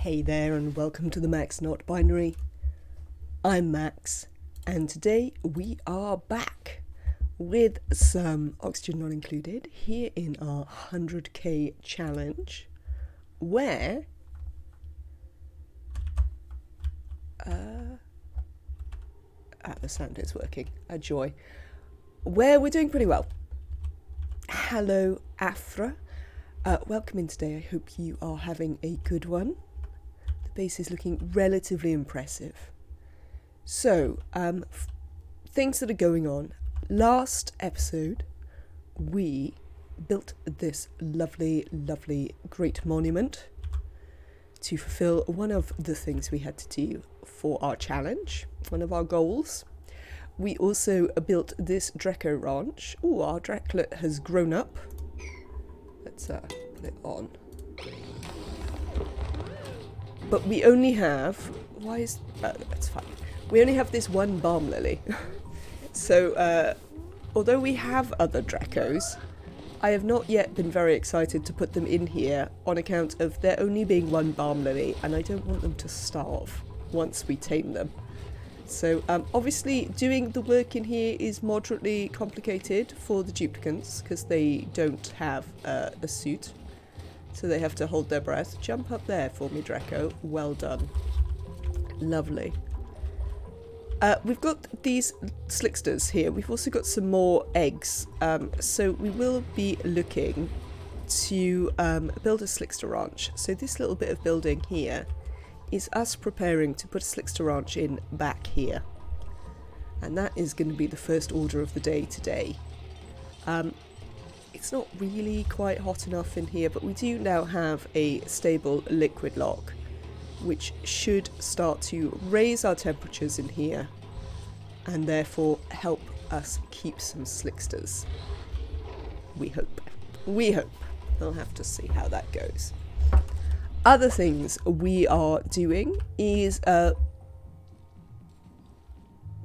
Hey there and welcome to the Max Not Binary. I'm Max and today we are back with some oxygen not included here in our 100k challenge where the sound is working, a joy, where we're doing pretty well. Hello Afra, welcome in today. I hope you are having a good one. The base is looking relatively impressive. So, things that are going on. Last episode, we built this lovely, lovely great monument to fulfill one of the things we had to do for our challenge, one of our goals. We also built this Drecko ranch. Oh, our Drecklet has grown up. Let's put it on. But we only have, that's fine. We only have this one balm lily. So, although we have other Dreckos, I have not yet been very excited to put them in here on account of there only being one balm lily, and I don't want them to starve once we tame them. So, obviously doing the work in here is moderately complicated for the duplicants because they don't have a suit. So they have to hold their breath. Jump up there for me, Drecko. Well done. Lovely. We've got these Slicksters here. We've also got some more eggs. So we will be looking to build a Slickster ranch. So this little bit of building here is us preparing to put a Slickster ranch in back here. And that is going to be the first order of the day today. It's not really quite hot enough in here, but we do now have a stable liquid lock, which should start to raise our temperatures in here and therefore help us keep some Slicksters. We hope. We hope. We'll have to see how that goes. Other things we are doing is the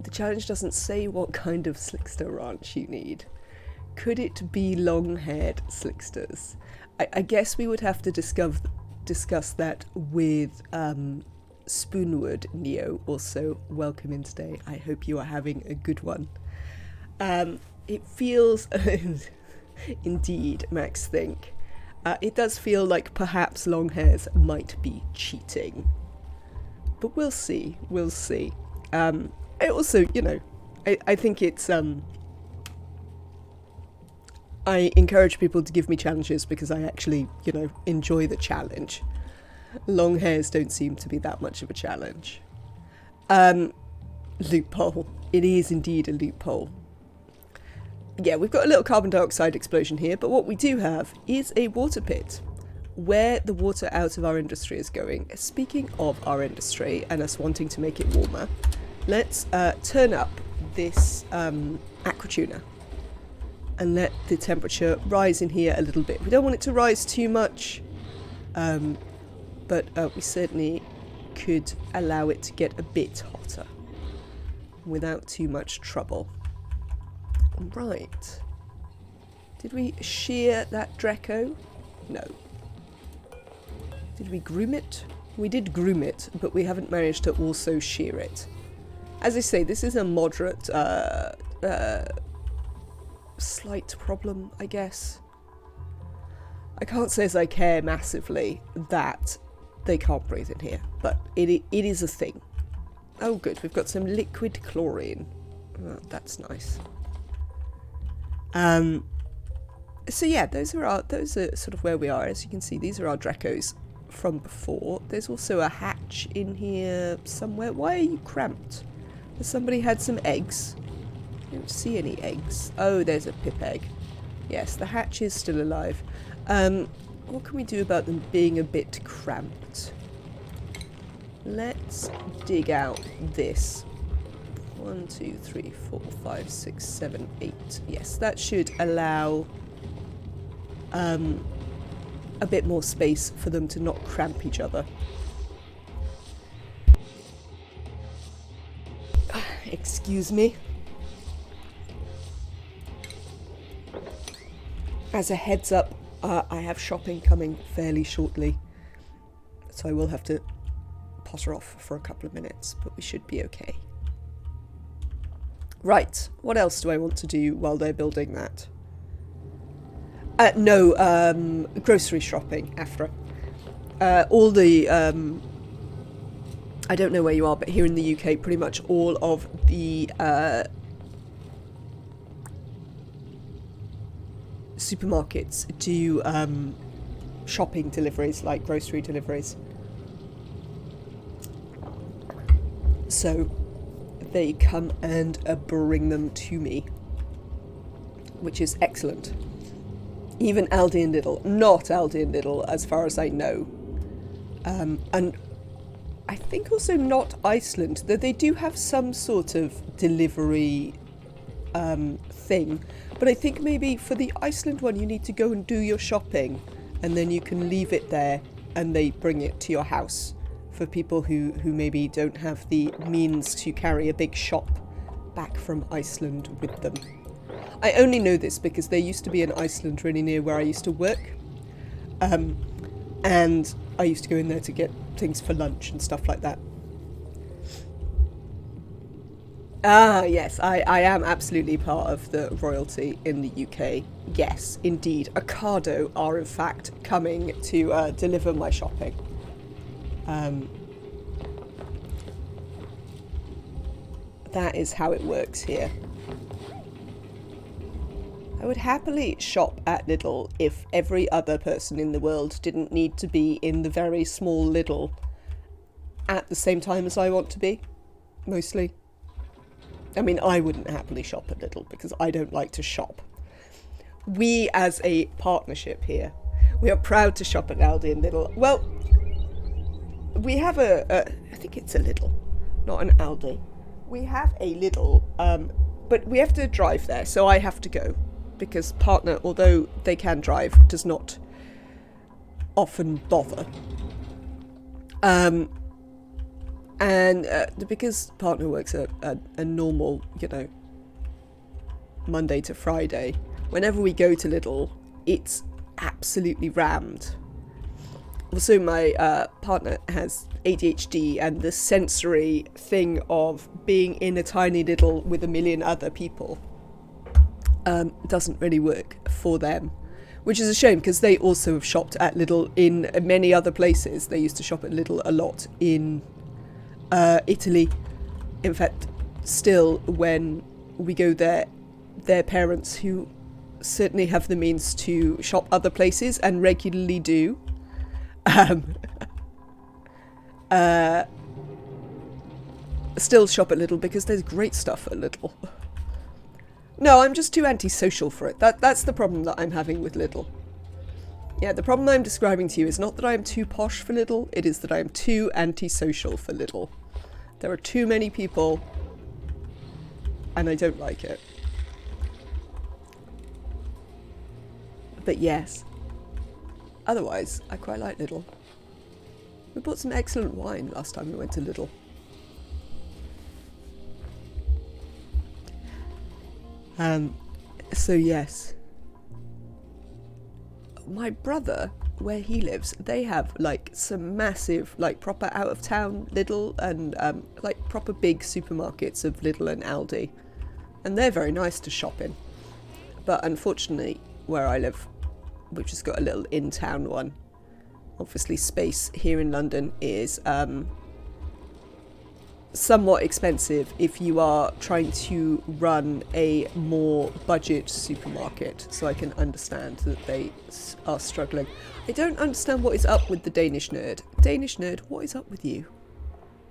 challenge doesn't say what kind of Slickster ranch you need. Could it be long-haired Slicksters? I guess we would have to discuss that with Spoonwood Neo. Also, welcome in today. I hope you are having a good one. It feels, indeed, Max Think, it does feel like perhaps long hairs might be cheating. But we'll see, we'll see. I also, you know, I think it's, I encourage people to give me challenges because I actually, you know, enjoy the challenge. Long hairs don't seem to be that much of a challenge. Loophole. It is indeed a loophole. Yeah, we've got a little carbon dioxide explosion here, but what we do have is a water pit where the water out of our industry is going. Speaking of our industry and us wanting to make it warmer, let's turn up this aqua tuna and let the temperature rise in here a little bit. We don't want it to rise too much, but we certainly could allow it to get a bit hotter without too much trouble. Right. Did we shear that Drecko? No. Did we groom it? We did groom it, but we haven't managed to also shear it. As I say, this is a moderate slight problem, I guess. I can't say as I care massively that they can't breathe in here, but it is a thing. Oh good, we've got some liquid chlorine. Oh, that's nice. So yeah, those are sort of where we are. As you can see, these are our Dreckos from before. There's also a hatch in here somewhere. Why are you cramped? Has somebody had some eggs? I don't see any eggs. Oh, there's a pip egg. Yes, the hatch is still alive. What can we do about them being a bit cramped? Let's dig out this. 1, 2, 3, 4, 5, 6, 7, 8. Yes, that should allow a bit more space for them to not cramp each other. Excuse me. As a heads up, I have shopping coming fairly shortly, so I will have to potter off for a couple of minutes, but we should be okay. Right, what else do I want to do while they're building that? No, grocery shopping after. All the, I don't know where you are, but here in the UK, pretty much all of the supermarkets do shopping deliveries, like grocery deliveries. So they come and bring them to me, which is excellent. Even Aldi and Lidl, not Aldi and Lidl as far as I know. And I think also not Iceland, though they do have some sort of delivery thing. But I think maybe for the Iceland one you need to go and do your shopping and then you can leave it there and they bring it to your house for people who maybe don't have the means to carry a big shop back from Iceland with them. I only know this because there used to be an Iceland really near where I used to work. And I used to go in there to get things for lunch and stuff like that. Ah, yes, I am absolutely part of the royalty in the UK. Yes, indeed. Ocado are in fact coming to deliver my shopping. That is how it works here. I would happily shop at Lidl if every other person in the world didn't need to be in the very small Lidl at the same time as I want to be, mostly. I mean, I wouldn't happily shop at Lidl because I don't like to shop. We, as a partnership here, we are proud to shop at Aldi and Lidl. Well, we have I think it's a Lidl, not an Aldi. We have a Lidl, but we have to drive there, so I have to go. Because partner, although they can drive, does not often bother. And because partner works a normal, Monday to Friday, whenever we go to Lidl, it's absolutely rammed. Also, my partner has ADHD, and the sensory thing of being in a tiny Lidl with a million other people doesn't really work for them, which is a shame because they also have shopped at Lidl in many other places. They used to shop at Lidl a lot in Italy. In fact, still when we go there, their parents, who certainly have the means to shop other places and regularly do, still shop at Lidl because there's great stuff at Lidl. No, I'm just too antisocial for it. That's the problem that I'm having with Lidl. Yeah, the problem I'm describing to you is not that I am too posh for Lidl, it is that I am too antisocial for Lidl. There are too many people, and I don't like it. But yes, otherwise, I quite like Lidl. We bought some excellent wine last time we went to Lidl. So yes, my brother, where he lives, they have like some massive, like proper out of town Lidl and like proper big supermarkets of Lidl and Aldi, and they're very nice to shop in. But unfortunately, where I live, we've just got a little in-town one. Obviously, space here in London is somewhat expensive if you are trying to run a more budget supermarket, so I can understand that they are struggling. I don't understand what is up with the Danish nerd. Danish nerd, what is up with you?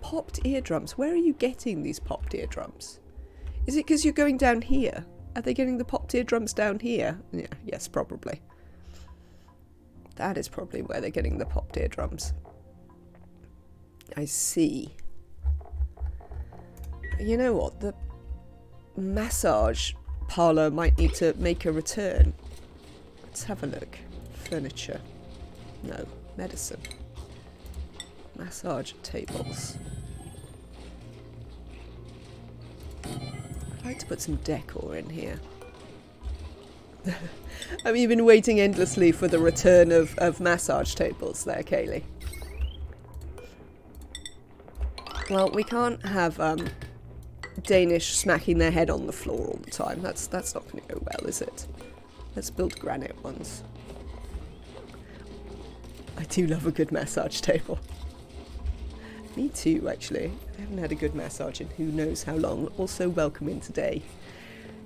Popped eardrums. Where are you getting these popped eardrums? Is it because you're going down here? Are they getting the popped eardrums down here? Yeah, yes, probably. That is probably where they're getting the popped eardrums. I see. You know what? The massage parlour might need to make a return. Let's have a look. Furniture. No. Medicine. Massage tables. I'd like to put some decor in here. Have you been waiting endlessly for the return of massage tables there, Kaylee? Well, we can't have Danish smacking their head on the floor all the time. That's not going to go well, is it? Let's build granite ones. I do love a good massage table. Me too, actually. I haven't had a good massage in who knows how long. Also, welcome in today.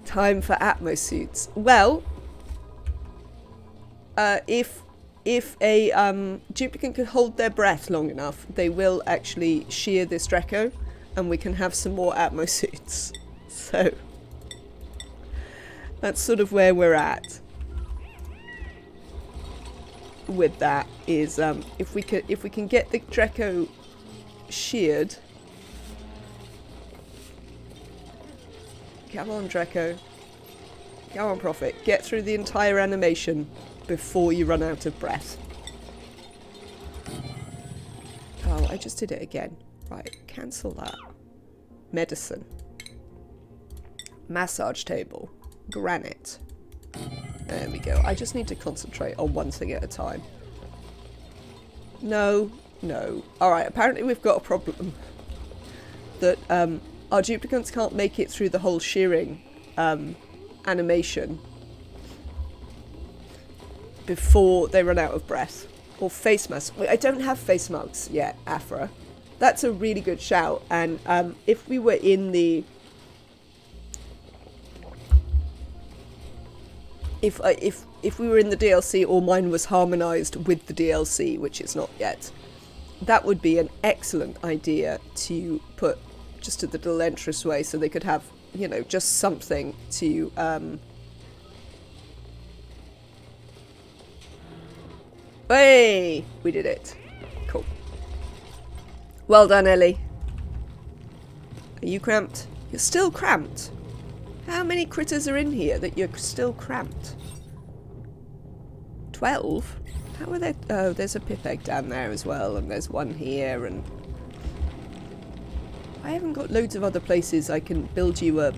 Time for Atmo suits. Well, if a duplicant can hold their breath long enough, they will actually shear this Drecko, and we can have some more Atmo suits. So that's sort of where we're at with that. Is if we can get the Drecko sheared. Come on, Drecko. Come on, Prophet. Get through the entire animation before you run out of breath. Oh, I just did it again. Right, cancel that. Medicine. Massage table. Granite. There we go. I just need to concentrate on one thing at a time. No. No. Alright, apparently we've got a problem. That our duplicants can't make it through the whole shearing animation before they run out of breath. Or face masks. Wait, I don't have face masks yet, Afra. That's a really good shout. And if we were in the... If we were in the DLC, or mine was harmonised with the DLC, which it's not yet, that would be an excellent idea to put just at the little entranceway, so they could have, you know, just something to hey, we did it. Cool. Well done, Ellie. Are you cramped? You're still cramped. How many critters are in here that you're still cramped? 12? How are there? Oh, there's a pip egg down there as well, and there's one here, and I haven't got loads of other places I can build you a...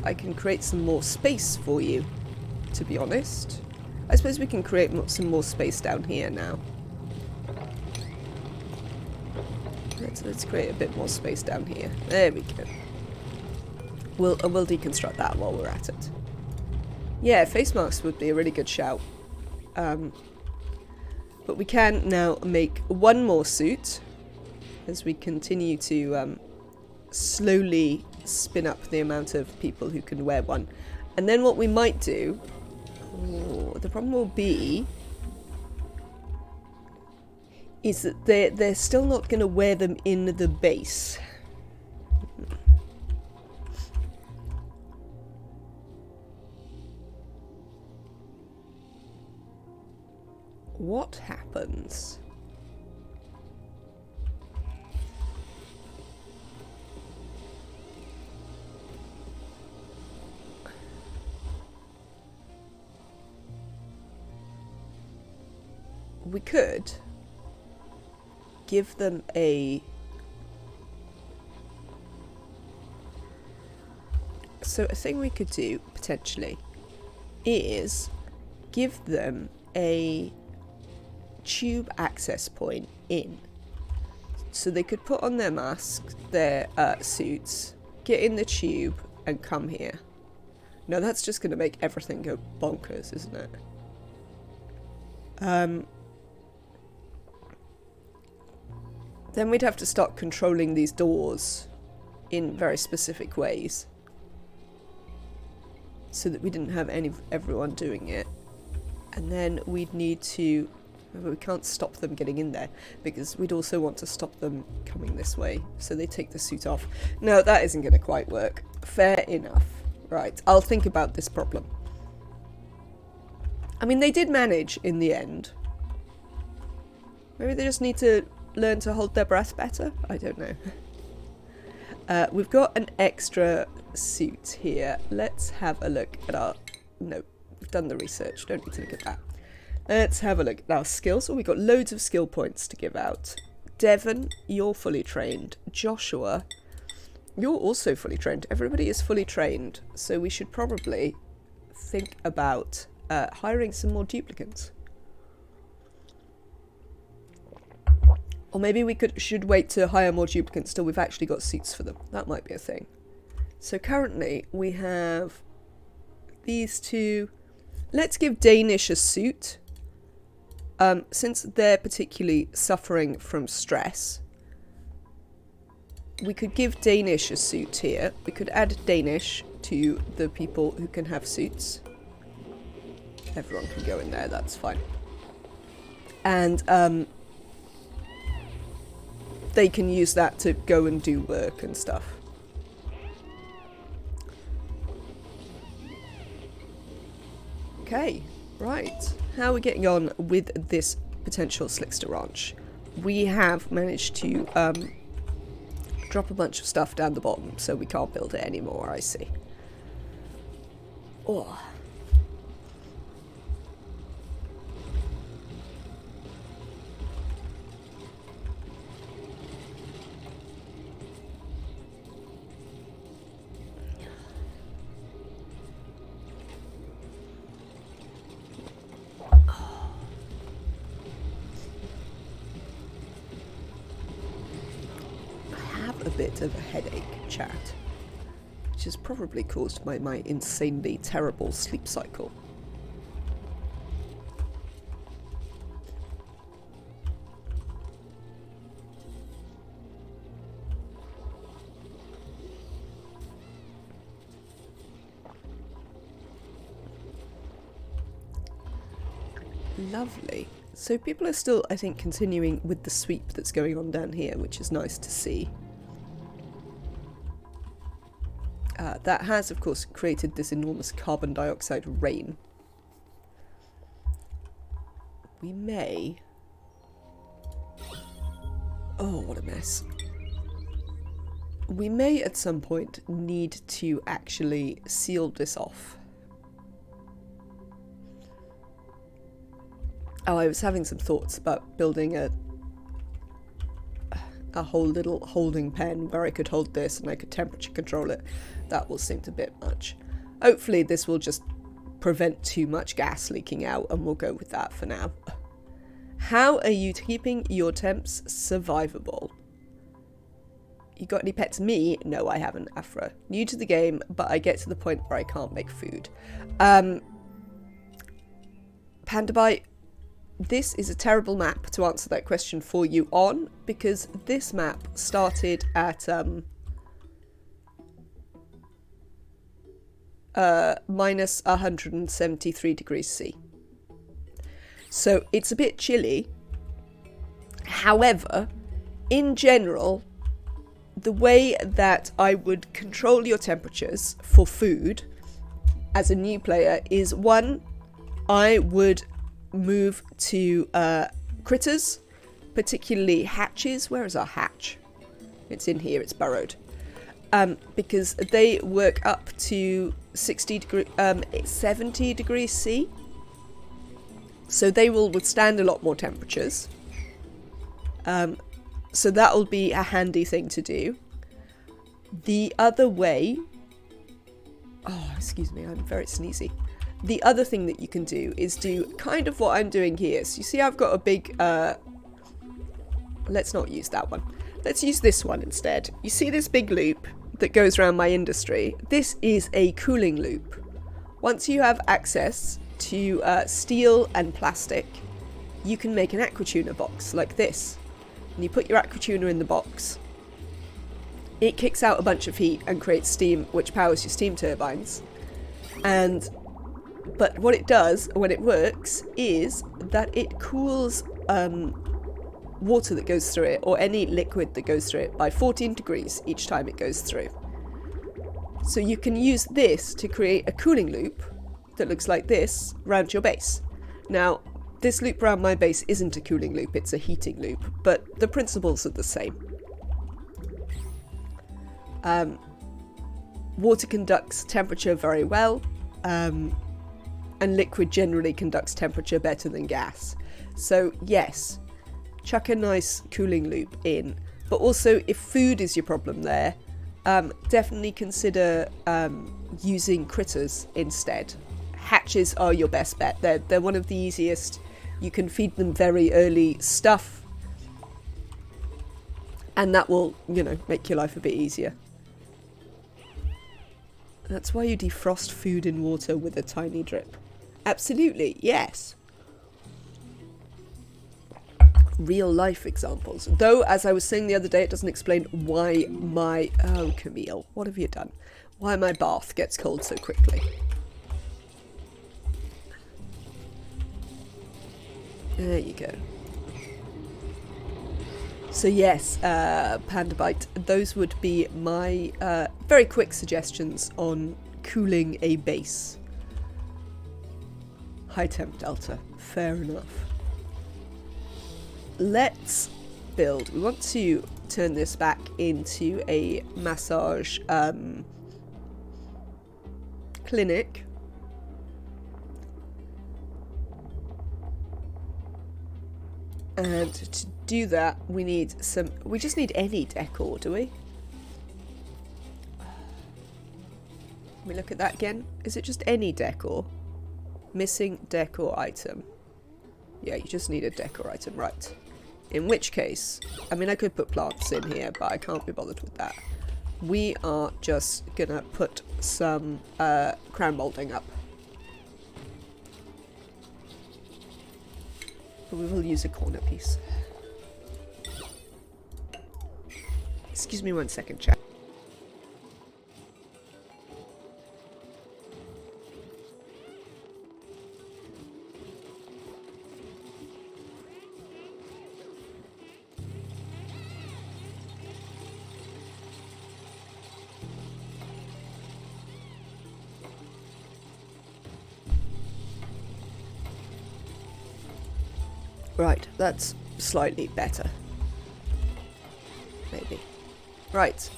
I can create some more space for you, to be honest. I suppose we can create some more space down here now. Let's create a bit more space down here. There we go. We'll deconstruct that while we're at it. Yeah, face masks would be a really good shout. But we can now make one more suit as we continue to slowly spin up the amount of people who can wear one. And then what we might do, the problem will be, is that they're still not going to wear them in the base. What happens? We could give them a... So a thing we could do, potentially, is give them a tube access point in. So they could put on their masks, their suits, get in the tube, and come here. No, that's just going to make everything go bonkers, isn't it? Then we'd have to start controlling these doors in very specific ways, so that we didn't have everyone doing it. And then we'd need to... We can't stop them getting in there, because we'd also want to stop them coming this way, so they take the suit off. No, that isn't going to quite work. Fair enough. Right, I'll think about this problem. I mean, they did manage in the end. Maybe they just need to learn to hold their breath better? I don't know. We've got an extra suit here. Let's have a look at our... No, we've done the research. Don't need to look at that. Let's have a look at our skills. Oh, we've got loads of skill points to give out. Devon, you're fully trained. Joshua, you're also fully trained. Everybody is fully trained. So we should probably think about hiring some more duplicants. Or maybe we should wait to hire more duplicants till we've actually got suits for them. That might be a thing. So currently we have these two. Let's give Danish a suit. Since they're particularly suffering from stress, we could give Danish a suit here. We could add Danish to the people who can have suits. Everyone can go in there, that's fine. And they can use that to go and do work and stuff. Okay, right. How are we getting on with this potential Slickster ranch? We have managed to drop a bunch of stuff down the bottom, so we can't build it anymore, I see. Oh. Bit of a headache, chat, which is probably caused by my insanely terrible sleep cycle. Lovely. So people are still, I think, continuing with the sweep that's going on down here, which is nice to see. That has, of course, created this enormous carbon dioxide rain. We may... Oh, what a mess. We may, at some point, need to actually seal this off. Oh, I was having some thoughts about building a whole little holding pen where I could hold this and I could temperature control it. That will seem a bit much. Hopefully this will just prevent too much gas leaking out, and we'll go with that for now. How are you keeping your temps survivable? You got any pets? Me? No, I haven't, Afra. New to the game, but I get to the point where I can't make food. Pandabite, this is a terrible map to answer that question for you on, because this map started at minus 173 degrees C. So it's a bit chilly. However, in general, the way that I would control your temperatures for food as a new player is, one, I would move to critters, particularly hatches. Where is our hatch? It's in here, it's burrowed. Because they work up to 70 degrees C. So they will withstand a lot more temperatures. So that will be a handy thing to do. The other way... Oh, excuse me, I'm very sneezy. The other thing that you can do is do kind of what I'm doing here. So you see I've got a big... Let's not use that one. Let's use this one instead. You see this big loop that goes around my industry? This is a cooling loop. Once you have access to steel and plastic, you can make an aquatuner box like this. And you put your aquatuner in the box. It kicks out a bunch of heat and creates steam, which powers your steam turbines. But what it does when it works is that it cools water that goes through it, or any liquid that goes through it, by 14 degrees each time it goes through. So you can use this to create a cooling loop that looks like this around your base. Now, this loop around my base isn't a cooling loop, it's a heating loop, but the principles are the same. Water conducts temperature very well, and liquid generally conducts temperature better than gas. So yes, chuck a nice cooling loop in. But also, if food is your problem there, definitely consider using critters instead. Hatches are your best bet. They're one of the easiest. You can feed them very early stuff. And that will, you know, make your life a bit easier. That's why you defrost food in water with a tiny drip. Absolutely, yes. Real life examples. Though, as I was saying the other day, it doesn't explain why my... Oh, Camille, what have you done? Why my bath gets cold so quickly. There you go. So yes, Panda Bite, those would be my very quick suggestions on cooling a base. High temp delta, fair enough. Let's build. We want to turn this back into a massage clinic. And to do that, we need some... We just need any decor, do we? Let me look at that again. Is it just any decor? Missing decor item. Yeah, you just need a decor item, right. In which case, I mean, I could put plants in here, but I can't be bothered with that. We are just gonna put some crown molding up. We will use a corner piece. Excuse me 1 second, chat. Right, that's slightly better. Maybe. Right.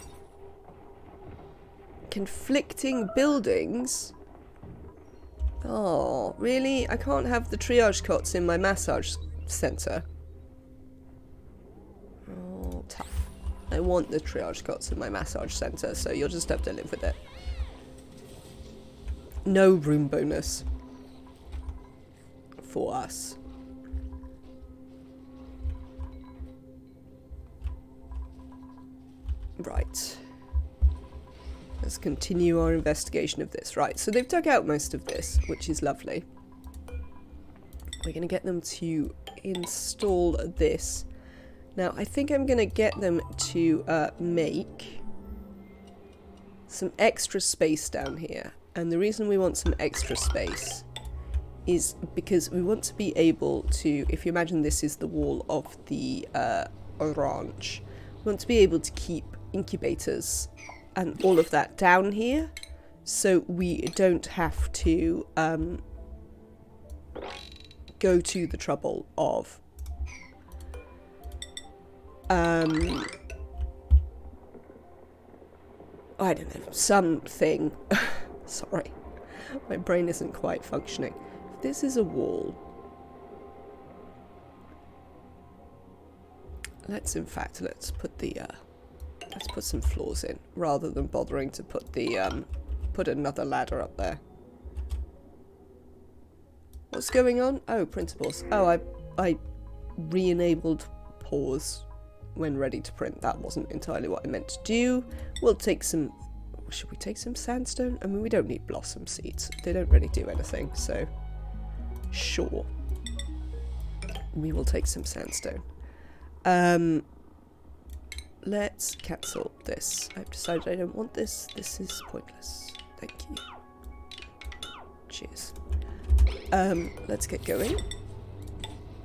Conflicting buildings? Oh, really? I can't have the triage cots in my massage centre. Oh, tough. I want the triage cots in my massage centre, so you'll just have to live with it. No room bonus. For us. Right. Let's continue our investigation of this. Right, so they've dug out most of this, which is lovely. We're going to get them to install this. Now, I think I'm going to get them to make some extra space down here. And the reason we want some extra space is because we want to be able to, if you imagine this is the wall of the ranch, we want to be able to keep incubators and all of that down here, so we don't have to go to the trouble of I don't know, something. Sorry, my brain isn't quite functioning. If this is a wall, let's put the let's put some floors in rather than bothering to put the put another ladder up there. What's going on? Oh, printables. Oh, I re-enabled pause when ready to print. That wasn't entirely what I meant to do. We'll take some... Should we take some sandstone? I mean, we don't need blossom seeds. They don't really do anything, so... Sure. We will take some sandstone. Let's cancel this. I've decided I don't want this. This is pointless. Thank you. Cheers. Let's get going.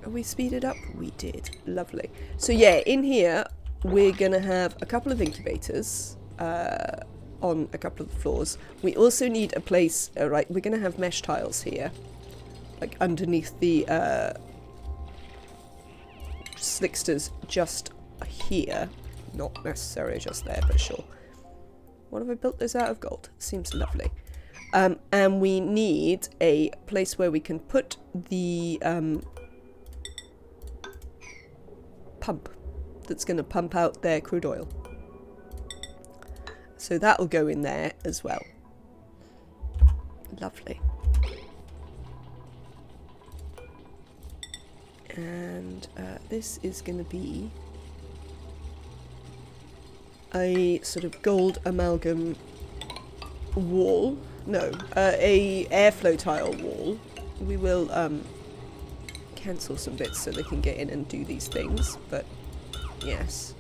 Are we speeded up? We did. Lovely. So yeah, in here, we're going to have a couple of incubators on a couple of the floors. We also need a place, right, we're going to have mesh tiles here. Like underneath the Slicksters just here. Not necessarily just there, but sure. What have I built this out of? Gold. Seems lovely. And we need a place where we can put the pump that's going to pump out their crude oil. So that will go in there as well. Lovely. And this is going to be a sort of gold amalgam wall. No, a airflow tile wall. We will cancel some bits so they can get in and do these things, but yes.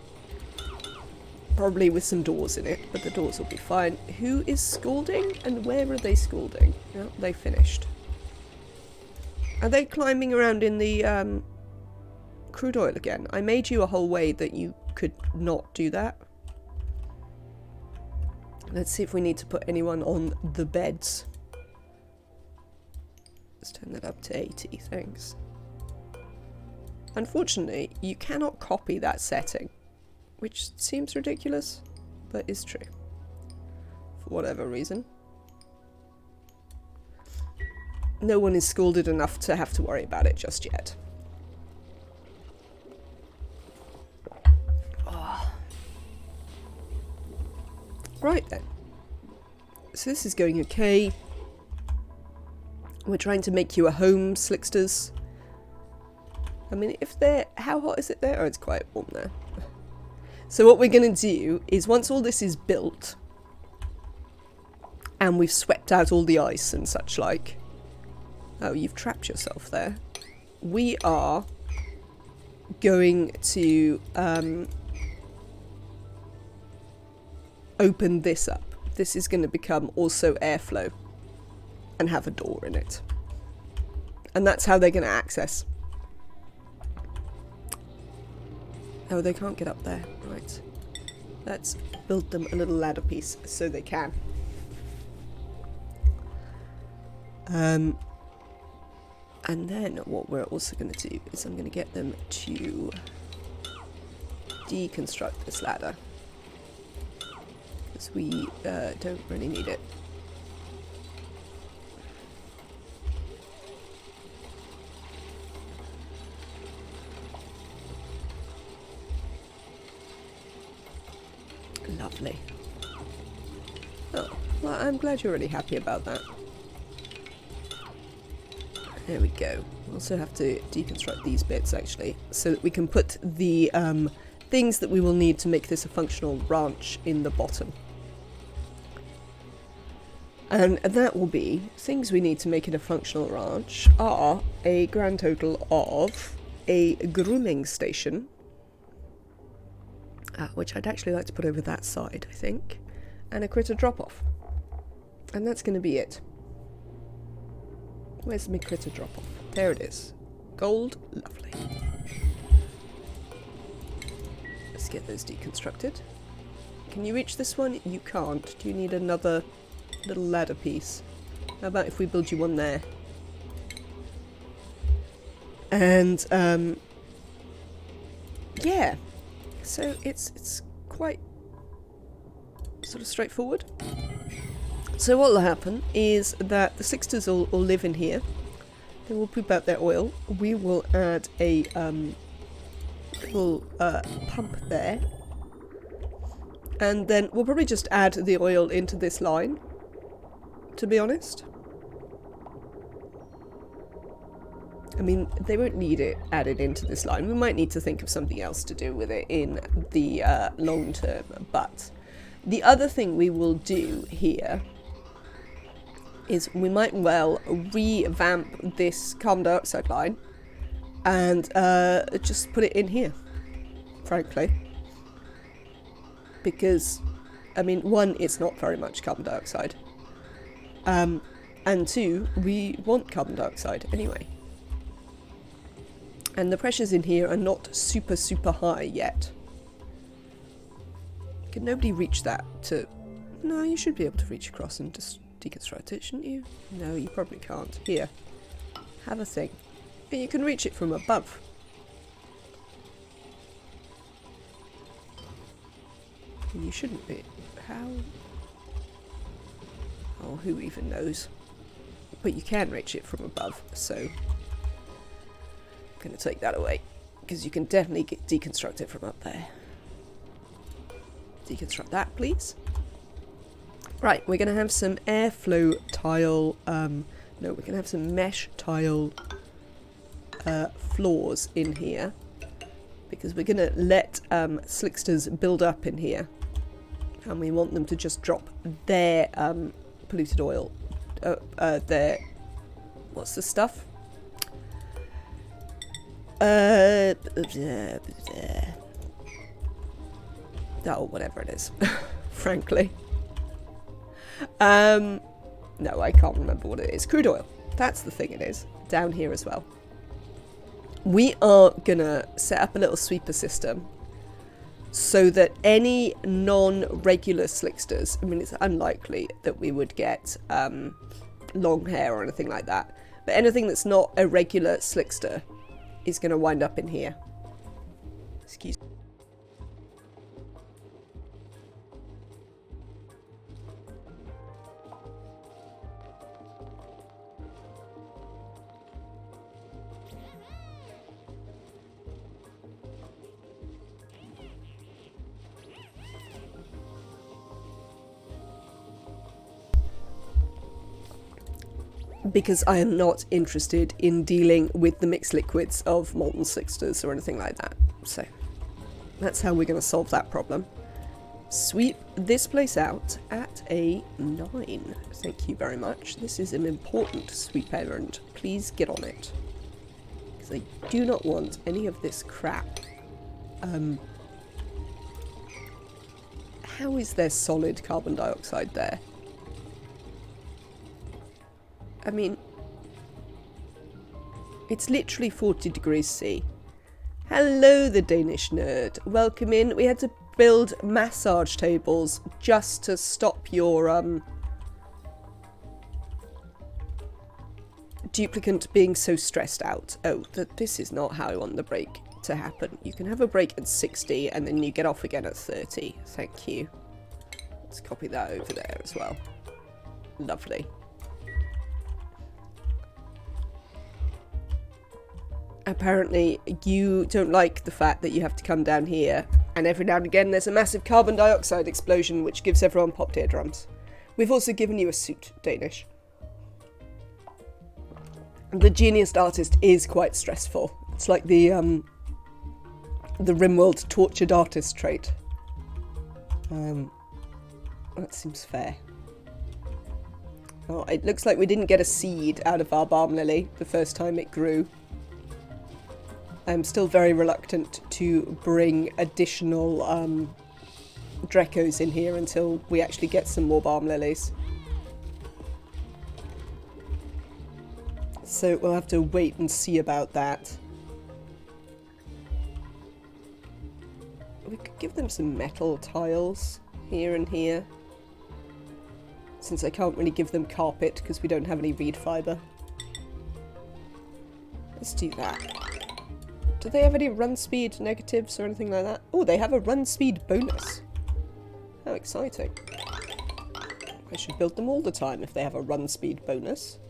Probably with some doors in it, but the doors will be fine. Who is scalding and where are they scalding? Oh, they finished. Are they climbing around in the crude oil again? I made you a whole way that you could not do that. Let's see if we need to put anyone on the beds. Let's turn that up to 80, thanks. Unfortunately, you cannot copy that setting, which seems ridiculous, but is true. For whatever reason. No one is scalded enough to have to worry about it just yet. Oh. Right then. So this is going okay. We're trying to make you a home, Slicksters. I mean, if they're... How hot is it there? Oh, it's quite warm there. So what we're going to do is once all this is built and we've swept out all the ice and such like... Oh, you've trapped yourself there. We are going to open this up. This is going to become also airflow and have a door in it. And that's how they're going to access. Oh, they can't get up there. Right. Let's build them a little ladder piece so they can. And then what we're also going to do is I'm going to get them to deconstruct this ladder. Because we don't really need it. Lovely. Oh, well, I'm glad you're really happy about that. There we go. We also have to deconstruct these bits, actually, so that we can put the things that we will need to make this a functional ranch in the bottom. And that will be, things we need to make it a functional ranch are a grand total of a grooming station, which I'd actually like to put over that side, I think, and a critter drop-off. And that's going to be it. Where's my critter drop-off? There it is. Gold. Lovely. Let's get those deconstructed. Can you reach this one? You can't. Do you need another little ladder piece? How about if we build you one there? And, yeah. So it's quite sort of straightforward. So what will happen is that the Slicksters will live in here. They will poop out their oil. We will add a little pump there. And then we'll probably just add the oil into this line, to be honest. I mean, they won't need it added into this line. We might need to think of something else to do with it in the long term. But the other thing we will do here is we might well revamp this carbon dioxide line and just put it in here, frankly. Because, I mean, one, it's not very much carbon dioxide. And two, we want carbon dioxide anyway. And the pressures in here are not super, super high yet. Can nobody reach that to... No, you should be able to reach across and just deconstruct it, shouldn't you? No, you probably can't. Here. Have a thing. Yeah, you can reach it from above. You shouldn't be. How? Oh, who even knows? But you can reach it from above, so... I'm going to take that away, because you can definitely deconstruct it from up there. Deconstruct that, please. Right, we're going to have some airflow tile, no, we're going to have some mesh tile floors in here, because we're going to let Slicksters build up in here. And we want them to just drop their polluted oil, their, what's the stuff? Oh, whatever it is, frankly. No, I can't remember what it is. Crude oil. That's the thing it is. Down here as well. We are gonna set up a little sweeper system so that any non-regular slicksters, I mean, it's unlikely that we would get long hair or anything like that, but anything that's not a regular slickster is going to wind up in here. Excuse me. Because I am not interested in dealing with the mixed liquids of molten slicksters or anything like that. So that's how we're going to solve that problem. Sweep this place out at a 9. Thank you very much. This is an important sweep errand. Please get on it. Because I do not want any of this crap. How is there solid carbon dioxide there? I mean, it's literally 40 degrees C. Hello, the Danish nerd. Welcome in. We had to build massage tables just to stop your duplicant being so stressed out. Oh, this is not how I want the break to happen. You can have a break at 60 and then you get off again at 30. Thank you. Let's copy that over there as well. Lovely. Apparently you don't like the fact that you have to come down here and every now and again there's a massive carbon dioxide explosion which gives everyone popped eardrums. We've also given you a suit, Danish. The genius artist is quite stressful. It's like the Rimworld tortured artist trait. That seems fair. Oh, it looks like we didn't get a seed out of our balm lily the first time it grew. I'm still very reluctant to bring additional Dreckos in here until we actually get some more balm lilies. So we'll have to wait and see about that. We could give them some metal tiles here and here. Since I can't really give them carpet because we don't have any reed fibre. Let's do that. Do they have any run speed negatives or anything like that? Oh, they have a run speed bonus. How exciting. I should build them all the time if they have a run speed bonus.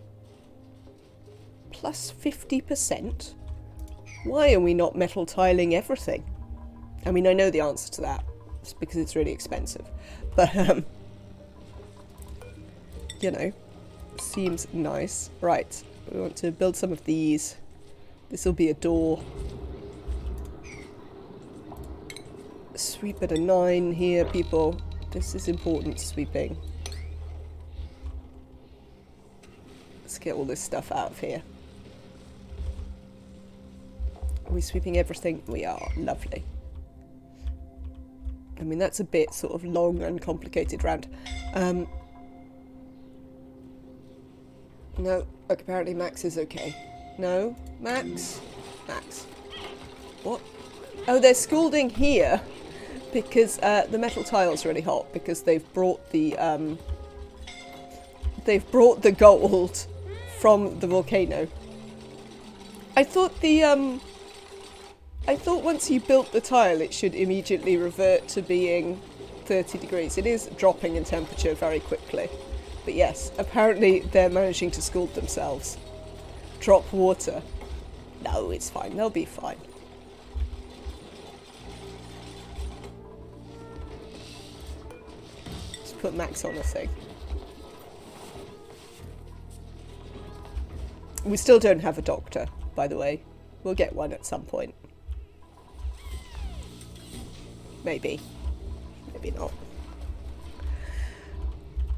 Plus 50%? Why are we not metal tiling everything? I mean, I know the answer to that. It's because it's really expensive. But, you know, seems nice. Right, we want to build some of these. This will be a door. Sweep at a 9 here, people. This is important sweeping. Let's get all this stuff out of here. Are we sweeping everything? We are. Lovely. I mean, that's a bit sort of long and complicated round. No, apparently Max is okay. No? Max? Max. What? Oh, they're scalding here because the metal tile's really hot because they've brought the gold from the volcano. I thought once you built the tile it should immediately revert to being 30 degrees. It is dropping in temperature very quickly. But yes, apparently they're managing to scald themselves. Drop water. No, it's fine. They'll be fine. Let's put Max on a thing. We still don't have a doctor, by the way. We'll get one at some point. Maybe. Maybe not.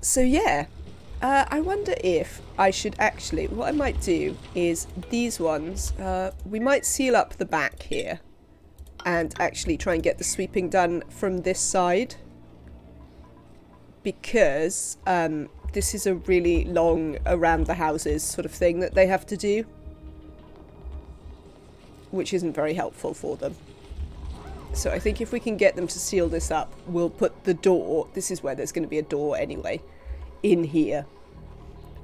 So yeah, I wonder if I should actually, what I might do is these ones, we might seal up the back here and actually try and get the sweeping done from this side, because this is a really long around the houses sort of thing that they have to do, which isn't very helpful for them. So I think if we can get them to seal this up, we'll put the door, this is where there's going to be a door anyway, in here,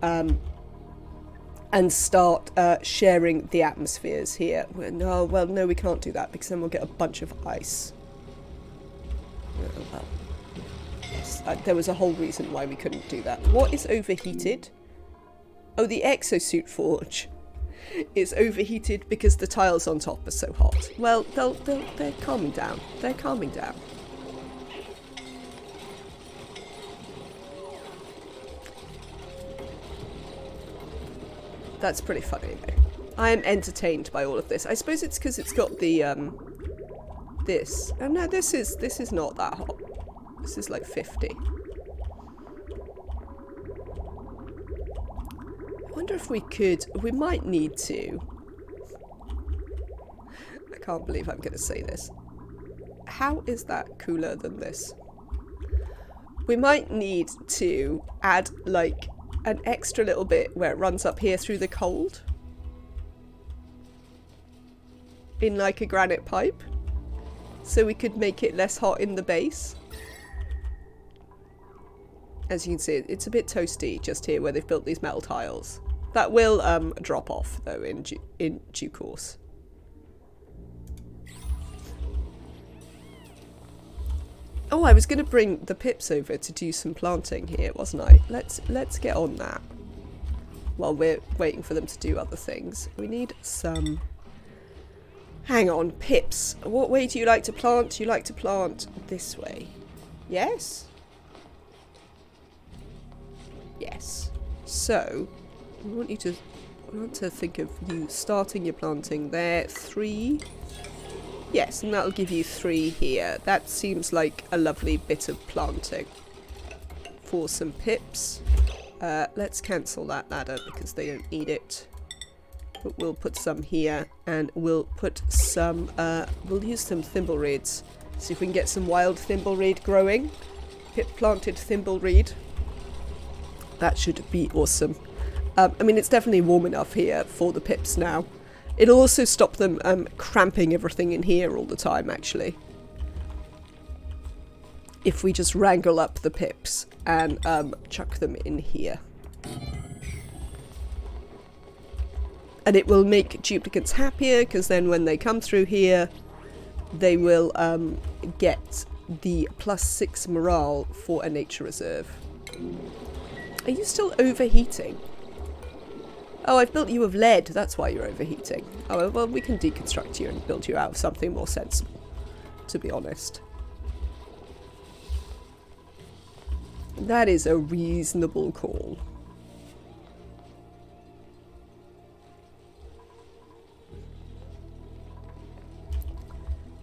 and start sharing the atmospheres here. No, well, no, we can't do that because then we'll get a bunch of ice. There was a whole reason why we couldn't do that. What is overheated? Oh, the exosuit forge is overheated because the tiles on top are so hot. Well, they're calming down. They're calming down. That's pretty funny though. I am entertained by all of this. I suppose it's because it's got the this. Oh no, this is not that hot. This is like 50. I wonder if we could, we might need to. I can't believe I'm going to say this. How is that cooler than this? We might need to add like an extra little bit where it runs up here through the cold. In like a granite pipe. So we could make it less hot in the base. As you can see, it's a bit toasty just here where they've built these metal tiles. That will drop off though in due course. Oh, I was going to bring the pips over to do some planting here, wasn't I? Let's get on that while we're waiting for them to do other things. We need some... Hang on, pips. What way do you like to plant? Do you like to plant this way? Yes? Yes. So, I want to think of you starting your planting there. 3. Yes, and that'll give you 3 here. That seems like a lovely bit of planting for some pips. Let's cancel that ladder because they don't need it. But we'll put some here, and we'll put some, we'll use some thimblereeds. See if we can get some wild thimblereed growing. Pip planted thimblereed. That should be awesome. I mean, it's definitely warm enough here for the pips now. It'll also stop them cramping everything in here all the time, actually. If we just wrangle up the pips and chuck them in here. And it will make duplicates happier, because then when they come through here, they will get the +6 morale for a nature reserve. Are you still overheating? Oh, I've built you of lead, that's why you're overheating. Oh, well, we can deconstruct you and build you out of something more sensible, to be honest. That is a reasonable call.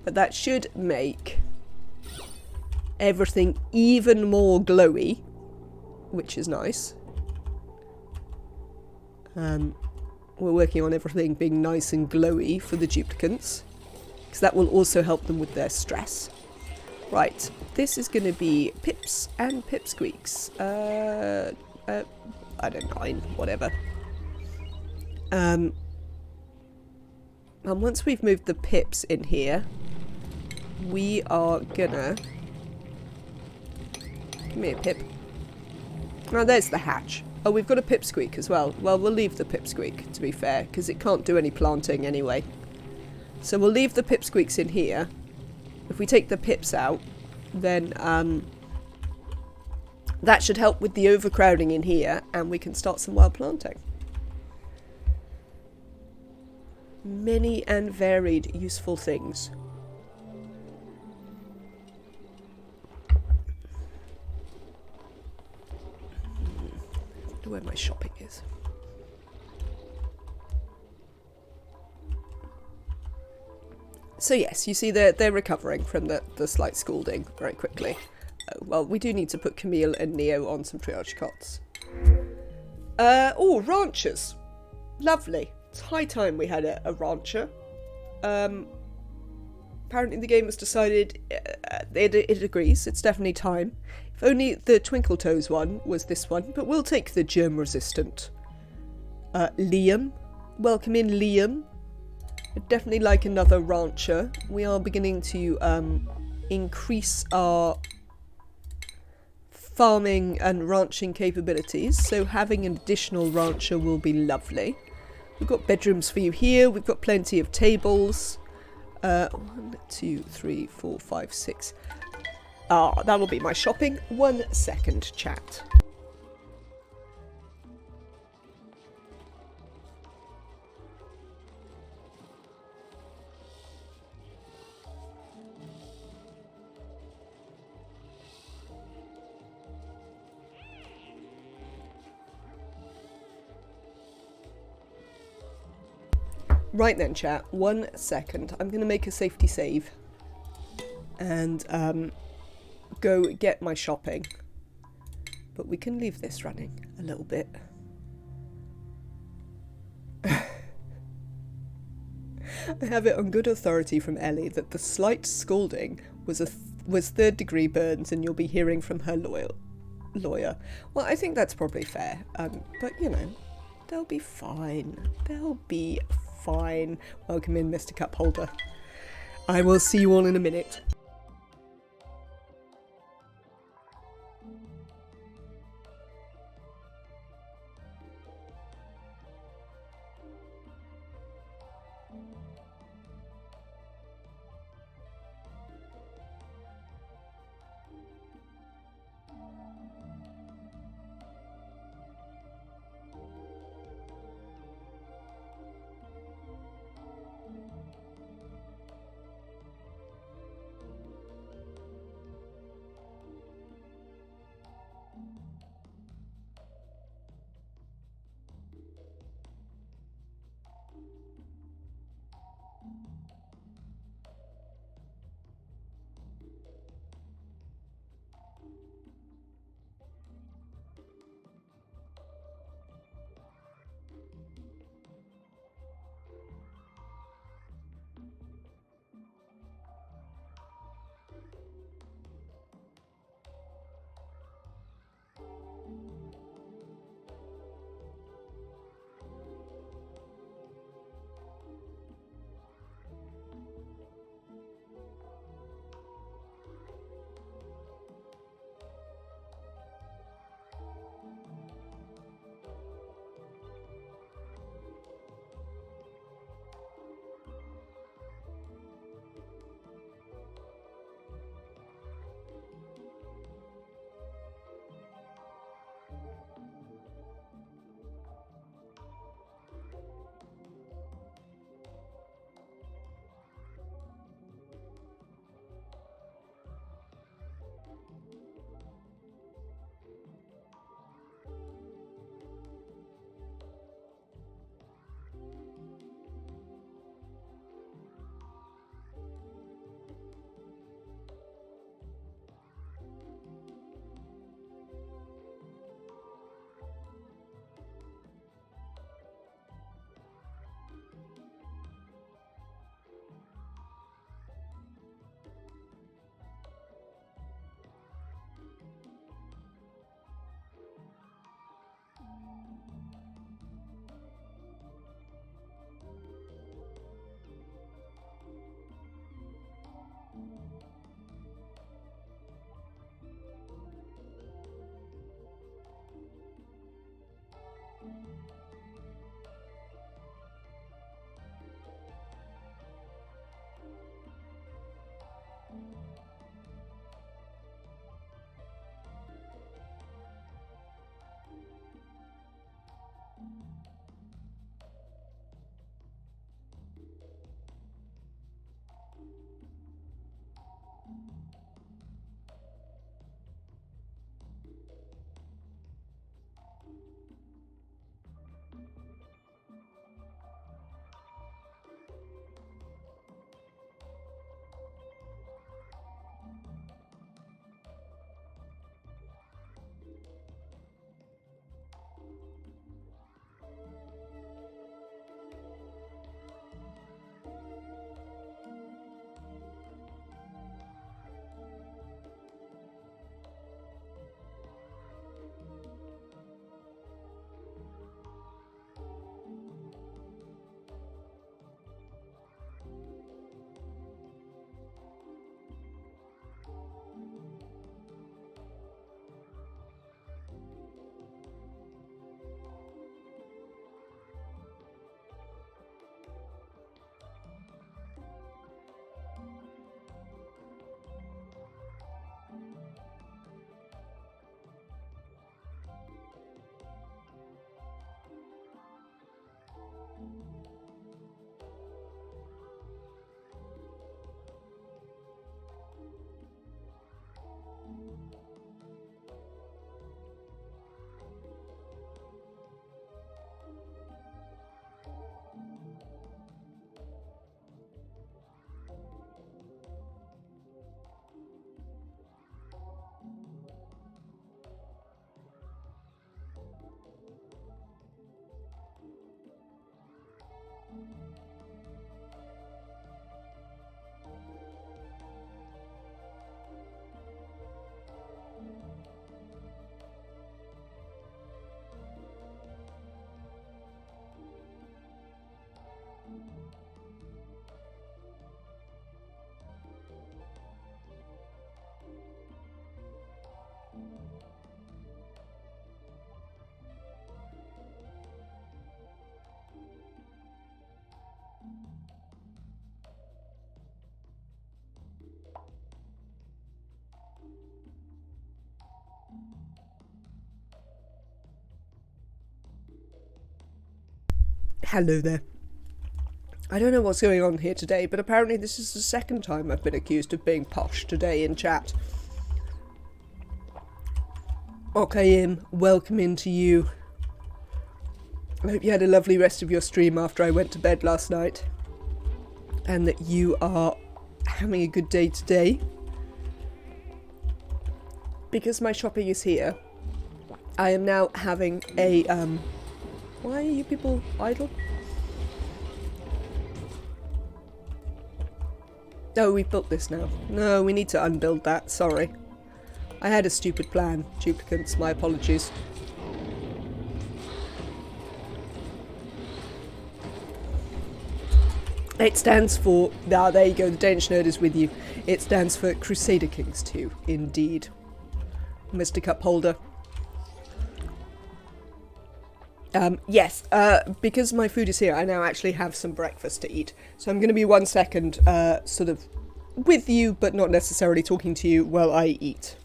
But that should make everything even more glowy, which is nice. We're working on everything being nice and glowy for the duplicants, because that will also help them with their stress. Right, this is going to be pips and pipsqueaks. I don't mind, whatever. And once we've moved the pips in here, we are gonna... Give me a pip. Oh, there's the hatch. Oh, we've got a pipsqueak as well. Well, we'll leave the pipsqueak, to be fair, because it can't do any planting anyway. So we'll leave the pipsqueaks in here. If we take the pips out, then that should help with the overcrowding in here, and we can start some wild planting. Many and varied useful things. I wonder where my shopping is. So yes, you see they're recovering from the slight scalding very quickly. Oh, well, we do need to put Camille and Neo on some triage cots. Oh, ranchers. Lovely. It's high time we had a rancher. Apparently the game has decided it agrees. It's definitely time. If only the Twinkle Toes one was this one, but we'll take the germ-resistant. Liam. Welcome in, Liam. I'd definitely like another rancher. We are beginning to increase our farming and ranching capabilities, so having an additional rancher will be lovely. We've got bedrooms for you here. We've got plenty of tables. 1, 2, 3, 4, 5, 6. That will be my shopping. 1 second, chat. Right then, chat. 1 second. I'm going to make a safety save. And go get my shopping. But we can leave this running a little bit. I have it on good authority from Ellie that the slight scalding was 3rd-degree burns, and you'll be hearing from her lawyer. Well, I think that's probably fair. But you know, they'll be fine. They'll be fine. Welcome in, Mr. Cupholder. I will see you all in a minute. Hello there. I don't know what's going on here today, but apparently this is the second time I've been accused of being posh today in chat. Okay, welcome into you. I hope you had a lovely rest of your stream after I went to bed last night. And that you are having a good day today. Because my shopping is here, I am now having a, why are you people idle? Oh, we've built this now. No, we need to unbuild that, sorry. I had a stupid plan. Duplicants, my apologies. It stands for... Ah, there you go, the Danish nerd is with you. It stands for Crusader Kings 2, indeed. Mr. Cupholder. Yes, because my food is here, I now actually have some breakfast to eat. So I'm going to be 1 second, sort of with you, but not necessarily talking to you while I eat.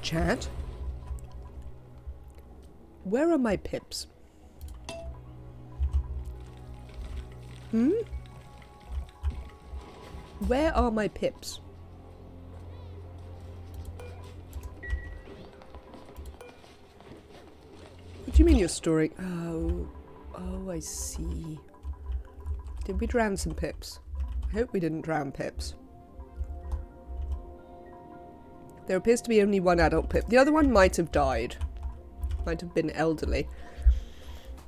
Chat? Where are my pips? Hmm? Where are my pips? What do you mean you're storing? Oh, I see. Did we drown some pips? I hope we didn't drown pips. There appears to be only one adult pip. The other one might have died. Might have been elderly.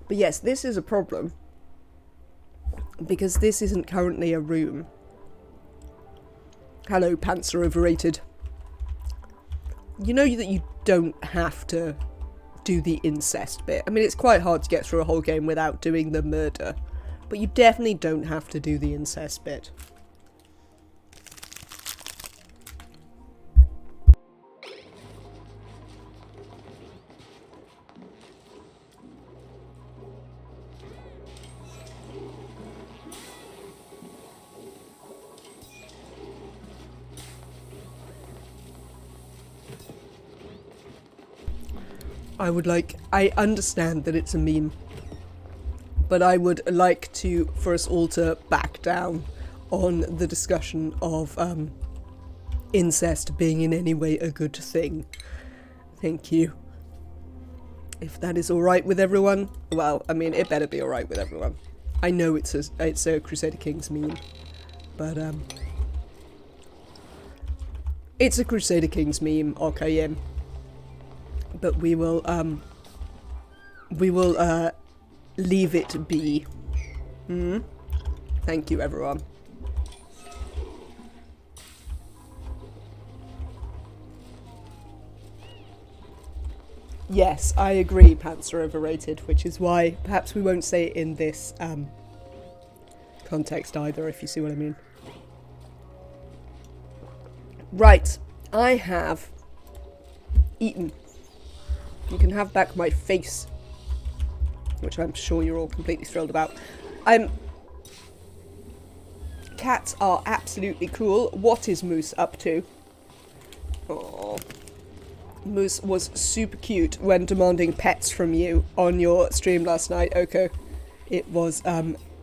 But yes, this is a problem. Because this isn't currently a room. Hello, pants are overrated. You know that you don't have to do the incest bit. I mean, it's quite hard to get through a whole game without doing the murder. But you definitely don't have to do the incest bit. I understand that it's a meme, but I would like for us all to back down on the discussion of incest being in any way a good thing. Thank you. If that is alright with everyone, well, I mean, it better be alright with everyone. I know it's a Crusader Kings meme, but it's a Crusader Kings meme, okay, but we will leave it be. Thank you, everyone. Yes, I agree, pants are overrated, which is why perhaps we won't say it in this context either, if you see what I mean. Right, I have eaten. You can have back my face, which I'm sure you're all completely thrilled about. Cats are absolutely cool. What is Moose up to? Oh, Moose was super cute when demanding pets from you on your stream last night, Oko. It was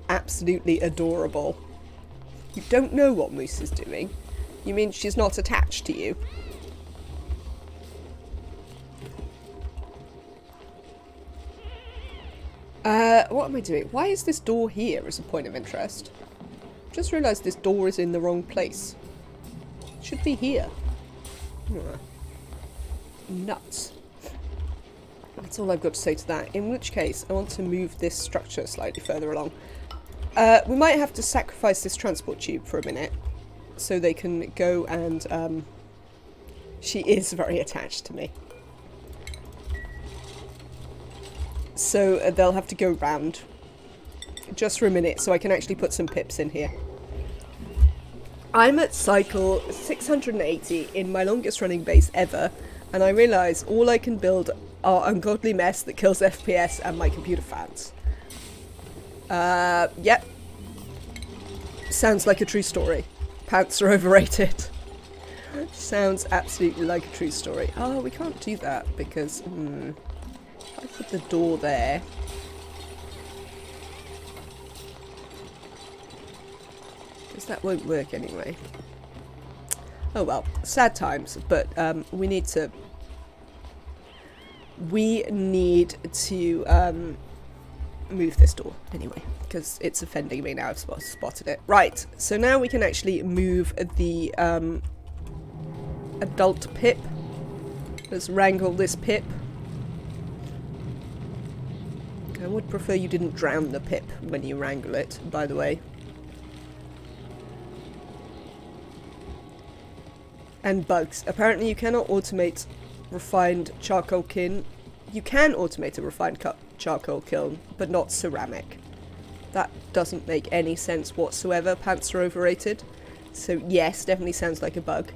absolutely adorable. You don't know what Moose is doing? You mean she's not attached to you? What am I doing? Why is this door here as a point of interest? Just realised this door is in the wrong place. It should be here. Nuts. That's all I've got to say to that. In which case, I want to move this structure slightly further along. We might have to sacrifice this transport tube for a minute, so they can go and, she is very attached to me. So they'll have to go round just for a minute so I can actually put some pips in here. I'm at cycle 680 in my longest running base ever, and I realise all I can build are ungodly mess that kills FPS and my computer fans. Yep. Sounds like a true story. Pants are overrated. Sounds absolutely like a true story. Oh, we can't do that because... I put the door there. Because that won't work anyway. Oh well, sad times, but we need to move this door anyway, because it's offending me now. I've spotted it. Right, so now we can actually move the adult pip. Let's wrangle this pip. I would prefer you didn't drown the pip when you wrangle it, by the way. And bugs. Apparently you cannot automate refined charcoal kiln. You can automate a refined charcoal kiln, but not ceramic. That doesn't make any sense whatsoever. Pants are overrated. So yes, definitely sounds like a bug.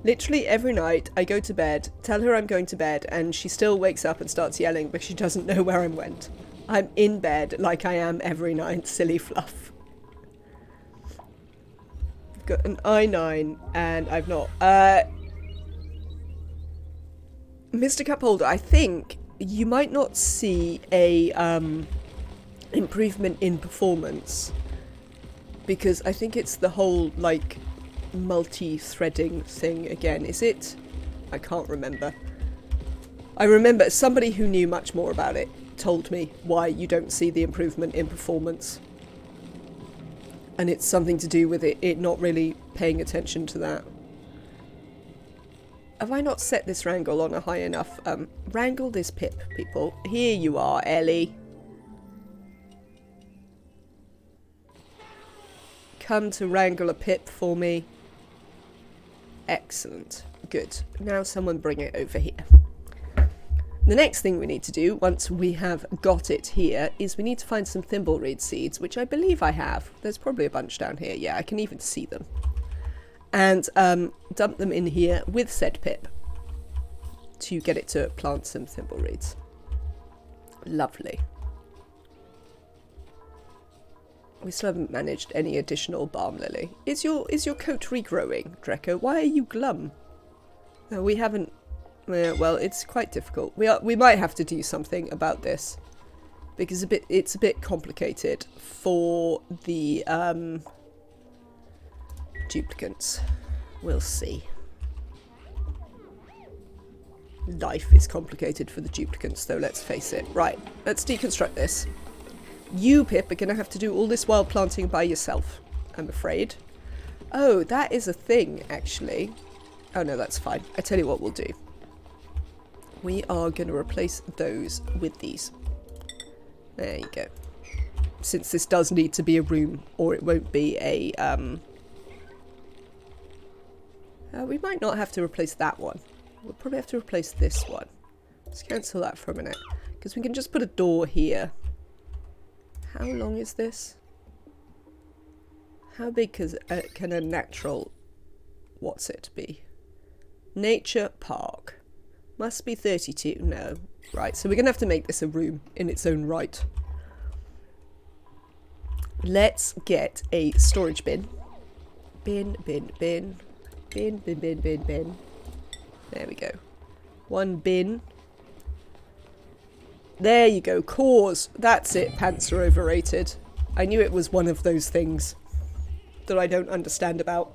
Literally every night I go to bed, tell her I'm going to bed, and she still wakes up and starts yelling, but she doesn't know where I went. I'm in bed like I am every night, silly fluff. I've got an I9 and I've not. Mr. Cupholder, I think you might not see a improvement in performance, because I think it's the whole like multi-threading thing again. Is it? I can't remember. I remember somebody who knew much more about it told me why you don't see the improvement in performance, and it's something to do with it not really paying attention to that. Have I not set this wrangle on a high enough? Wrangle this pip, people. Here you are, Ellie. Come to wrangle a pip for me. Excellent. Good. Now someone bring it over here. The next thing we need to do, once we have got it here, is we need to find some thimbleweed seeds, which I believe I have. There's probably a bunch down here. Yeah, I can even see them. And dump them in here with said pip to get it to plant some thimbleweeds. Lovely. We still haven't managed any additional balm lily. Is your coat regrowing, Drecko? Why are you glum? No, we haven't. Well, it's quite difficult. We might have to do something about this, because it's a bit complicated for the duplicants. We'll see. Life is complicated for the duplicants, though, let's face it. Right, let's deconstruct this. You, Pip, are going to have to do all this wild planting by yourself, I'm afraid. Oh, that is a thing, actually. Oh, no, that's fine. I tell you what we'll do. We are going to replace those with these. There you go. Since this does need to be a room, or it won't be a... we might not have to replace that one. We'll probably have to replace this one. Let's cancel that for a minute. Because we can just put a door here. How long is this? How big can a natural... What's it be? Nature Park. Must be 32. No. Right, so we're going to have to make this a room in its own right. Let's get a storage bin. Bin. There we go. One bin. There you go. Cores. That's it. Pants are overrated. I knew it was one of those things that I don't understand about.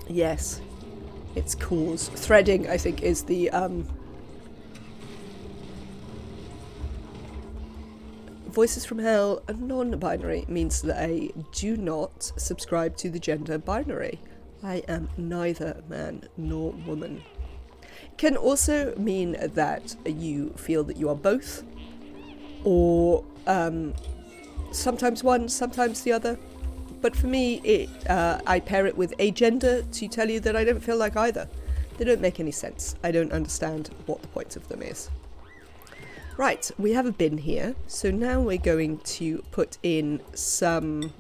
Yes, it's cores. Threading, I think, is the Voices from Hell, a non-binary, means that I do not subscribe to the gender binary. I am neither man nor woman. Can also mean that you feel that you are both, or sometimes one, sometimes the other. But for me, I pair it with a gender to tell you that I don't feel like either. They don't make any sense. I don't understand what the point of them is. Right, we have a bin here. So now we're going to put in some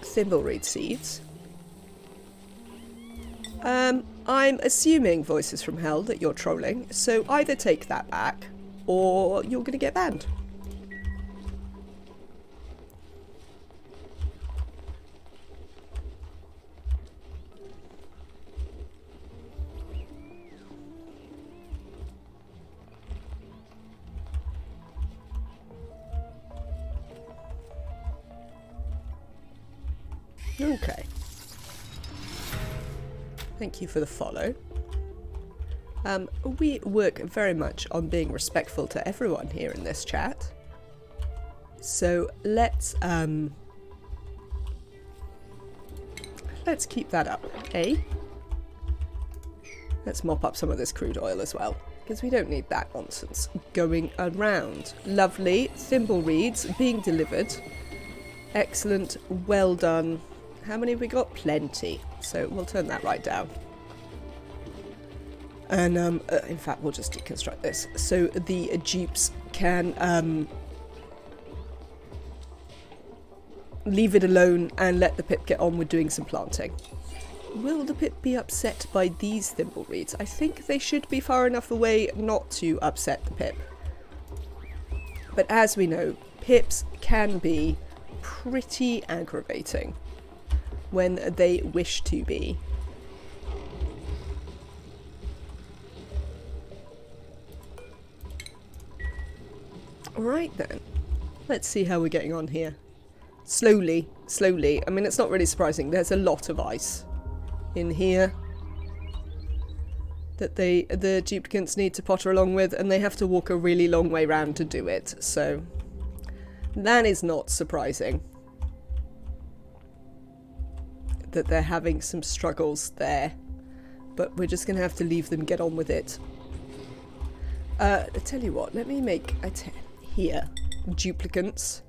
thimbleweed seeds. I'm assuming, Voices from Hell, that you're trolling. So either take that back or you're going to get banned. Okay. Thank you for the follow. We work very much on being respectful to everyone here in this chat. So let's keep that up, eh? Let's mop up some of this crude oil as well, because we don't need that nonsense going around. Lovely. Thimble reeds being delivered. Excellent. Well done. How many have we got? Plenty. So we'll turn that right down. And in fact, we'll just deconstruct this. So the dupes can leave it alone and let the pip get on with doing some planting. Will the pip be upset by these thimble reeds? I think they should be far enough away not to upset the pip. But as we know, pips can be pretty aggravating when they wish to be. Alright then, let's see how we're getting on here. Slowly. I mean, it's not really surprising. There's a lot of ice in here that the duplicants need to potter along with, and they have to walk a really long way round to do it, so that is not surprising that they're having some struggles there, but we're just gonna have to leave them get on with it. I tell you what, let me make here, duplicants,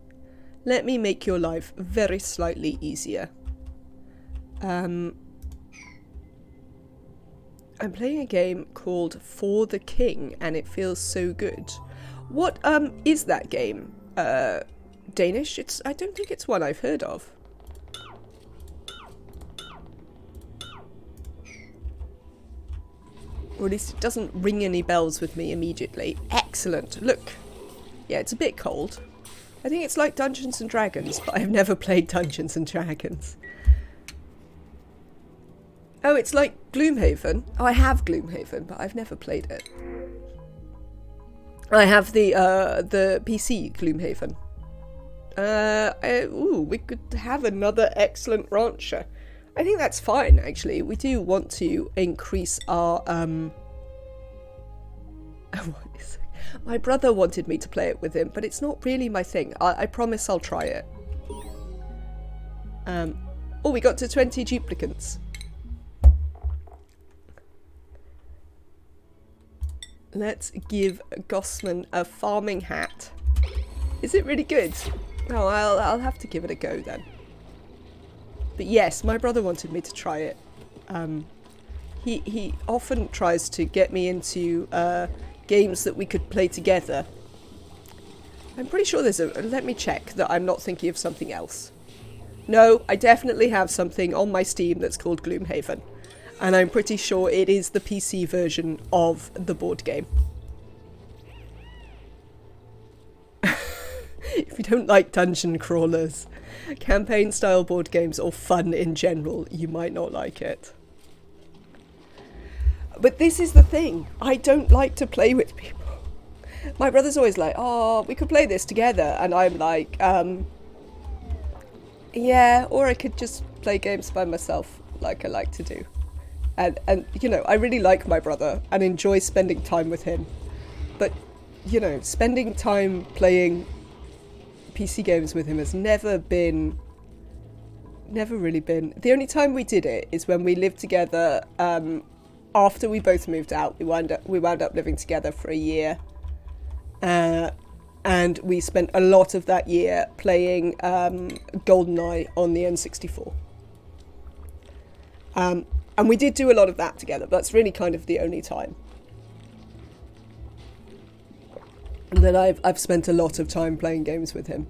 let me make your life very slightly easier. I'm playing a game called For the King, and it feels so good. What is that game? Danish? I don't think it's one I've heard of. Or at least it doesn't ring any bells with me immediately. Excellent. Look. Yeah, it's a bit cold. I think it's like Dungeons and Dragons, but I've never played Dungeons and Dragons. Oh, it's like Gloomhaven. Oh, I have Gloomhaven, but I've never played it. I have the PC Gloomhaven. Ooh, we could have another excellent rancher. I think that's fine, actually. We do want to increase our, my brother wanted me to play it with him, but it's not really my thing. I promise I'll try it. Oh, we got to 20 duplicants. Let's give Gossman a farming hat. Is it really good? Oh, I'll have to give it a go then. But yes, my brother wanted me to try it. He often tries to get me into games that we could play together. I'm pretty sure there's a... Let me check that I'm not thinking of something else. No, I definitely have something on my Steam that's called Gloomhaven. And I'm pretty sure it is the PC version of the board game. If you don't like dungeon crawlers, campaign-style board games, or fun in general, you might not like it. But this is the thing. I don't like to play with people. My brother's always like, oh, we could play this together. And I'm like, yeah, or I could just play games by myself like I like to do. And you know, I really like my brother and enjoy spending time with him. But, you know, spending time playing PC games with him has never really been. The only time we did it is when we lived together after we both moved out. We wound up living together for a year. And we spent a lot of that year playing GoldenEye on the N64. And we did do a lot of that together, but that's really kind of the only time. And then I've spent a lot of time playing games with him.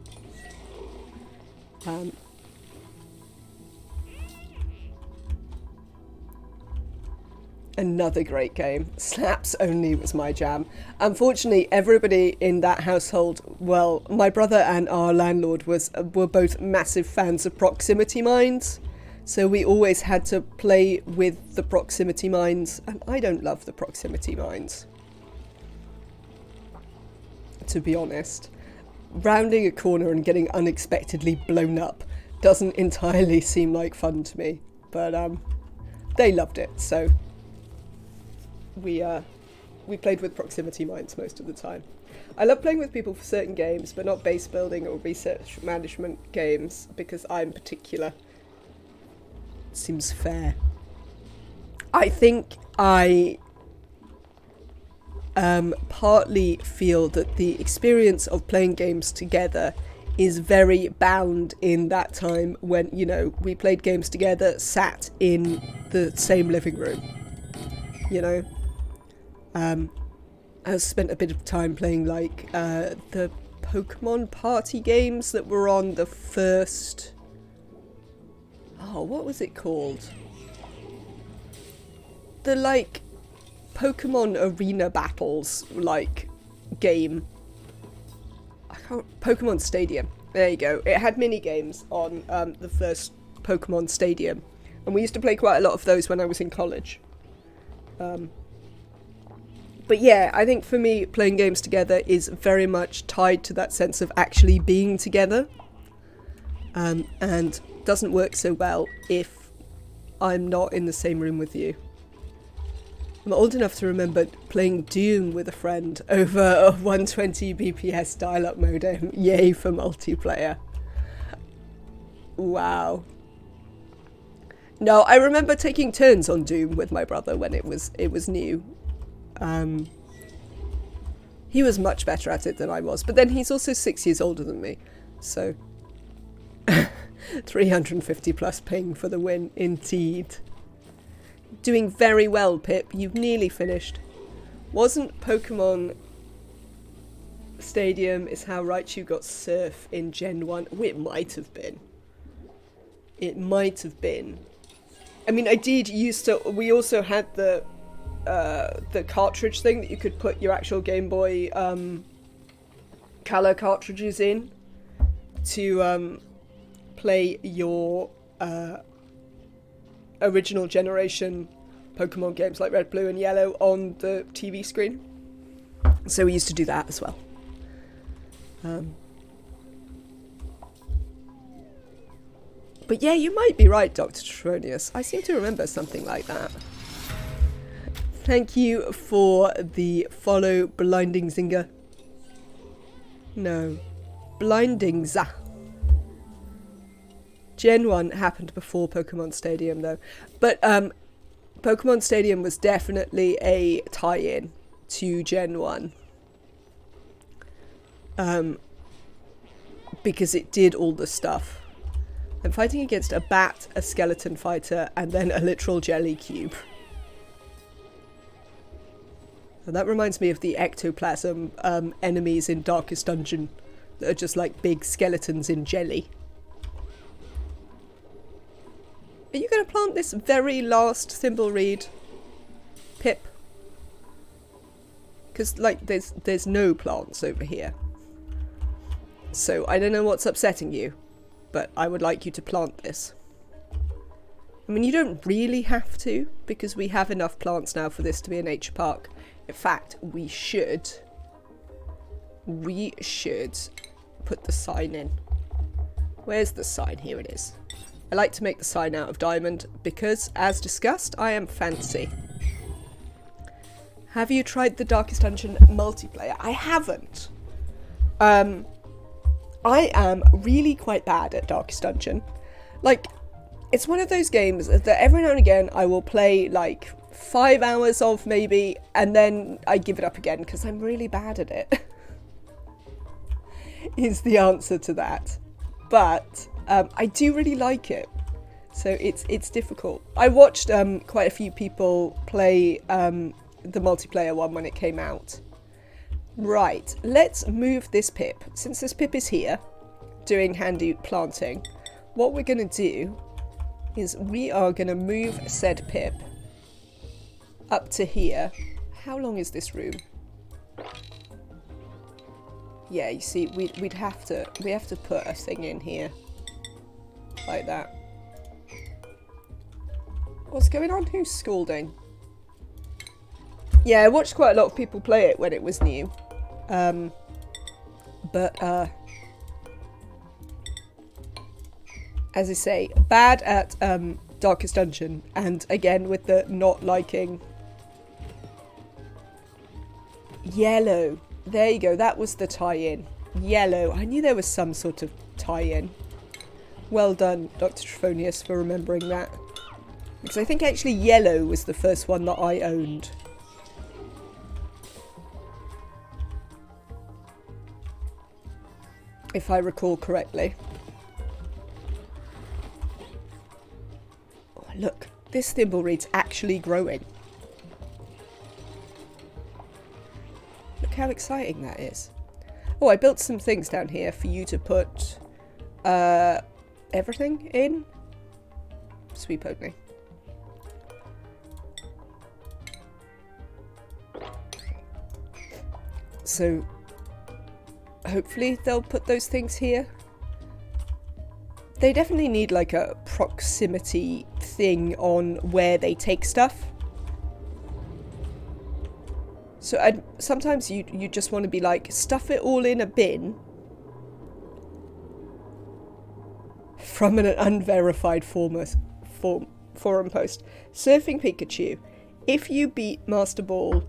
Another great game. Slaps Only was my jam. Unfortunately, everybody in that household, well, my brother and our landlord were both massive fans of proximity mines. So we always had to play with the proximity mines, and I don't love the proximity mines, to be honest. Rounding a corner and getting unexpectedly blown up doesn't entirely seem like fun to me, but they loved it, so we played with proximity mines most of the time. I love playing with people for certain games, but not base building or research management games, because I'm particular. Seems fair. I think I partly feel that the experience of playing games together is very bound in that time when, you know, we played games together, sat in the same living room, you know. I spent a bit of time playing like the Pokemon party games that were on the first... Oh, what was it called? The, like, Pokemon Arena Battles, like, game. Pokemon Stadium. There you go. It had mini-games on the first Pokemon Stadium. And we used to play quite a lot of those when I was in college. But yeah, I think for me, playing games together is very much tied to that sense of actually being together. And doesn't work so well if I'm not in the same room with you. I'm old enough to remember playing Doom with a friend over a 120 bps dial-up modem. Yay for multiplayer. Wow. No, I remember taking turns on Doom with my brother when it was new. He was much better at it than I was, but then he's also 6 years older than me, so 350 plus ping for the win, indeed. Doing very well, Pip. You've nearly finished. Wasn't Pokemon Stadium is how Raichu got Surf in Gen 1? Oh, it might have been. It might have been. I mean, I did used to... We also had the cartridge thing that you could put your actual Game Boy Color cartridges in to play your original generation Pokemon games like Red, Blue and Yellow on the TV screen. So we used to do that as well. But yeah, you might be right, Dr. Tronius. I seem to remember something like that. Thank you for the follow, Blinding Zinger. No. Blinding Za. Gen 1 happened before Pokemon Stadium, though. But Pokemon Stadium was definitely a tie-in to Gen 1. Because it did all the stuff. I'm fighting against a bat, a skeleton fighter, and then a literal jelly cube. And that reminds me of the ectoplasm enemies in Darkest Dungeon that are just like big skeletons in jelly. Are you going to plant this very last Thimbleweed, Pip? Because like there's no plants over here. So I don't know what's upsetting you, but I would like you to plant this. I mean, you don't really have to, because we have enough plants now for this to be a nature park. In fact, we should put the sign in. Where's the sign? Here it is. I like to make the sign out of diamond because, as discussed, I am fancy. Have you tried the Darkest Dungeon multiplayer? I haven't. I am really quite bad at Darkest Dungeon. Like, it's one of those games that every now and again I will play like 5 hours of maybe, and then I give it up again because I'm really bad at it. Is the answer to that. But I do really like it. So it's difficult. I watched quite a few people play the multiplayer one when it came out. Right, let's move this Pip. Since this Pip is here, doing handy planting, what we're going to do is we are going to move said Pip up to here. How long is this room? Yeah, you see, we have to put a thing in here. Like that. What's going on? Who's scolding? Yeah, I watched quite a lot of people play it when it was new. As I say, bad at Darkest Dungeon, and again with the not liking. Yellow. There you go, that was the tie-in. Yellow. I knew there was some sort of tie-in. Well done, Dr. Trophonius, for remembering that. Because I think actually yellow was the first one that I owned. If I recall correctly. Oh, look, this thimbleweed's actually growing. Look how exciting that is. Oh, I built some things down here for you to put everything in. Sweep only. So hopefully they'll put those things here. They definitely need like a proximity thing on where they take stuff. So sometimes you just want to be like, stuff it all in a bin from an unverified forum post. Surfing Pikachu. If you beat Master Ball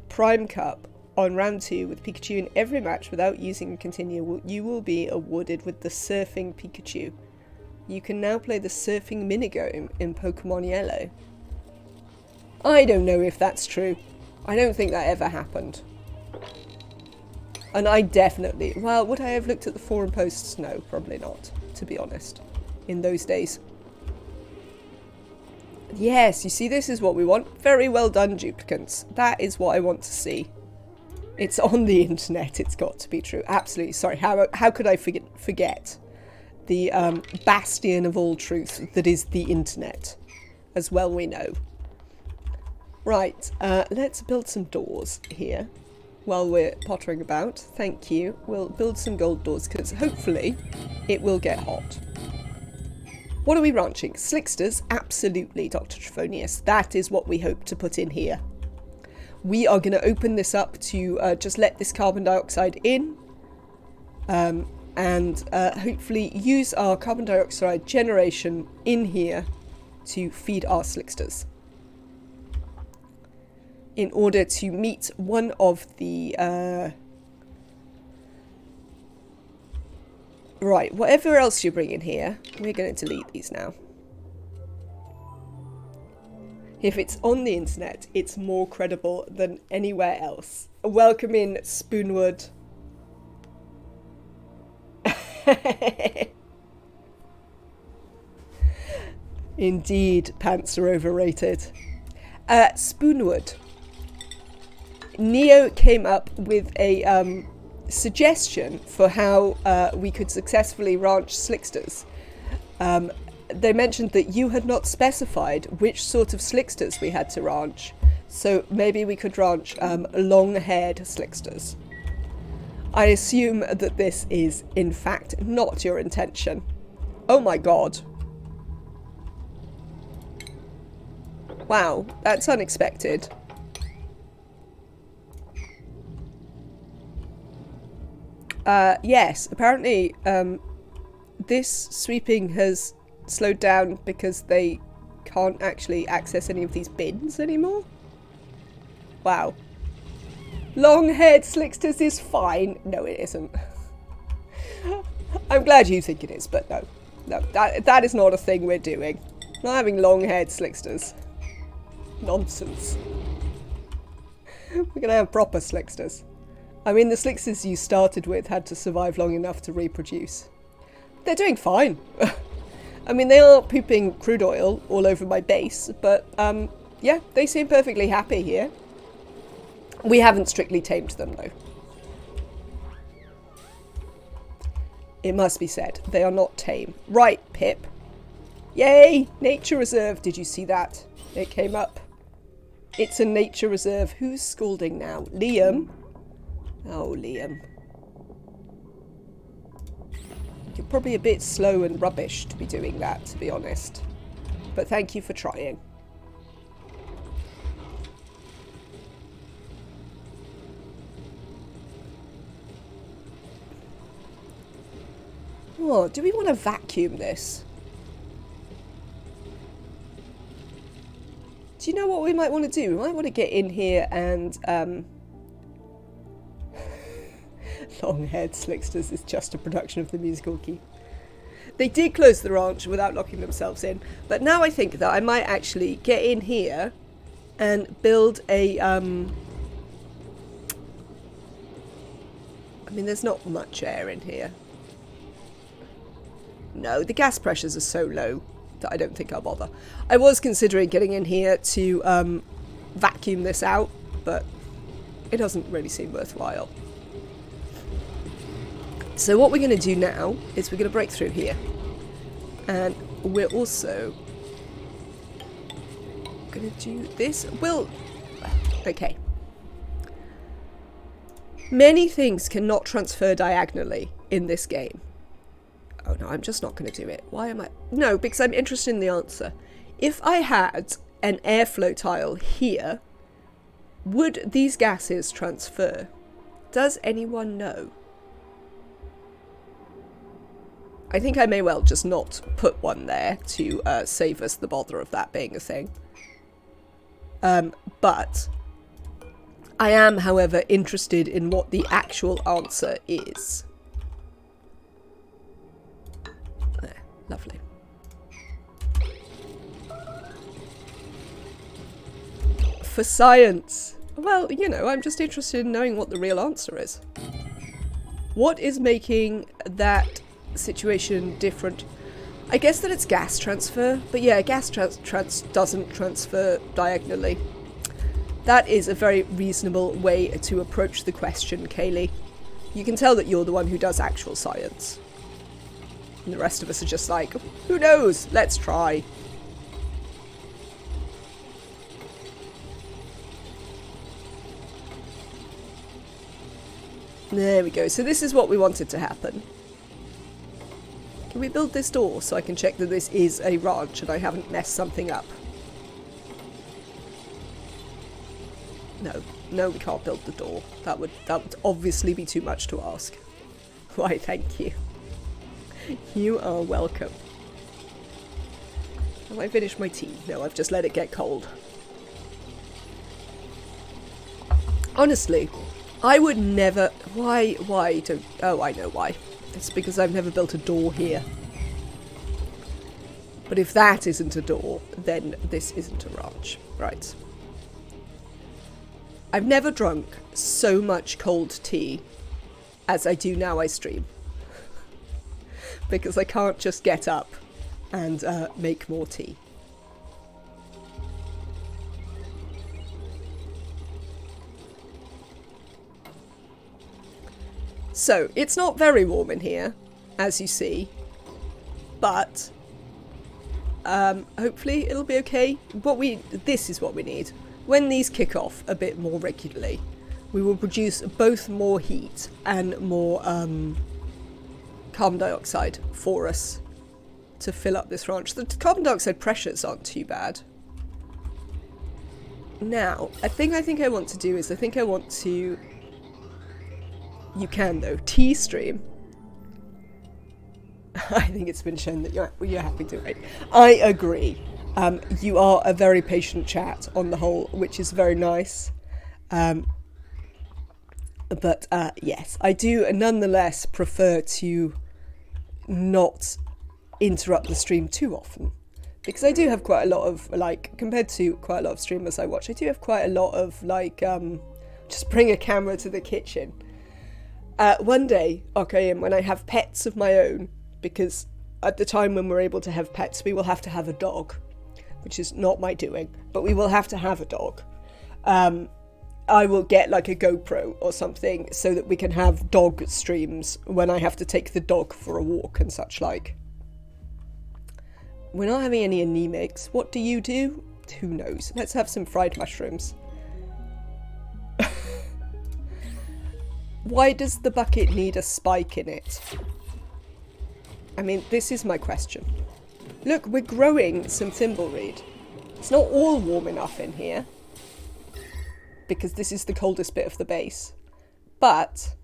Prime Cup on round 2 with Pikachu in every match without using a continue, you will be awarded with the Surfing Pikachu. You can now play the surfing minigame in Pokemon Yellow. I don't know if that's true. I don't think that ever happened. And I definitely... Well, would I have looked at the forum posts? No, probably not, to be honest. In those days. Yes, you see, this is what we want. Very well done, duplicants. That is what I want to see. It's on the internet. It's got to be true. Absolutely. Sorry, how could I forget the bastion of all truth that is the internet, as well we know. Right, let's build some doors here while we're pottering about. Thank you. We'll build some gold doors because hopefully it will get hot. What are we ranching? Slicksters? Absolutely, Dr. Trophonius. That is what we hope to put in here. We are going to open this up to just let this carbon dioxide in and hopefully use our carbon dioxide generation in here to feed our Slicksters. In order to meet one of the... Right, whatever else you bring in here, we're going to delete these now. If it's on the internet, it's more credible than anywhere else. Welcome in, Spoonwood. Indeed, pants are overrated. Spoonwood. Neo came up with a suggestion for how we could successfully ranch Slicksters. They mentioned that you had not specified which sort of Slicksters we had to ranch, so maybe we could ranch long-haired Slicksters. I assume that this is, in fact, not your intention. Oh my god. Wow, that's unexpected. Yes, apparently this sweeping has slowed down because they can't actually access any of these bins anymore. Wow. Long-haired Slicksters is fine. No, it isn't. I'm glad you think it is, but no. No, that is not a thing we're doing. Not having long-haired Slicksters. Nonsense. We're gonna have proper Slicksters. I mean, the Slicksters you started with had to survive long enough to reproduce. They're doing fine. I mean, they are pooping crude oil all over my base, but yeah, they seem perfectly happy here. We haven't strictly tamed them, though. It must be said, they are not tame. Right, Pip. Yay! Nature reserve. Did you see that? It came up. It's a nature reserve. Who's scolding now? Liam? Oh, Liam. You're probably a bit slow and rubbish to be doing that, to be honest. But thank you for trying. Oh, do we want to vacuum this? Do you know what we might want to do? We might want to get in here and Long-haired Slicksters is just a production of the musical key. They did close the ranch without locking themselves in, but now I think that I might actually get in here and build a I mean, there's not much air in here. No, the gas pressures are so low that I don't think I'll bother. I was considering getting in here to vacuum this out, but it doesn't really seem worthwhile. So what we're going to do now is we're going to break through here. And we're also going to do this. Okay. Many things cannot transfer diagonally in this game. Oh no, I'm just not going to do it. Why am I? No, because I'm interested in the answer. If I had an airflow tile here, would these gases transfer? Does anyone know? I think I may well just not put one there to save us the bother of that being a thing. But I am, however, interested in what the actual answer is. There, lovely. For science. Well, you know, I'm just interested in knowing what the real answer is. What is making that situation different? I guess that it's gas transfer, but yeah, gas doesn't transfer diagonally. That is a very reasonable way to approach the question, Kaylee. You can tell that you're the one who does actual science. And the rest of us are just like, who knows? Let's try. There we go. So this is what we wanted to happen. Can we build this door so I can check that this is a ranch and I haven't messed something up? No, we can't build the door. That would obviously be too much to ask. Why, thank you. You are welcome. Have I finished my tea? No, I've just let it get cold. Honestly, I would never... Why don't... Oh, I know why. It's because I've never built a door here. But if that isn't a door, then this isn't a ranch. Right. I've never drunk so much cold tea as I do now I stream. Because I can't just get up and make more tea. So, it's not very warm in here, as you see, but hopefully it'll be okay. This is what we need. When these kick off a bit more regularly, we will produce both more heat and more carbon dioxide for us to fill up this ranch. The carbon dioxide pressures aren't too bad. Now, I think I want to do is I want to... You can though. Tea stream. I think it's been shown that you're happy to wait. I agree. You are a very patient chat on the whole, which is very nice. But yes, I do nonetheless prefer to not interrupt the stream too often. Because I do have quite a lot of, like, compared to quite a lot of streamers I watch, I do have quite a lot of, like, just bring a camera to the kitchen. One day, okay, and when I have pets of my own, because at the time when we're able to have pets, we will have to have a dog, which is not my doing, but we will have to have a dog. I will get like a GoPro or something so that we can have dog streams when I have to take the dog for a walk and such like. We're not having any anemics. What do you do? Who knows? Let's have some fried mushrooms. Why does the bucket need a spike in it? I mean, this is my question. Look, we're growing some thimbleweed. It's not all warm enough in here, because this is the coldest bit of the base. But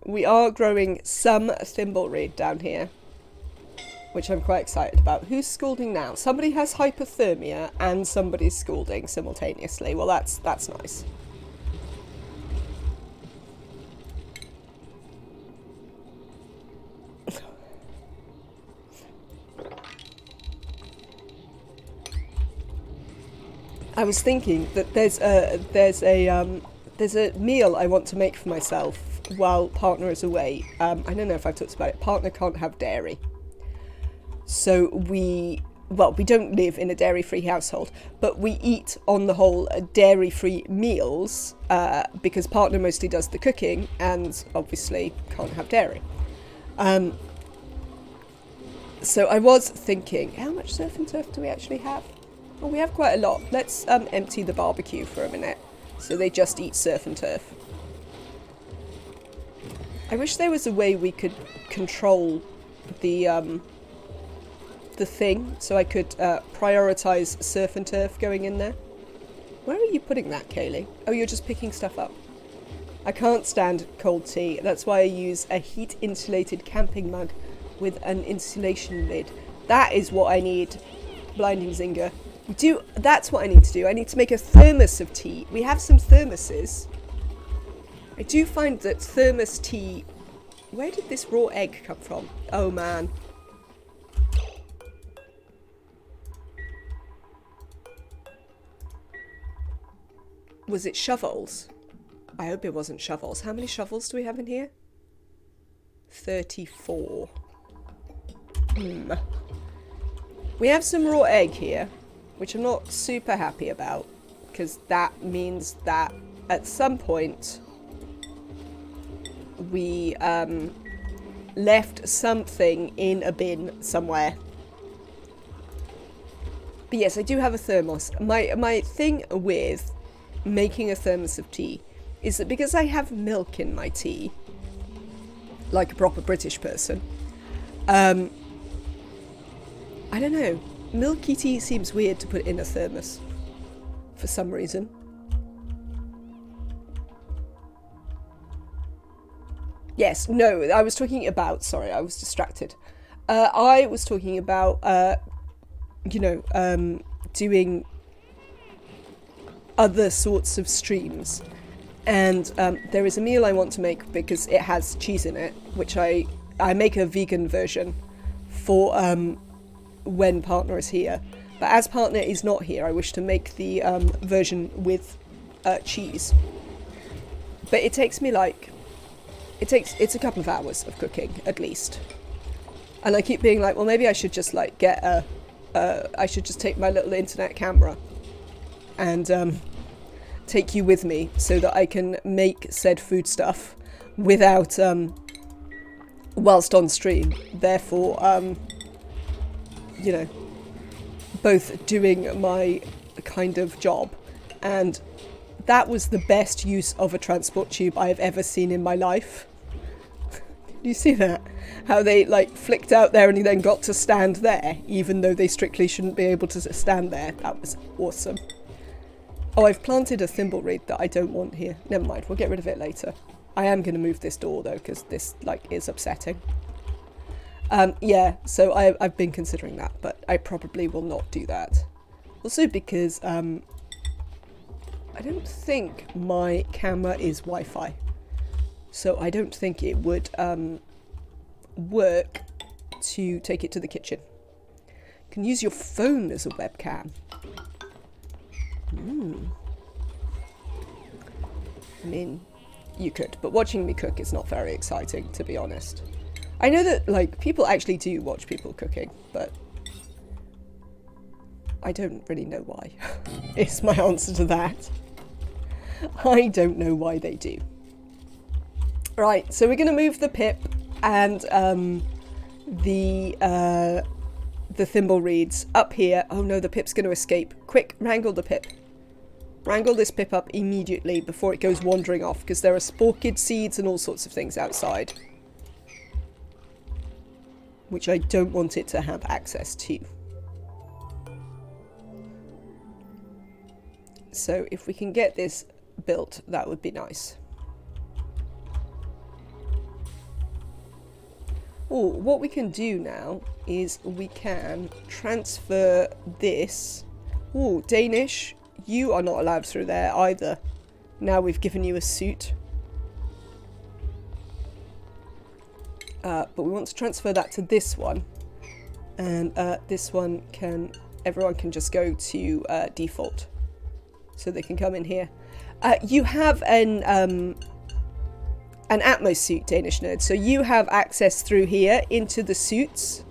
we are growing some thimbleweed down here, which I'm quite excited about. Who's scalding now? Somebody has hypothermia and somebody's scalding simultaneously. Well, that's nice. I was thinking that there's a meal I want to make for myself while partner is away. I don't know if I've talked about it. Partner can't have dairy. So we don't live in a dairy-free household, but we eat on the whole dairy-free meals because partner mostly does the cooking and obviously can't have dairy. So I was thinking, how much surf and turf do we actually have? Well, we have quite a lot. Let's empty the barbecue for a minute so they just eat surf and turf. I wish there was a way we could control the thing so I could prioritise surf and turf going in there. Where are you putting that, Kaylee? Oh, you're just picking stuff up. I can't stand cold tea. That's why I use a heat-insulated camping mug with an insulation lid. That is what I need. Blinding Zinger. That's what I need to do. I need to make a thermos of tea. We have some thermoses. I do find that thermos tea... Where did this raw egg come from? Oh, man. Was it shovels? I hope it wasn't shovels. How many shovels do we have in here? 34. We have some raw egg here, which I'm not super happy about, because that means that at some point we left something in a bin somewhere. But yes, I do have a thermos. My thing with making a thermos of tea is that because I have milk in my tea, like a proper British person, I don't know, milky tea seems weird to put in a thermos for some reason. Yes, no, I was talking about, sorry, I was distracted. I was talking about, doing other sorts of streams. And there is a meal I want to make because it has cheese in it, which I make a vegan version for when partner is here. But as partner is not here, I wish to make the version with cheese. But it takes me like, it's a couple of hours of cooking at least. And I keep being like, well, maybe I should just like get I should just take my little internet camera and take you with me so that I can make said food stuff without, whilst on stream. Therefore, you know, both doing my kind of job. And that was the best use of a transport tube I have ever seen in my life. Do you see that? How they like flicked out there and he then got to stand there, even though they strictly shouldn't be able to stand there. That was awesome. Oh, I've planted a thimbleweed that I don't want here. Never mind, we'll get rid of it later. I am going to move this door though, because this like is upsetting. Yeah, so I've been considering that, but I probably will not do that. Also because I don't think my camera is Wi-Fi. So I don't think it would work to take it to the kitchen. You can use your phone as a webcam. I mean, you could, but watching me cook is not very exciting, to be honest. I know that, like, people actually do watch people cooking, but I don't really know why, is my answer to that. I don't know why they do. Right, so we're going to move the pip and the thimble reeds up here. Oh no, the pip's going to escape. Quick, wrangle the pip. Wrangle this pip up immediately before it goes wandering off, because there are sporkid seeds and all sorts of things outside, which I don't want it to have access to. So if we can get this built, that would be nice. Oh, what we can do now is we can transfer this. Oh, Danish, you are not allowed through there either. Now we've given you a suit. But we want to transfer that to this one. And this one can, everyone can just go to default. So they can come in here. You have an Atmos suit, Danish nerd. So you have access through here into the suits,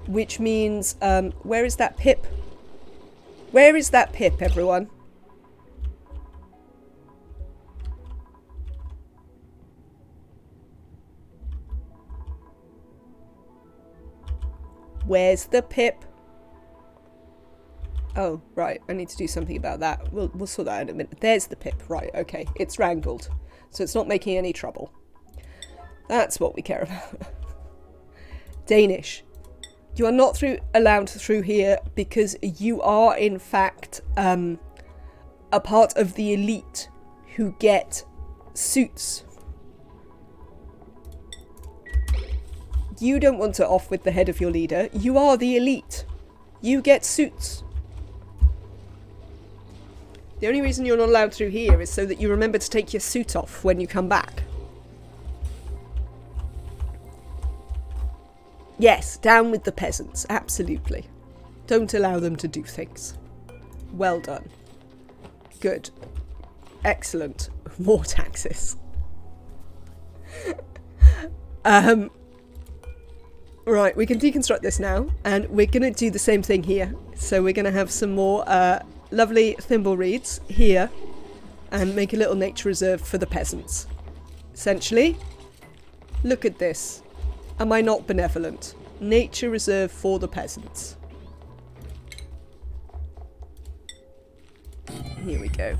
which means, where is that pip? Where is that pip, everyone? Where's the pip? Oh, right. I need to do something about that. We'll sort that out in a minute. There's the pip. Right, okay. It's wrangled. So it's not making any trouble. That's what we care about. Danish. You are not allowed through here because you are, in fact, a part of the elite who get suits. You don't want to off with the head of your leader. You are the elite. You get suits. The only reason you're not allowed through here is so that you remember to take your suit off when you come back. Yes, down with the peasants, absolutely. Don't allow them to do things. Well done. Good. Excellent. More taxes. Right, we can deconstruct this now, and we're going to do the same thing here. So we're going to have some more lovely thimble reeds here, and make a little nature reserve for the peasants. Essentially, look at this. Am I not benevolent? Nature reserve for the peasants. Here we go.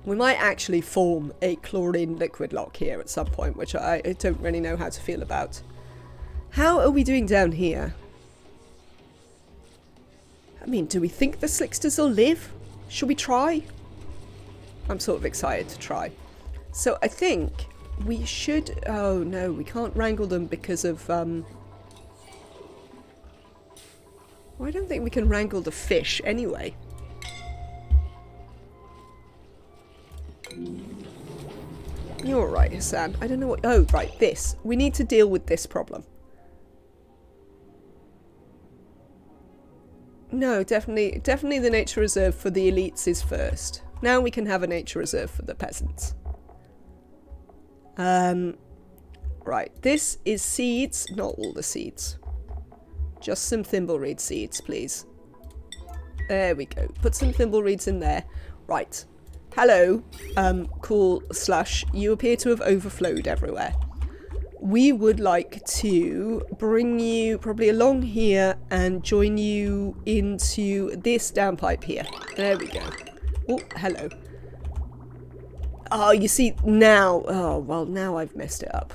We might actually form a chlorine liquid lock here at some point, which I don't really know how to feel about. How are we doing down here? I mean, do we think the Slicksters will live? Should we try? I'm sort of excited to try. So I think we should... Oh no, we can't wrangle them because of... Well, I don't think we can wrangle the fish anyway. You're right, Hassan. I don't know what... Oh, right, this. We need to deal with this problem. No, definitely the nature reserve for the elites is first. Now we can have a nature reserve for the peasants. Right, this is seeds, not all the seeds. Just some thimbleweed seeds, please. There we go. Put some thimbleweeds in there. Right. Hello, cool slush. You appear to have overflowed everywhere. We would like to bring you probably along here and join you into this downpipe here. There we go. Oh, hello. Oh, you see, now... Oh, well, now I've messed it up.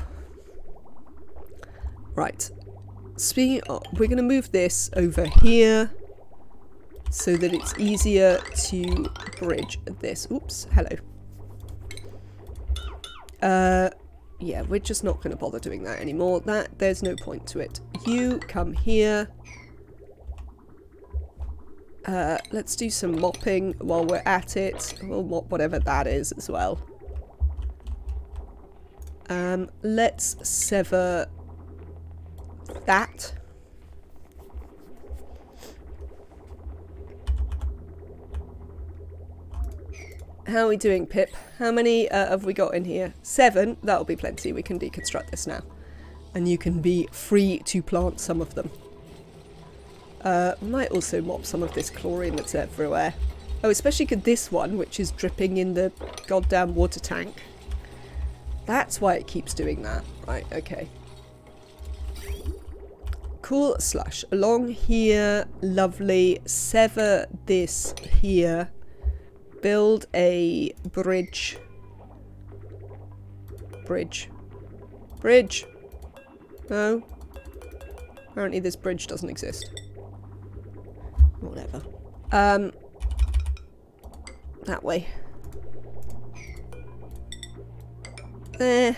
Right. Speaking of, we're going to move this over here so that it's easier to bridge this. Oops, hello. Yeah, we're just not going to bother doing that anymore. There's no point to it. You come here. Let's do some mopping while we're at it. We'll mop whatever that is as well. Let's sever that. How are we doing, Pip? How many have we got in here? 7. That'll be plenty. We can deconstruct this now. And you can be free to plant some of them. We might also mop some of this chlorine that's everywhere. Oh, especially this one, which is dripping in the goddamn water tank. That's why it keeps doing that. Right, okay. Cool slush. Along here. Lovely. Sever this here. Build a bridge. Bridge. No. Apparently this bridge doesn't exist. Whatever. That way. There.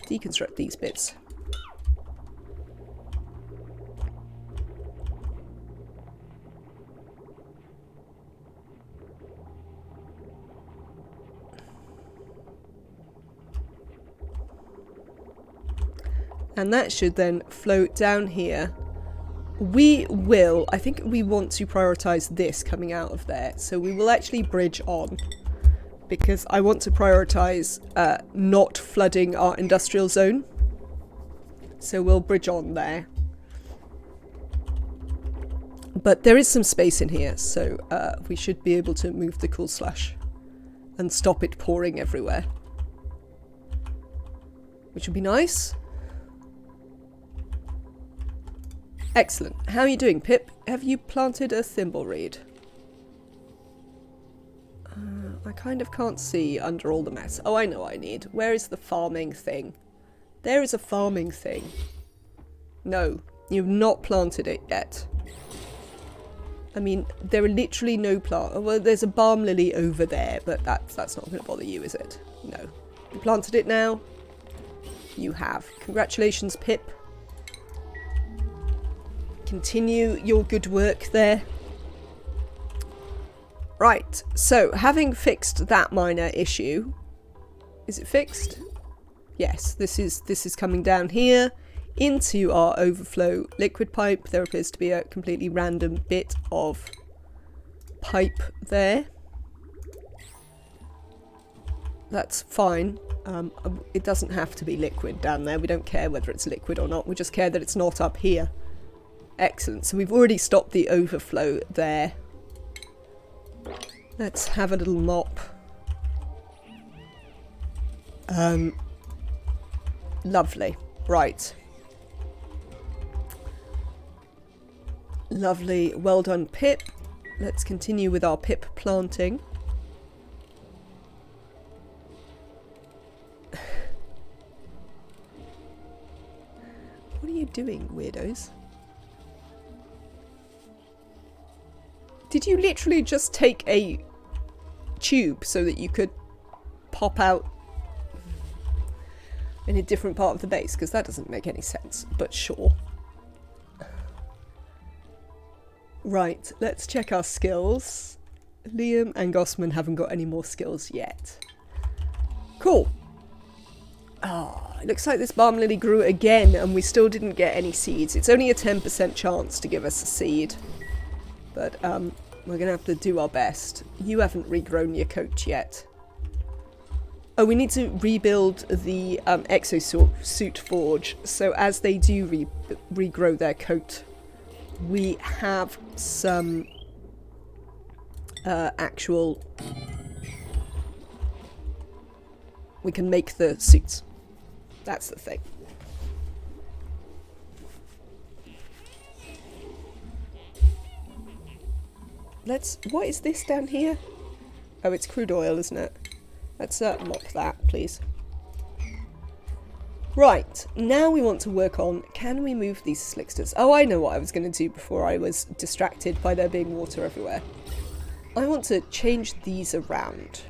Deconstruct these bits. And that should then float down here. We will, I think we want to prioritise this coming out of there. So we will actually bridge on. Because I want to prioritise not flooding our industrial zone. So we'll bridge on there. But there is some space in here. So we should be able to move the cool slush. And stop it pouring everywhere. Which would be nice. Excellent. How are you doing, Pip? Have you planted a thimbleweed? I kind of can't see under all the mess. Oh, I know what I need. Where is the farming thing? There is a farming thing. No, you've not planted it yet. I mean, there are literally no plant. Well, there's a balm lily over there, but that's not going to bother you, is it? No. You planted it now? You have. Congratulations, Pip. Continue your good work there. Right, so having fixed that minor issue, is it fixed? Yes, this is coming down here into our overflow liquid pipe. There appears to be a completely random bit of pipe there. That's fine. It doesn't have to be liquid down there. We don't care whether it's liquid or not. We just care that it's not up here. Excellent. So we've already stopped the overflow there. Let's have a little mop. Lovely. Right. Lovely. Well done, Pip. Let's continue with our Pip planting. What are you doing, weirdos? Did you literally just take a tube so that you could pop out in a different part of the base? Because that doesn't make any sense, but sure. Right, let's check our skills. Liam and Gossman haven't got any more skills yet. Cool. Ah, it looks like this balm lily grew again and we still didn't get any seeds. It's only a 10% chance to give us a seed. But we're going to have to do our best. You haven't regrown your coat yet. Oh, we need to rebuild the exosuit forge. So as they do regrow their coat, we have some actual... We can make the suits. That's the thing. What is this down here? Oh, it's crude oil, isn't it? Let's mop that, please. Right, now we want to work on, can we move these slicksters? Oh, I know what I was going to do before I was distracted by there being water everywhere. I want to change these around.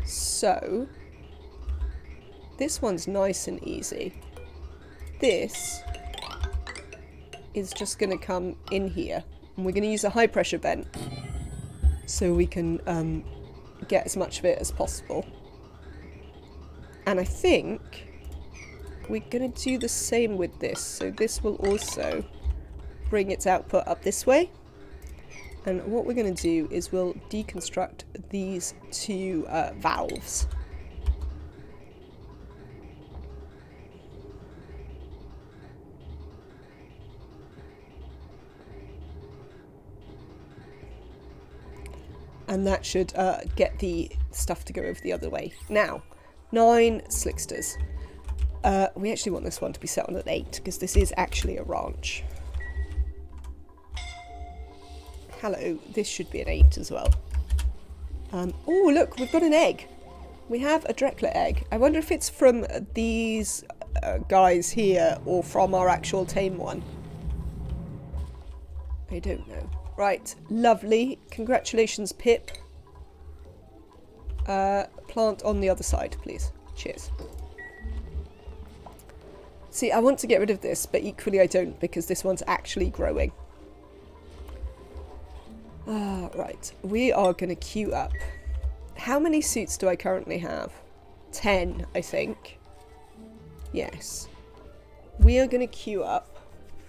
So, this one's nice and easy. This is just going to come in here, and we're going to use a high pressure vent so we can get as much of it as possible. And I think we're going to do the same with this, so this will also bring its output up this way. And what we're going to do is we'll deconstruct these two valves. And that should get the stuff to go over the other way. Now, 9 slicksters. We actually want this one to be set on an 8 because this is actually a ranch. Hello, this should be an 8 as well. Oh, look, we've got an egg. We have a Drecko egg. I wonder if it's from these guys here or from our actual tame one. I don't know. Right, lovely. Congratulations, Pip. Plant on the other side, please. Cheers. See, I want to get rid of this, but equally I don't, because this one's actually growing. Right, we are going to queue up. How many suits do I currently have? 10, I think. Yes. We are going to queue up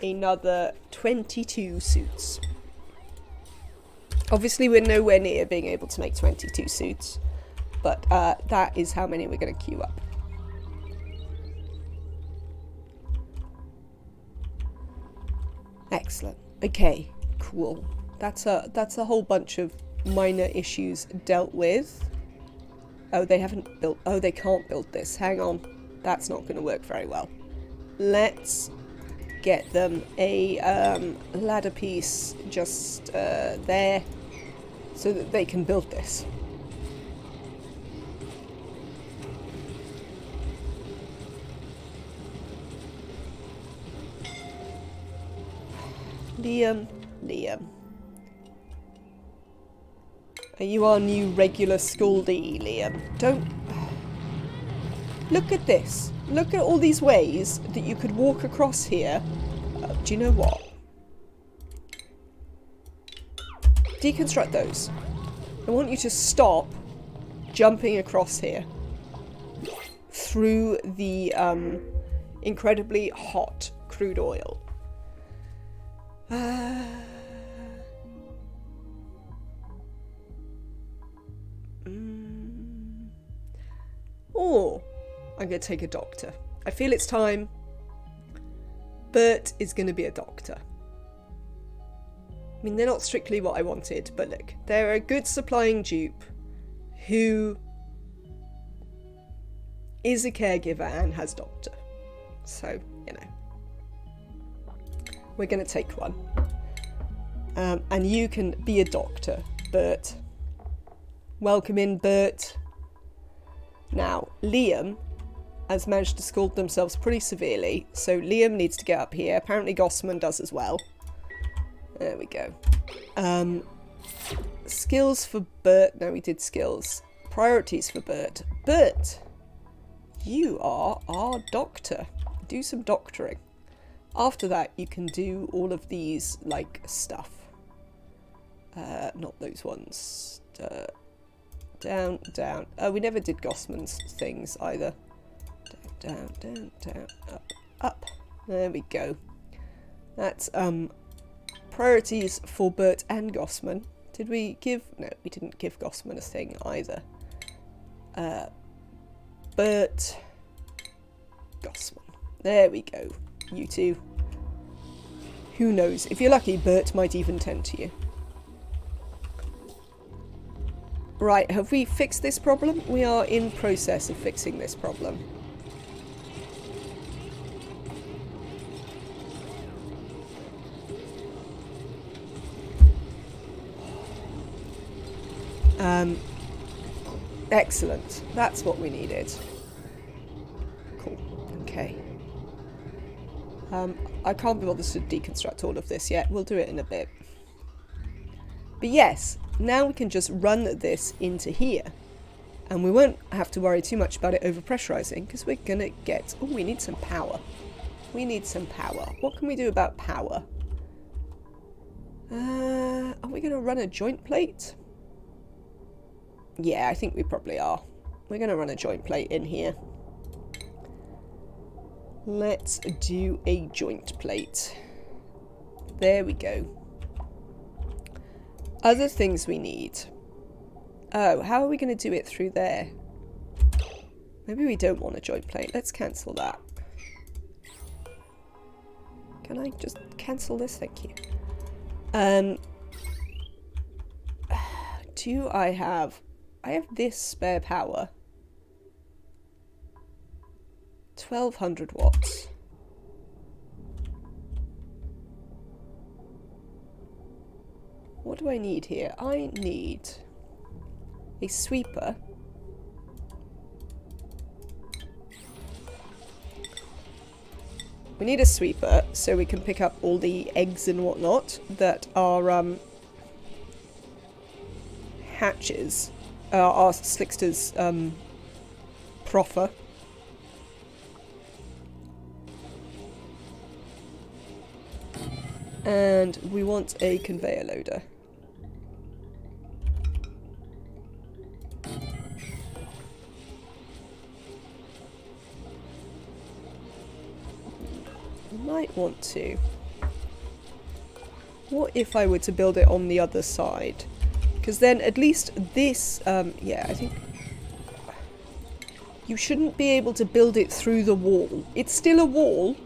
another 22 suits. Obviously, we're nowhere near being able to make 22 suits, but that is how many we're going to queue up. Excellent. Okay, cool. That's a whole bunch of minor issues dealt with. Oh, they haven't built... Oh, they can't build this. Hang on. That's not going to work very well. Let's get them a ladder piece just there so that they can build this. Liam. Are you our new regular schoolie, Liam? Don't... Look at this. Look at all these ways that you could walk across here. Do you know what? Deconstruct those. I want you to stop jumping across here through the incredibly hot crude oil. Or I'm going to take a doctor. I feel it's time. Bert is going to be a doctor. I mean, they're not strictly what I wanted, but look, they're a good supplying dupe who is a caregiver and has doctor. So, you know, we're going to take one. And you can be a doctor, Bert. Welcome in, Bert. Now, Liam has managed to scald themselves pretty severely, so Liam needs to get up here. Apparently Gossman does as well. There we go. Skills for Bert. No, we did skills. Priorities for Bert. Bert, you are our doctor. Do some doctoring. After that, you can do all of these, like, stuff. Not those ones. Down, down. We never did Gossman's things either. Down, up, up. There we go. That's, Priorities for Bert and Gossman. Did we give... No, we didn't give Gossman a thing either. Bert... Gossman. There we go. You two. Who knows? If you're lucky, Bert might even tend to you. Right, have we fixed this problem? We are in process of fixing this problem. Excellent. That's what we needed. Cool. Okay. I can't be bothered to deconstruct all of this yet. We'll do it in a bit. But yes, now we can just run this into here. And we won't have to worry too much about it overpressurizing, because we're going to get... Oh, we need some power. We need some power. What can we do about power? Are we going to run a joint plate? Yeah, I think we probably are. We're going to run a joint plate in here. Let's do a joint plate. There we go. Other things we need. Oh, how are we going to do it through there? Maybe we don't want a joint plate. Let's cancel that. Can I just cancel this? Thank you. Do I have this spare power. 1200 watts. What do I need here? I need a sweeper. We need a sweeper so we can pick up all the eggs and whatnot that are hatches. Our Slicksters proffer. And we want a conveyor loader. Might want to. What if I were to build it on the other side? Because then at least this, yeah, I think you shouldn't be able to build it through the wall. It's still a wall.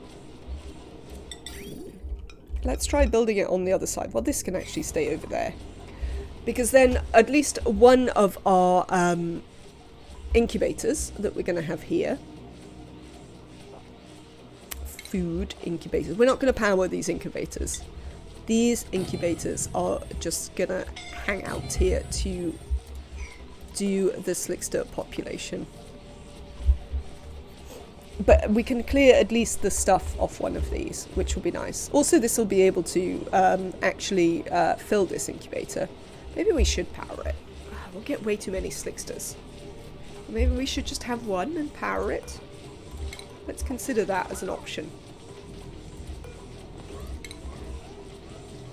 Let's try building it on the other side. Well, this can actually stay over there. Because then at least one of our incubators that we're going to have here. Food incubators. We're not going to power these incubators. These incubators are just going to hang out here to do the Slickster population. But we can clear at least the stuff off one of these, which will be nice. Also, this will be able to actually fill this incubator. Maybe we should power it. We'll get way too many Slicksters. Maybe we should just have one and power it. Let's consider that as an option.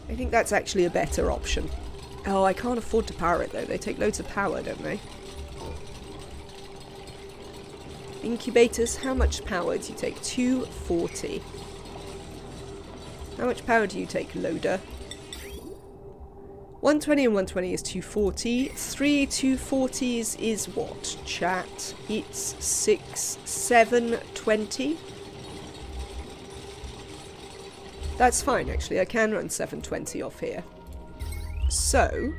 I think that's actually a better option. Oh, I can't afford to power it though. They take loads of power, don't they? Incubators, how much power do you take? 240. How much power do you take, loader? 120 and 120 is 240. 3 240s is what, chat? It's 6, 720. That's fine, actually. I can run 720 off here. So,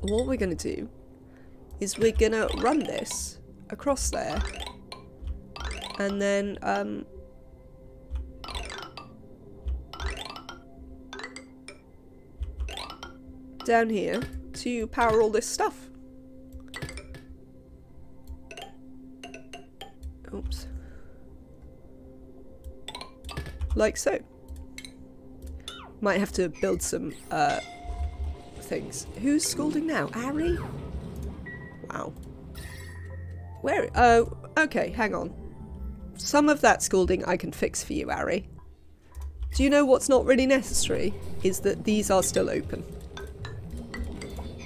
what we're going to do is we're going to run this across there, and then down here to power all this stuff. Oops. Like so. Might have to build some things. Who's scolding now? Ari? Wow. Where? Oh, okay, hang on. Some of that scolding I can fix for you, Ari. Do you know what's not really necessary? Is that these are still open.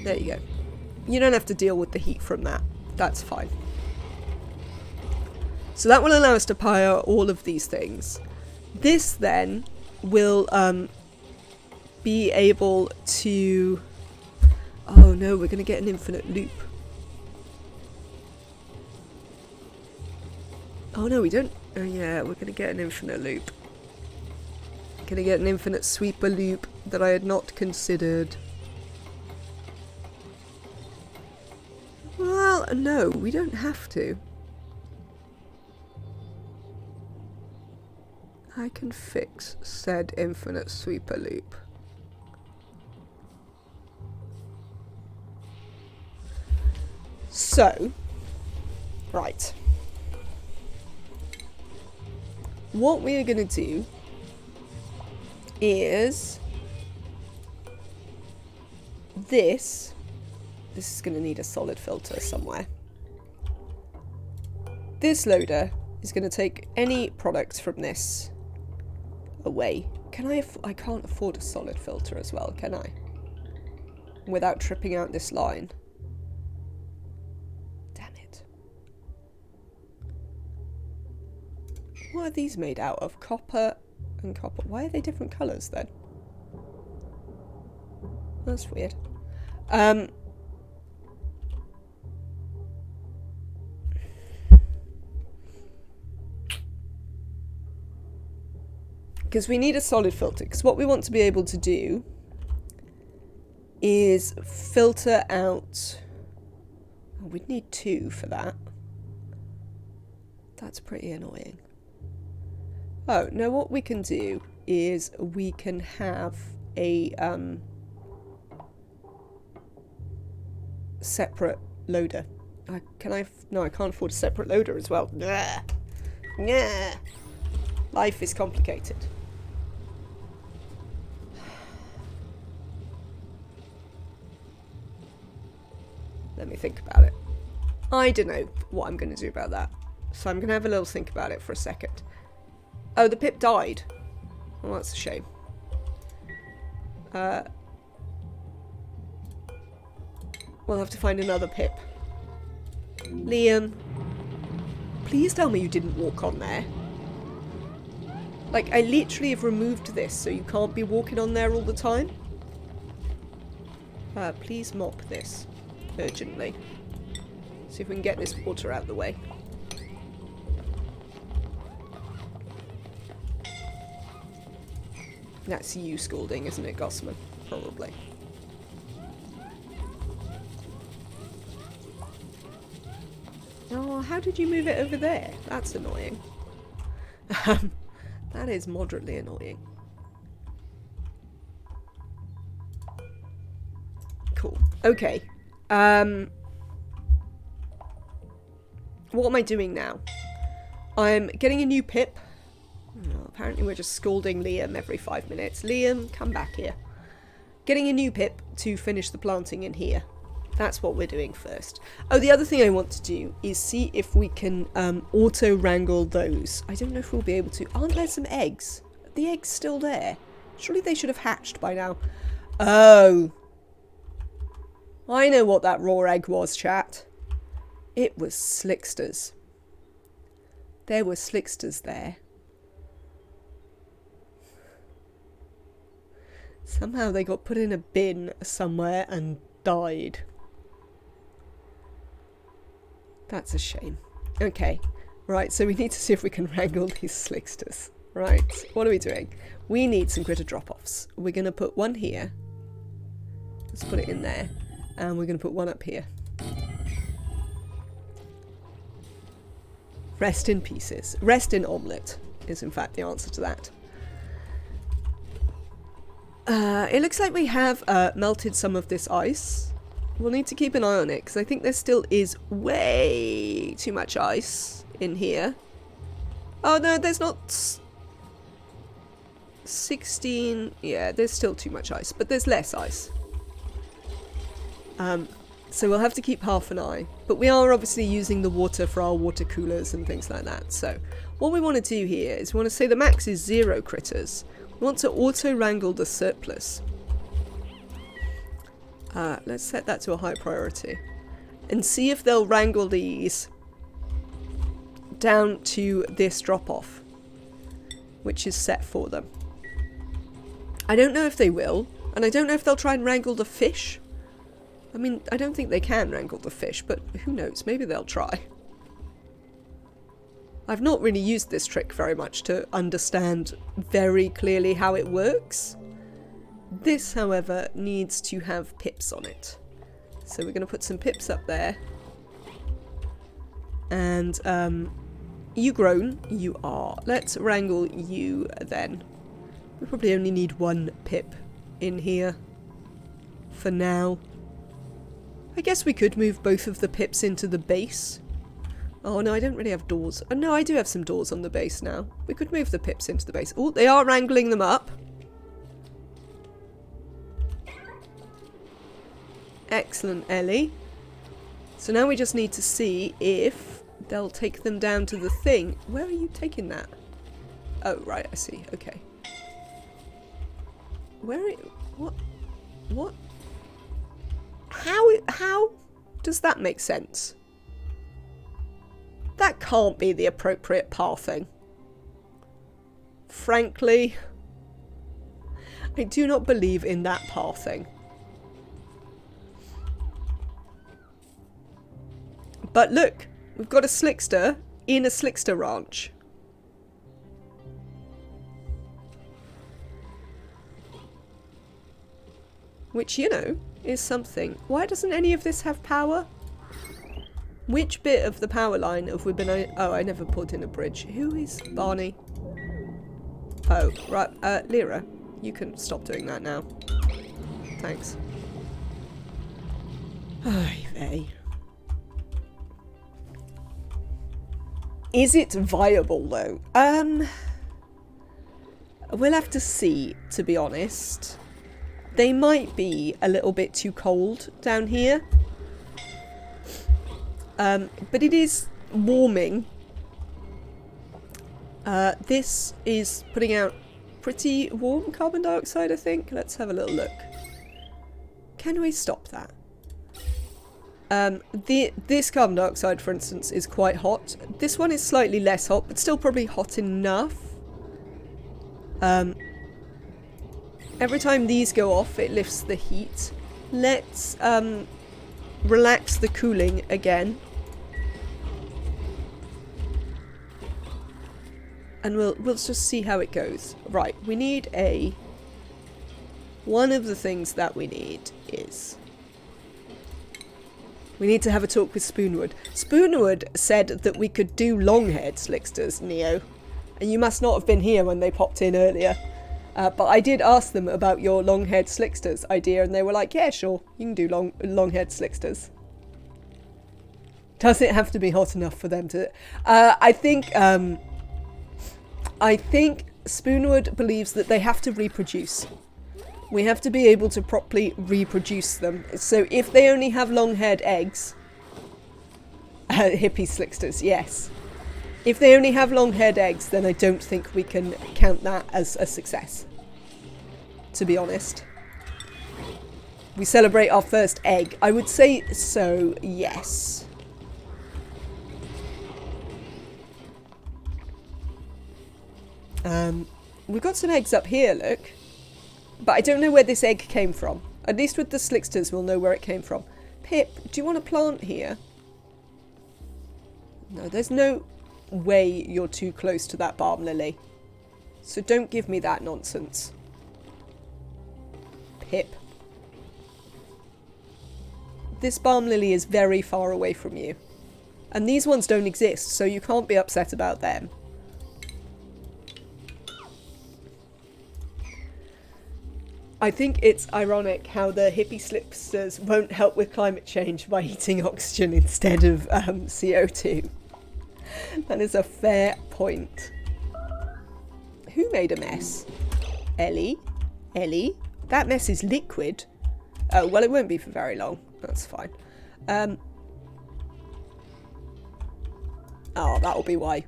There you go. You don't have to deal with the heat from that. That's fine. So that will allow us to power all of these things. This then will be able to... Oh no, we're going to get an infinite loop. Oh no, we don't... Oh yeah, we're going to get an infinite loop. Going to get an infinite sweeper loop that I had not considered. Well, no, we don't have to. I can fix said infinite sweeper loop. So, right. What we are going to do is this is going to need a solid filter somewhere. This loader is going to take any product from this away. Can I can't afford a solid filter as well, can I? Without tripping out this line. Damn it. What are these made out of? Copper and copper. Why are they different colours then? That's weird. Because we need a solid filter. Because what we want to be able to do is filter out... Oh, we'd need 2 for that. That's pretty annoying. Oh, no, what we can do is we can have a separate loader. No, I can't afford a separate loader as well. Nah. Nah. Life is complicated. Let me think about it. I don't know what I'm going to do about that. So I'm going to have a little think about it for a second. Oh, the pip died. Well, that's a shame. We'll have to find another pip. Liam, please tell me you didn't walk on there. Like, I literally have removed this so you can't be walking on there all the time. Please mop this urgently. See if we can get this water out of the way. That's you scolding, isn't it, Gosman? Probably. Oh, how did you move it over there? That's annoying. That is moderately annoying. Cool. Okay. What am I doing now? I'm getting a new pip. Oh, apparently we're just scolding Liam every 5 minutes. Liam, come back here. Getting a new pip to finish the planting in here. That's what we're doing first. Oh, the other thing I want to do is see if we can auto-wrangle those. I don't know if we'll be able to. Aren't there some eggs? Are the eggs still there? Surely they should have hatched by now. Oh. I know what that raw egg was, chat. It was Slicksters. There were Slicksters there. Somehow they got put in a bin somewhere and died. That's a shame. Okay, right, so we need to see if we can wrangle these Slicksters. Right, what are we doing? We need some critter drop-offs. We're going to put one here. Let's put it in there. And we're going to put one up here. Rest in pieces. Rest in omelette is in fact the answer to that. It looks like we have melted some of this ice. We'll need to keep an eye on it because I think there still is way too much ice in here. Oh no, there's not 16. Yeah, there's still too much ice, but there's less ice. So we'll have to keep half an eye. But we are obviously using the water for our water coolers and things like that. So what we want to do here is we want to say the max is 0 critters. We want to auto-wrangle the surplus. Let's set that to a high priority. And see if they'll wrangle these down to this drop-off, which is set for them. I don't know if they will, And I don't know if they'll try and wrangle the fish. I mean, I don't think they can wrangle the fish, but who knows? Maybe they'll try. I've not really used this trick very much to understand very clearly how it works. This, however, needs to have pips on it. So we're going to put some pips up there. And, you grown? You are. Let's wrangle you then. We probably only need one pip in here for now. I guess we could move both of the pips into the base. Oh no, I don't really have doors. Oh no, I do have some doors on the base now. We could move the pips into the base. Oh, they are wrangling them up. Excellent, Ellie. So now we just need to see if they'll take them down to the thing. Where are you taking that? Oh, right, I see. Okay. Where are you? What? What? How does that make sense? That can't be the appropriate pathing. Frankly, I do not believe in that pathing. But look, we've got a Slickster in a Slickster ranch. Which, you know, is something. Why doesn't any of this have power? Which bit of the power line have we been... Oh, I never put in a bridge. Who is Barney? Oh, right. Lyra, you can stop doing that now. Thanks. Ay vey. Is it viable, though? We'll have to see, to be honest. They might be a little bit too cold down here. But it is warming. This is putting out pretty warm carbon dioxide, I think. Let's have a little look. Can we stop that? This carbon dioxide, for instance, is quite hot. This one is slightly less hot, but still probably hot enough. Every time these go off, it lifts the heat. Let's relax the cooling again. And we'll just see how it goes. Right, we need a... One of the things that we need is... We need to have a talk with Spoonwood. Spoonwood said that we could do long-haired Slicksters, Neo. And you must not have been here when they popped in earlier. But I did ask them about your long-haired Slicksters idea, and they were like, yeah, sure, you can do long-haired Slicksters. Does it have to be hot enough for them to... I think Spoonwood believes that they have to reproduce. We have to be able to properly reproduce them. So if they only have long-haired eggs... hippie Slicksters, yes. If they only have long-haired eggs, then I don't think we can count that as a success. To be honest. We celebrate our first egg. I would say so, yes. We've got some eggs up here, look. But I don't know where this egg came from. At least with the Slicksters, we'll know where it came from. Pip, do you want a plant here? No, there's no way you're too close to that balm lily. So don't give me that nonsense. Pip. This balm lily is very far away from you. And these ones don't exist, so you can't be upset about them. I think it's ironic how the hippie Slicksters won't help with climate change by eating oxygen instead of CO2. That is a fair point. Who made a mess? Ellie? Ellie? That mess is liquid. Oh, well, it won't be for very long. That's fine. Oh, that'll be why.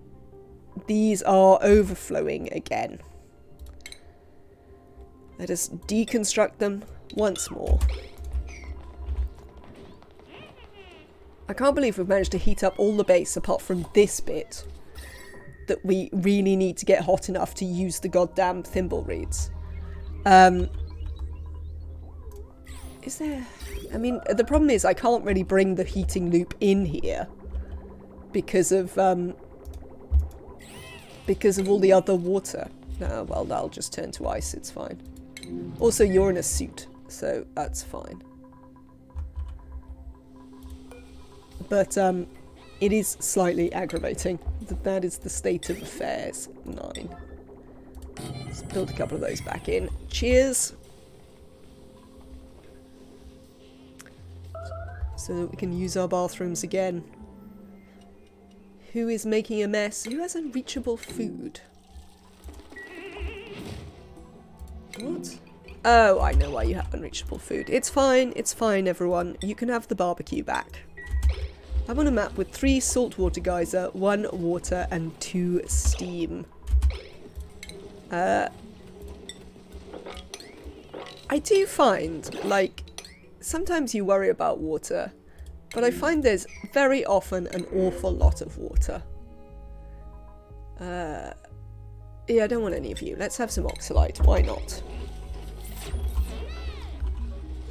These are overflowing again. Let us deconstruct them once more. I can't believe we've managed to heat up all the base apart from this bit that we really need to get hot enough to use the goddamn thimble reeds. Is there... I mean, the problem is I can't really bring the heating loop in here because of all the other water. No, well, that'll just turn to ice, it's fine. Also, you're in a suit, so that's fine. But, it is slightly aggravating. That is the state of affairs. 9. Let's build a couple of those back in. Cheers! So that we can use our bathrooms again. Who is making a mess? Who has unreachable food? What? Oh, I know why you have unreachable food. It's fine, everyone. You can have the barbecue back. I'm on a map with 3 saltwater geyser, 1 water, and 2 steam. I do find, like, sometimes you worry about water, but I find there's very often an awful lot of water. Yeah, I don't want any of you. Let's have some oxalite. Why not?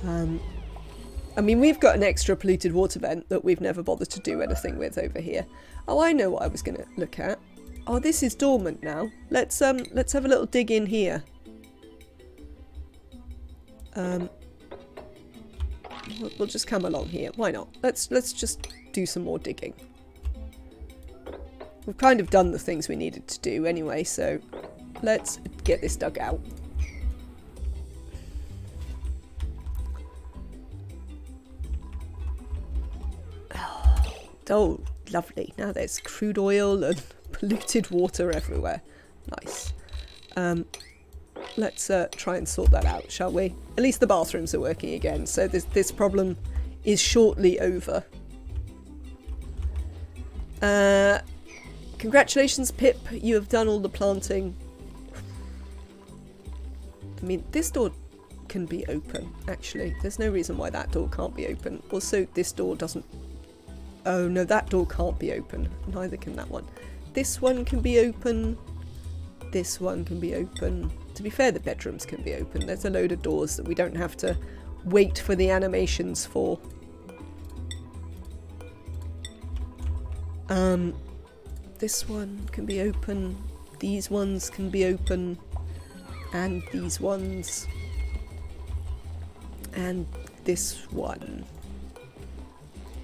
I mean, we've got an extra polluted water vent that we've never bothered to do anything with over here. Oh, I know what I was going to look at. Oh, this is dormant now. Let's have a little dig in here. We'll just come along here. Why not? Let's just do some more digging. We've kind of done the things we needed to do anyway, so let's get this dug out. Oh, lovely. Now there's crude oil and polluted water everywhere. Nice. Let's try and sort that out, shall we? At least the bathrooms are working again, so this problem is shortly over. Congratulations, Pip. You have done all the planting. I mean, this door can be open, actually. There's no reason why that door can't be open. Also, this door doesn't... Oh, no, that door can't be open. Neither can that one. This one can be open. This one can be open. To be fair, the bedrooms can be open. There's a load of doors that we don't have to wait for the animations for. This one can be open. These ones can be open. And these ones. And this one.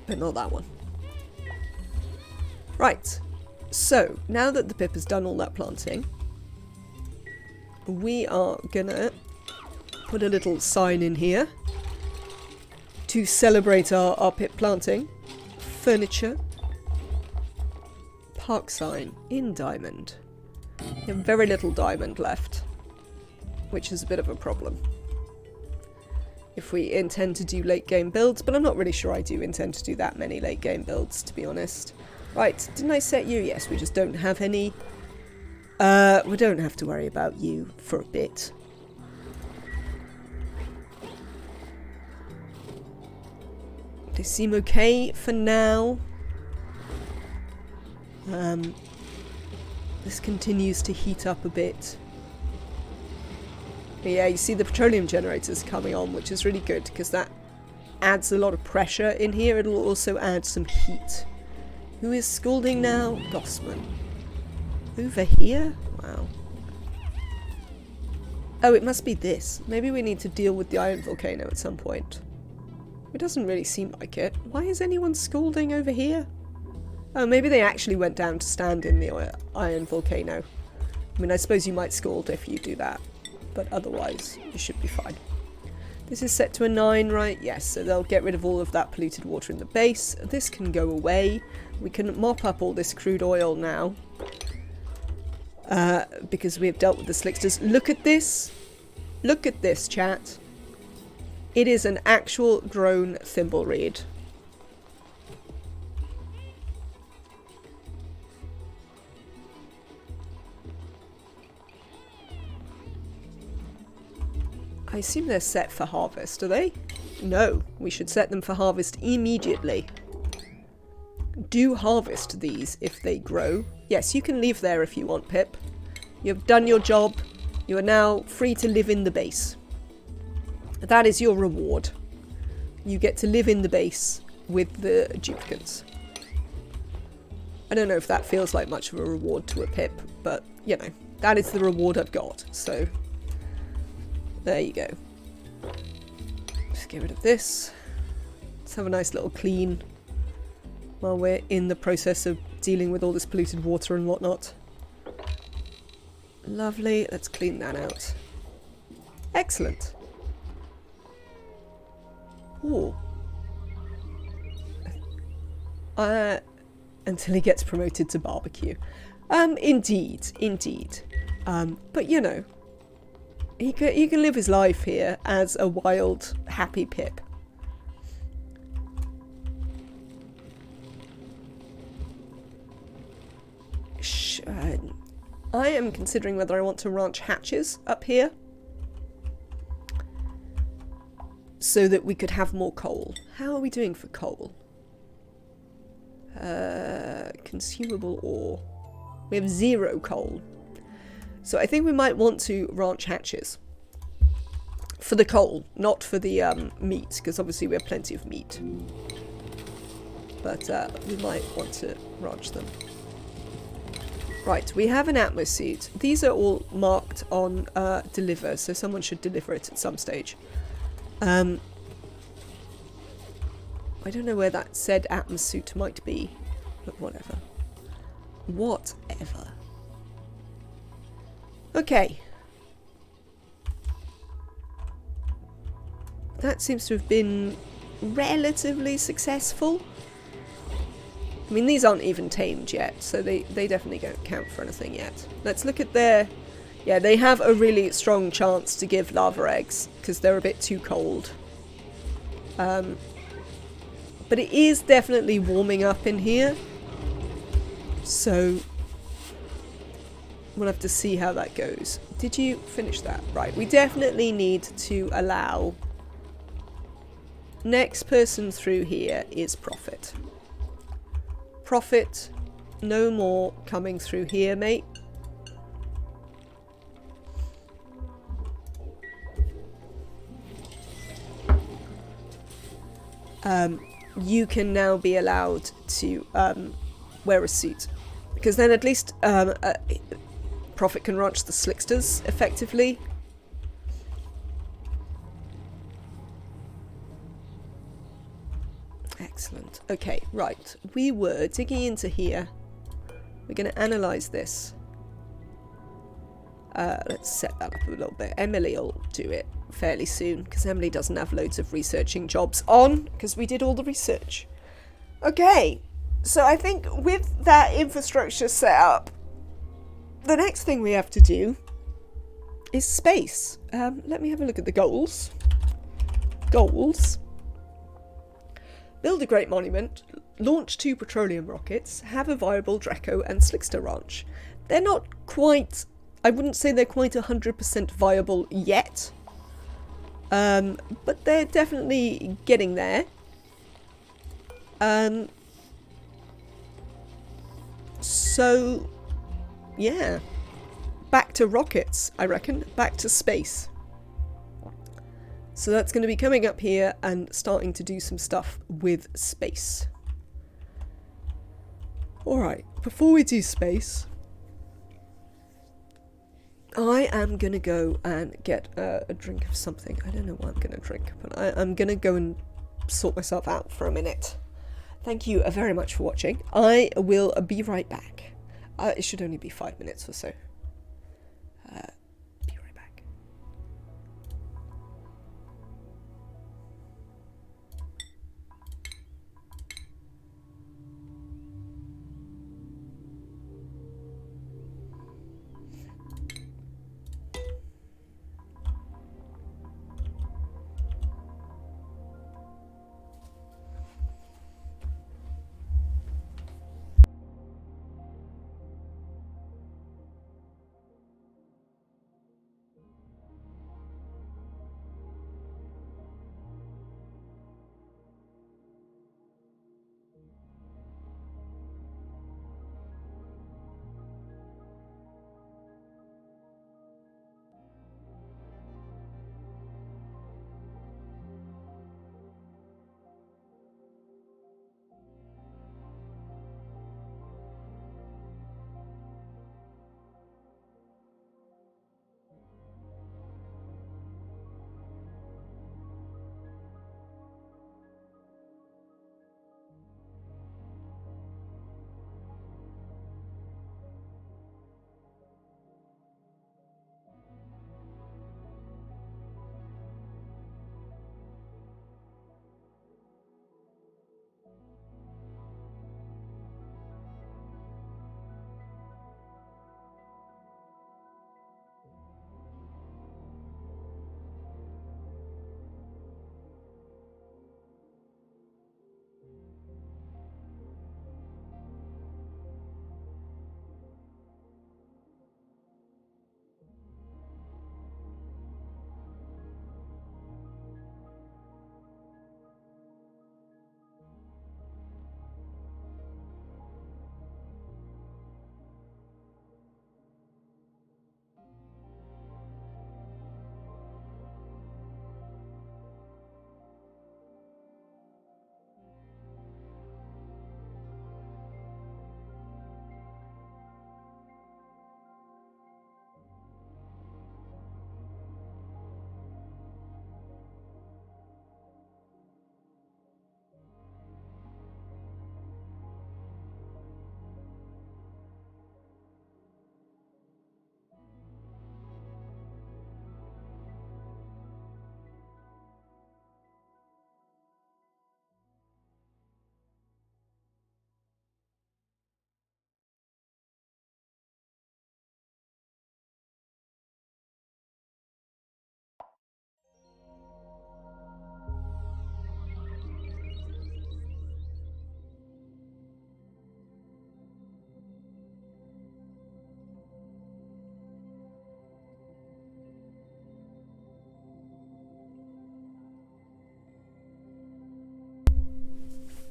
But not that one. Right. So, now that the Pip has done all that planting, we are gonna put a little sign in here to celebrate our Pip planting. Furniture. Park sign in diamond. We have very little diamond left, which is a bit of a problem if we intend to do late game builds, but I'm not really sure I do intend to do that many late game builds, to be honest. Right, didn't I set you? Yes, we just don't have any. We don't have to worry about you for a bit. They seem okay for now. This continues to heat up a bit. But yeah, you see the petroleum generators coming on, which is really good because that adds a lot of pressure in here. It'll also add some heat. Who is scalding now? Gossman. Over here? Wow. Oh, it must be this. Maybe we need to deal with the iron volcano at some point. It doesn't really seem like it. Why is anyone scalding over here? Oh, maybe they actually went down to stand in the iron volcano. I mean, I suppose you might scald if you do that. But otherwise, you should be fine. This is set to a 9, right? Yes, so they'll get rid of all of that polluted water in the base. This can go away. We can mop up all this crude oil now. Because we have dealt with the Slicksters. Look at this. Look at this, chat. It is an actual grown thimble reed. I assume they're set for harvest, are they? No, we should set them for harvest immediately. Do harvest these if they grow. Yes, you can leave there if you want, Pip. You've done your job. You are now free to live in the base. That is your reward. you get to live in the base with the duplicants. I don't know if that feels like much of a reward to a pip, but, you know, that is the reward I've got, so there you go. Just get rid of this. Let's have a nice little clean while we're in the process of dealing with all this polluted water and whatnot. Lovely, let's clean that out. Excellent. Ooh. Until he gets promoted to barbecue. Indeed. But you know, he can live his life here as a wild, happy pip. I am considering whether I want to ranch hatches up here so that we could have more coal. How are we doing for coal? Consumable ore. We have 0 coal. So I think we might want to ranch hatches. For the coal, not for the meat, because obviously we have plenty of meat. But we might want to ranch them. Right, we have an Atmos suit. These are all marked on deliver, so someone should deliver it at some stage. I don't know where that said Atmos suit might be, but whatever. Whatever. Okay. That seems to have been relatively successful. I mean, these aren't even tamed yet, so they definitely don't count for anything yet. Let's look at their... Yeah, they have a really strong chance to give lava eggs, because they're a bit too cold. But it is definitely warming up in here. So we'll have to see how that goes. Did you finish that? Right, we definitely need to allow... Next person through here is Profit. Profit, no more coming through here, mate. You can now be allowed to wear a suit, because then at least Profit can ranch the Slicksters effectively. Excellent. Okay, right. We were digging into here. We're going to analyse this. Let's set that up a little bit. Emily will do it fairly soon, because Emily doesn't have loads of researching jobs on, because we did all the research. Okay, so I think with that infrastructure set up, the next thing we have to do is space. Let me have a look at the goals. Goals. Build a great monument, launch 2 petroleum rockets, have a viable Drecko and Slickster ranch. They're not quite... I wouldn't say they're quite 100% viable yet. But they're definitely getting there. So, yeah. Back to rockets, I reckon. Back to space. So that's going to be coming up here and starting to do some stuff with space. Alright, before we do space... I am going to go and get a drink of something. I don't know what I'm going to drink, but I'm going to go and sort myself out for a minute. Thank you very much for watching. I will be right back. It should only be 5 minutes or so. Be right back.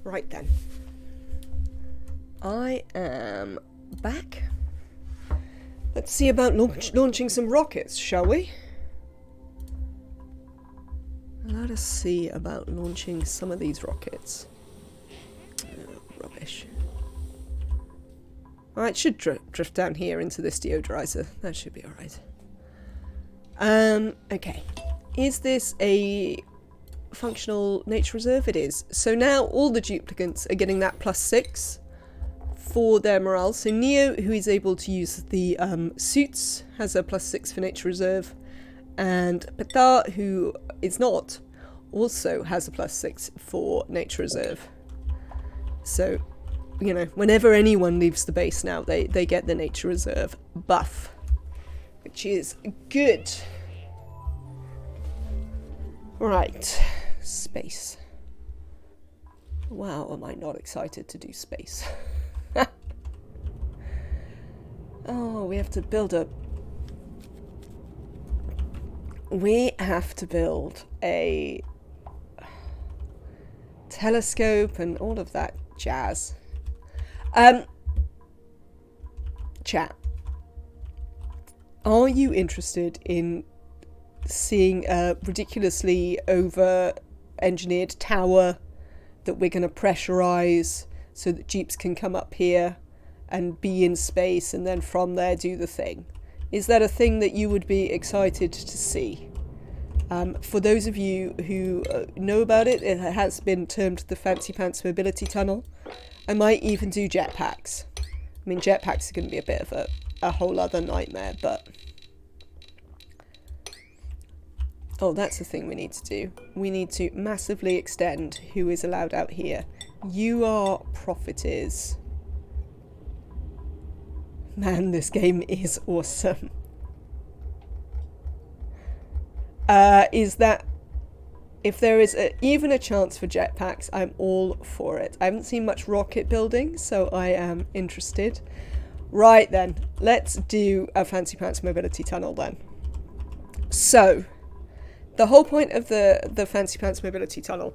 Right then. I am back. Let's see about launching some rockets, shall we? Let us see about launching some of these rockets. Rubbish. Alright, should drift down here into this deodorizer. That should be alright. Okay. Is this a functional nature reserve? It is. So now all the duplicants are getting that +6 for their morale. So Neo, who is able to use the suits, has a +6 for nature reserve. And Petar, who is not, also has a +6 for nature reserve. So, you know, whenever anyone leaves the base now, they get the nature reserve buff, which is good. Right, space. Wow, am I not excited to do space. Oh, we have to build a... We have to build a telescope and all of that jazz. Chat. Are you interested in seeing a ridiculously over-engineered tower that we're going to pressurize so that jeeps can come up here and be in space and then from there do the thing? Is that a thing that you would be excited to see? For those of you who know about it, it has been termed the Fancy Pants Mobility Tunnel. I might even do jetpacks. I mean, jetpacks are going to be a bit of a whole other nightmare, but... Oh, that's the thing we need to do. We need to massively extend who is allowed out here. You are profiteers. Man, this game is awesome. Is that if there is even a chance for jetpacks, I'm all for it. I haven't seen much rocket building, so I am interested. Right then, let's do a Fancy Pants Mobility Tunnel then. So, the whole point of the Fancy Pants Mobility Tunnel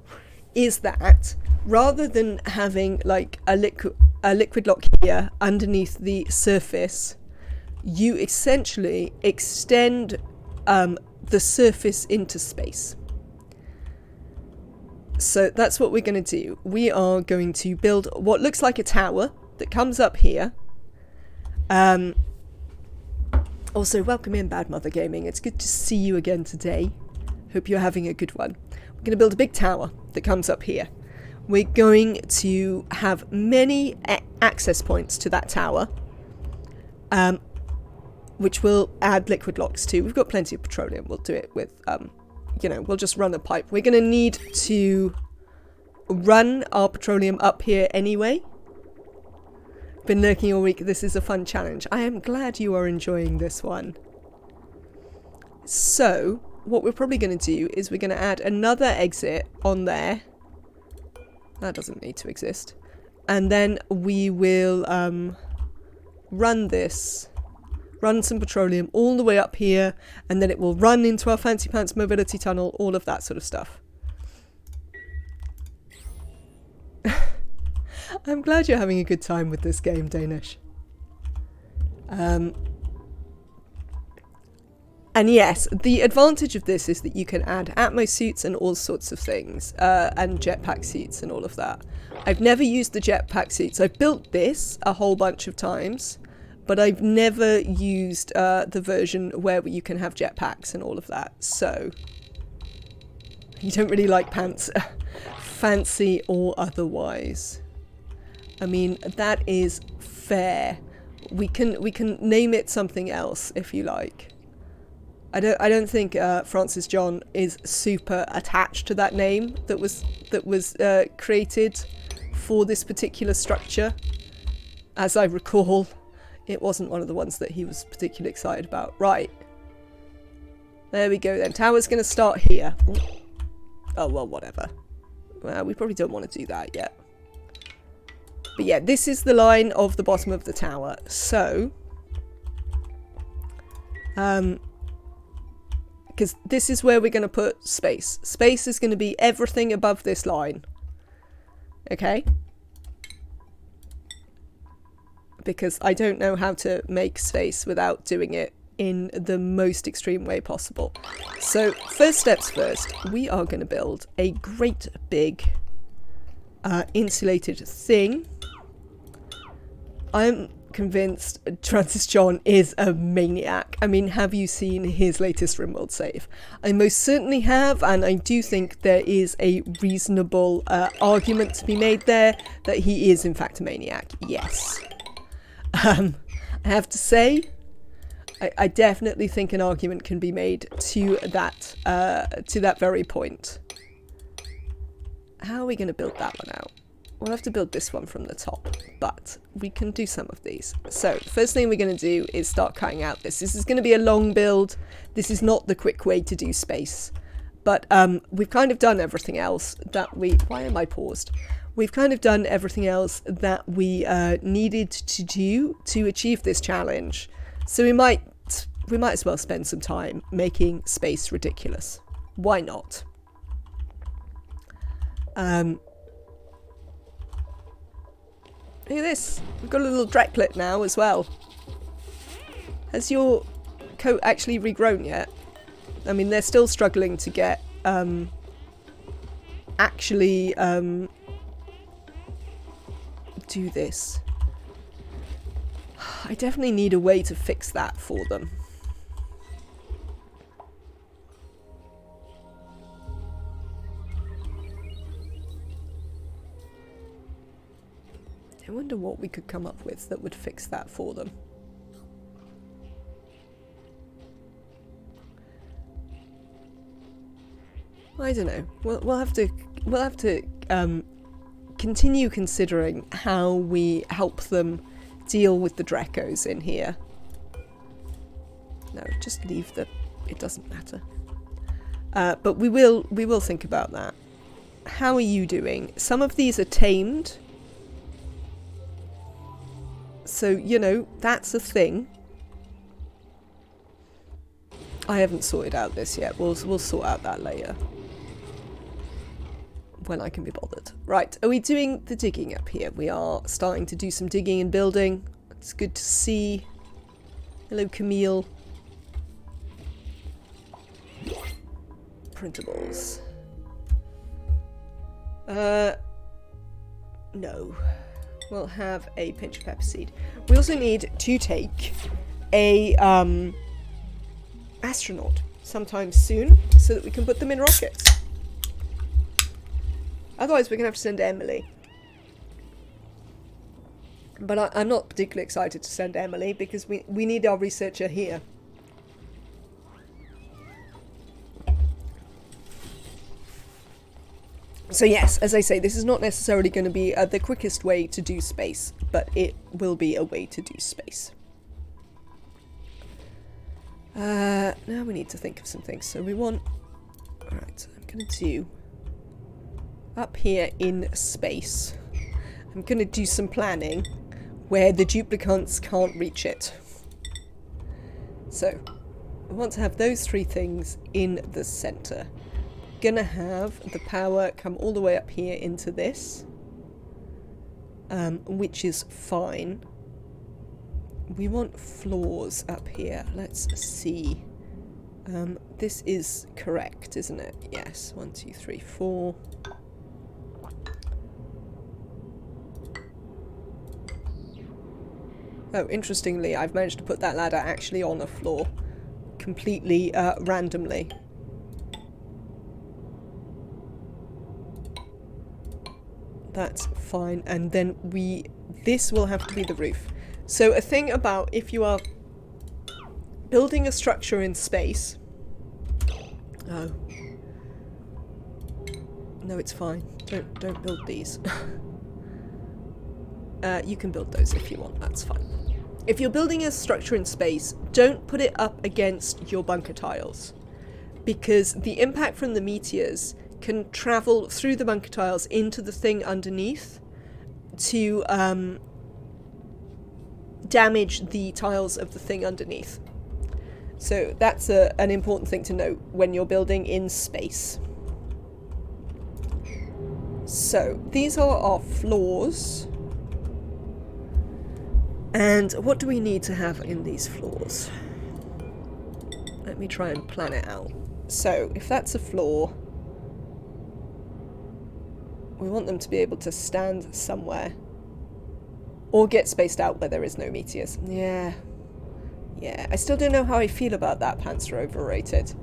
is that rather than having like a liquid lock here underneath the surface, you essentially extend the surface into space. So that's what we're going to do. We are going to build what looks like a tower that comes up here. Also, welcome in Bad Mother Gaming. It's good to see you again today. Hope you're having a good one. We're going to build a big tower that comes up here. We're going to have many access points to that tower, which we'll add liquid locks to. We've got plenty of petroleum. We'll do it with, you know, we'll just run a pipe. We're going to need to run our petroleum up here anyway. Been lurking all week. This is a fun challenge. I am glad you are enjoying this one. So, what we're probably going to do is we're going to add another exit on there. That doesn't need to exist. And then we will run some petroleum all the way up here, and then it will run into our Fancy Pants Mobility Tunnel, all of that sort of stuff. I'm glad you're having a good time with this game, Danish. And yes, the advantage of this is that you can add Atmo suits and all sorts of things, and jetpack suits and all of that. I've never used the jetpack suits. I've built this a whole bunch of times, but I've never used the version where you can have jetpacks and all of that. So, you don't really like pants, fancy or otherwise. I mean, that is fair. We can name it something else if you like. I don't think Francis John is super attached to that name that was created for this particular structure. As I recall, it wasn't one of the ones that he was particularly excited about. Right. There we go then. Tower's going to start here. Oh, well, whatever. Well, we probably don't want to do that yet. But yeah, this is the line of the bottom of the tower. So, because this is where we're going to put space. Space is going to be everything above this line. Okay? Because I don't know how to make space without doing it in the most extreme way possible. So first steps first, we are going to build a great big insulated thing. I'm convinced Francis John is a maniac. I mean, have you seen his latest RimWorld save? I most certainly have, and I do think there is a reasonable argument to be made there that he is in fact a maniac. Yes. I have to say, I definitely think an argument can be made to that very point. How are we going to build that one out? We'll have to build this one from the top, but we can do some of these. So first thing we're going to do is start cutting out this. This is going to be a long build. This is not the quick way to do space, but we've kind of done everything else that why am I paused? We've kind of done everything else that we needed to do to achieve this challenge. So we might as well spend some time making space ridiculous. Why not? Look at this. We've got a little Drecklet now as well. Has your coat actually regrown yet? I mean, they're still struggling to get actually do this. I definitely need a way to fix that for them. I wonder what we could come up with that would fix that for them. I don't know. We'll have to continue considering how we help them deal with the Dreckos in here. No, just leave it doesn't matter. But we will think about that. How are you doing? Some of these are tamed. So, you know, that's a thing. I haven't sorted out this yet. We'll sort out that later. When I can be bothered. Right, are we doing the digging up here? We are starting to do some digging and building. It's good to see. Hello, Camille. Printables. No. We'll have a pinch of pepper seed. We also need to take a astronaut sometime soon so that we can put them in rockets. Otherwise, we're going to have to send Emily. But I'm not particularly excited to send Emily because we need our researcher here. So yes, as I say, this is not necessarily going to be the quickest way to do space, but it will be a way to do space. Now we need to think of some things. So we want... Alright, so I'm going to do... Up here in space, I'm going to do some planning where the duplicantes can't reach it. So, I want to have those three things in the center. Gonna have the power come all the way up here into this, which is fine. We want floors up here. Let's see. This is correct, isn't it? Yes. 1, 2, 3, 4. Oh, interestingly, I've managed to put that ladder actually on a floor. Completely randomly. That's fine. And then this will have to be the roof. So a thing about if you are building a structure in space... Oh. No, it's fine. Don't build these. You can build those if you want, that's fine. If you're building a structure in space, don't put it up against your bunker tiles, because the impact from the meteors can travel through the bunker tiles into the thing underneath to damage the tiles of the thing underneath. So that's an important thing to note when you're building in space. So, these are our floors. And what do we need to have in these floors? Let me try and plan it out. So, if that's a floor, we want them to be able to stand somewhere. Or get spaced out where there is no meteors. Yeah. Yeah, I still don't know how I feel about that. Pants are overrated.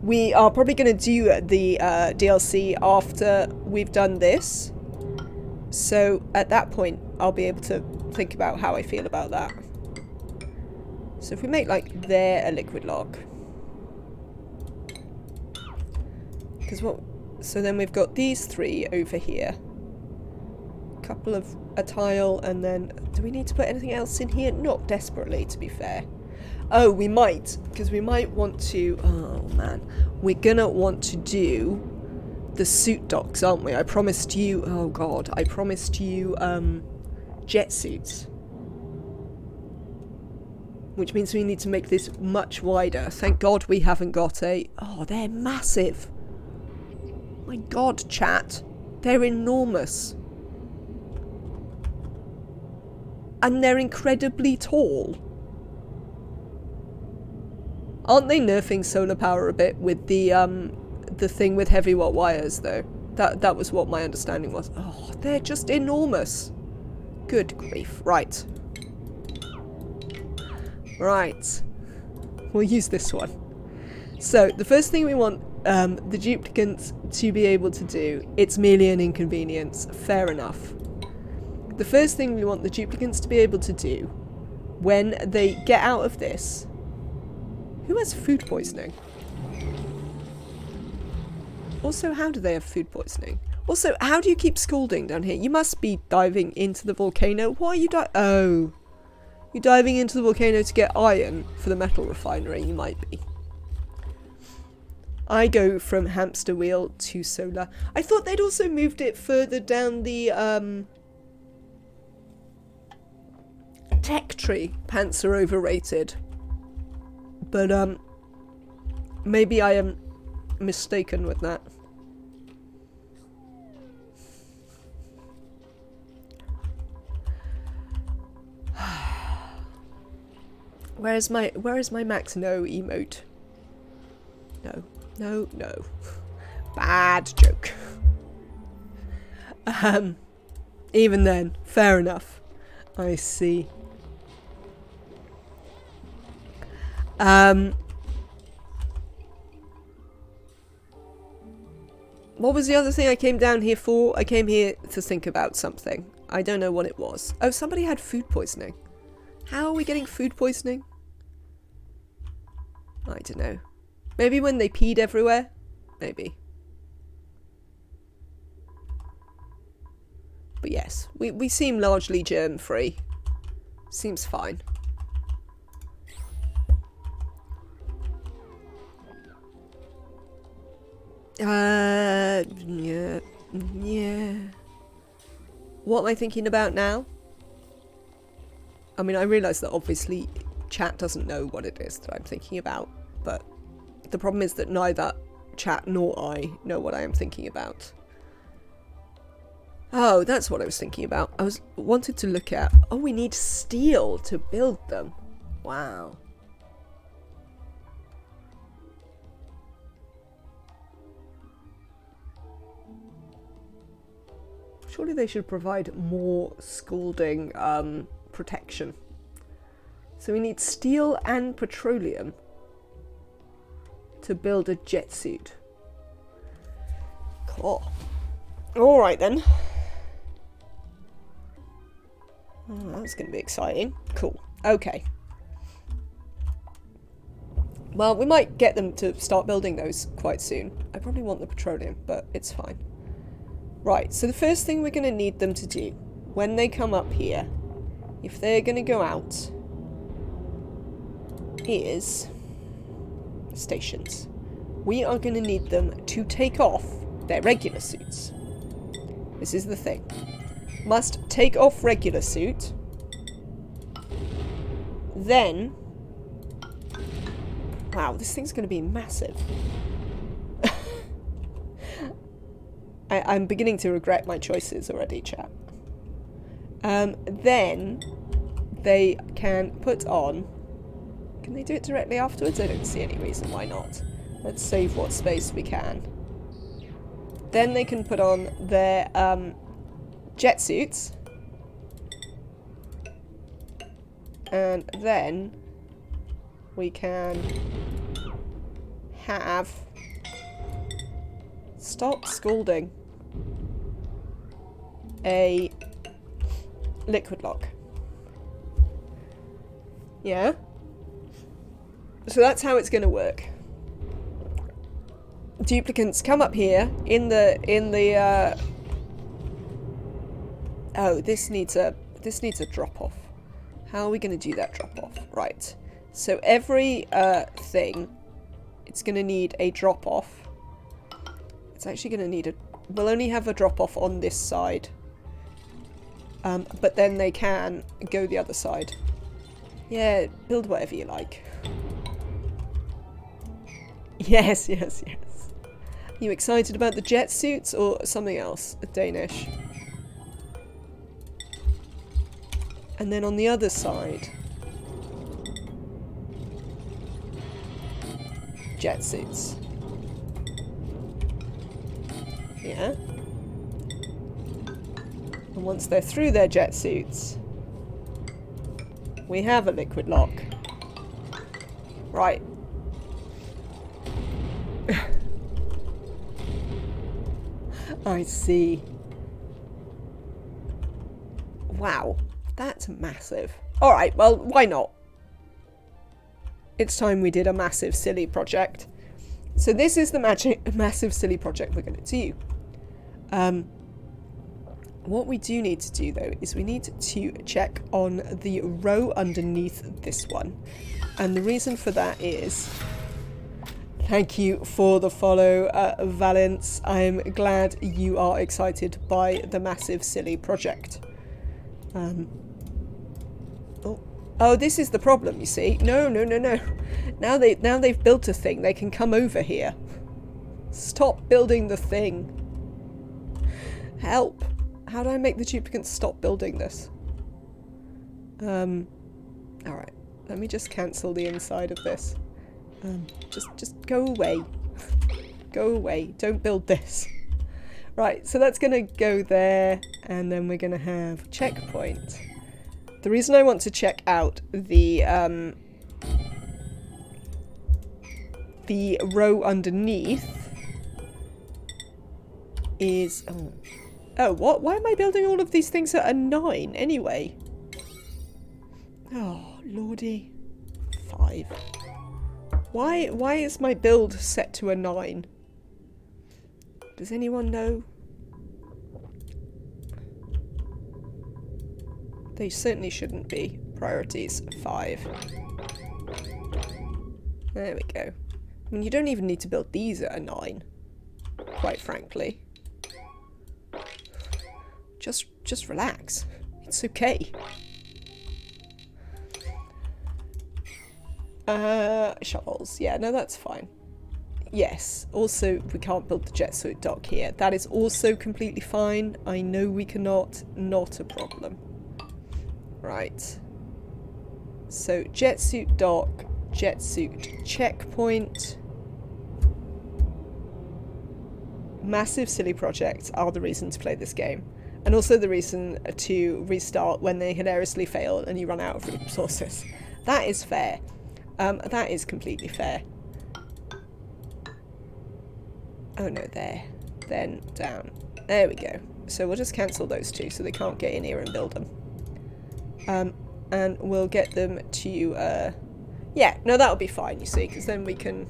We are probably going to do the DLC after we've done this. So, at that point, I'll be able to think about how I feel about that. So if we make, like, there a liquid log. Because what... So then we've got these three over here. Couple of... a tile, and then... Do we need to put anything else in here? Not desperately, to be fair. Oh, we might. Because we might want to... Oh, man. We're gonna want to do the suit docks, aren't we? I promised you... Oh, God. I promised you, jet suits. Which means we need to make this much wider. Thank God we haven't got a... Oh, they're massive. My God, chat. They're enormous. And they're incredibly tall. Aren't they nerfing solar power a bit with the thing with heavy watt wires, though? That was what my understanding was. Oh, they're just enormous. Good grief. Right. Right. We'll use this one. So, the first thing we want the duplicants to be able to do, it's merely an inconvenience. Fair enough. The first thing we want the duplicants to be able to do when they get out of this... Who has food poisoning? Also, how do they have food poisoning? Also, how do you keep scalding down here? You must be diving into the volcano. Why are you Oh. You're diving into the volcano to get iron for the metal refinery. You might be. I go from hamster wheel to solar. I thought they'd also moved it further down the tech tree. Pants are overrated. But maybe I am mistaken with that. Where is my max no emote? No. No, no. Bad joke. Even then, fair enough. I see. What was the other thing I came down here for? I came here to think about something. I don't know what it was. Oh, somebody had food poisoning. How are we getting food poisoning? I don't know. Maybe when they peed everywhere? Maybe. But yes, we seem largely germ-free. Seems fine. Yeah. What am I thinking about now? I mean, I realise that obviously chat doesn't know what it is that I'm thinking about, but the problem is that neither chat nor I know what I am thinking about. Oh, that's what I was thinking about. I wanted to look at... Oh, we need steel to build them. Wow. Surely they should provide more scalding protection. So we need steel and petroleum to build a jet suit. Cool. Alright then. Oh, that's going to be exciting. Cool. Okay. Well, we might get them to start building those quite soon. I probably want the petroleum, but it's fine. Right, so the first thing we're going to need them to do, when they come up here, if they're going to go out, is stations. We are going to need them to take off their regular suits. This is the thing. Must take off regular suit. Then... Wow, this thing's going to be massive. I'm beginning to regret my choices already, chat. Then they can put on... Can they do it directly afterwards? I don't see any reason why not. Let's save what space we can. Then they can put on their jet suits. And then we can have... Stop scalding. A liquid lock. Yeah? So that's how it's going to work. Duplicants come up here in the oh, this needs a drop off. How are we going to do that drop off? Right. So every thing, it's going to need a drop off. It's actually going to need a... We'll only have a drop off on this side. But then they can go the other side. Yeah, build whatever you like. Yes, yes, yes. Are you excited about the jet suits or something else? Danish. And then on the other side, jet suits. Yeah. And once they're through their jet suits, we have a liquid lock. Right. I see. Wow. That's massive. Alright, well, why not? It's time we did a massive, silly project. So this is the massive, silly project we're going to do. What we do need to do, though, is we need to check on the row underneath this one. And the reason for that is... Thank you for the follow, Valence. I'm glad you are excited by the massive, silly project. Oh, this is the problem, you see. No. Now they've built a thing. They can come over here. Stop building the thing. Help. How do I make the duplicants stop building this? Alright. Let me just cancel the inside of this. Just go away. Go away. Don't build this. Right, so that's going to go there, and then we're going to have checkpoint. The reason I want to check out the row underneath is... Oh, what? Why am I building all of these things at a 9 anyway? Oh, lordy. 5. Why is my build set to a 9? Does anyone know? They certainly shouldn't be. Priorities 5. There we go. I mean, you don't even need to build these at a 9, quite frankly. Just relax. It's okay. Shovels. Yeah, no, that's fine. Yes. Also, we can't build the jet suit dock here. That is also completely fine. I know we cannot. Not a problem. Right. So, jet suit dock, jet suit checkpoint. Massive silly projects are the reason to play this game. And also the reason to restart when they hilariously fail and you run out of resources. That is fair. That is completely fair. Oh no, there. Then down. There we go. So we'll just cancel those two so they can't get in here and build them. And we'll get them to... yeah, no, that'll be fine, you see, because then we can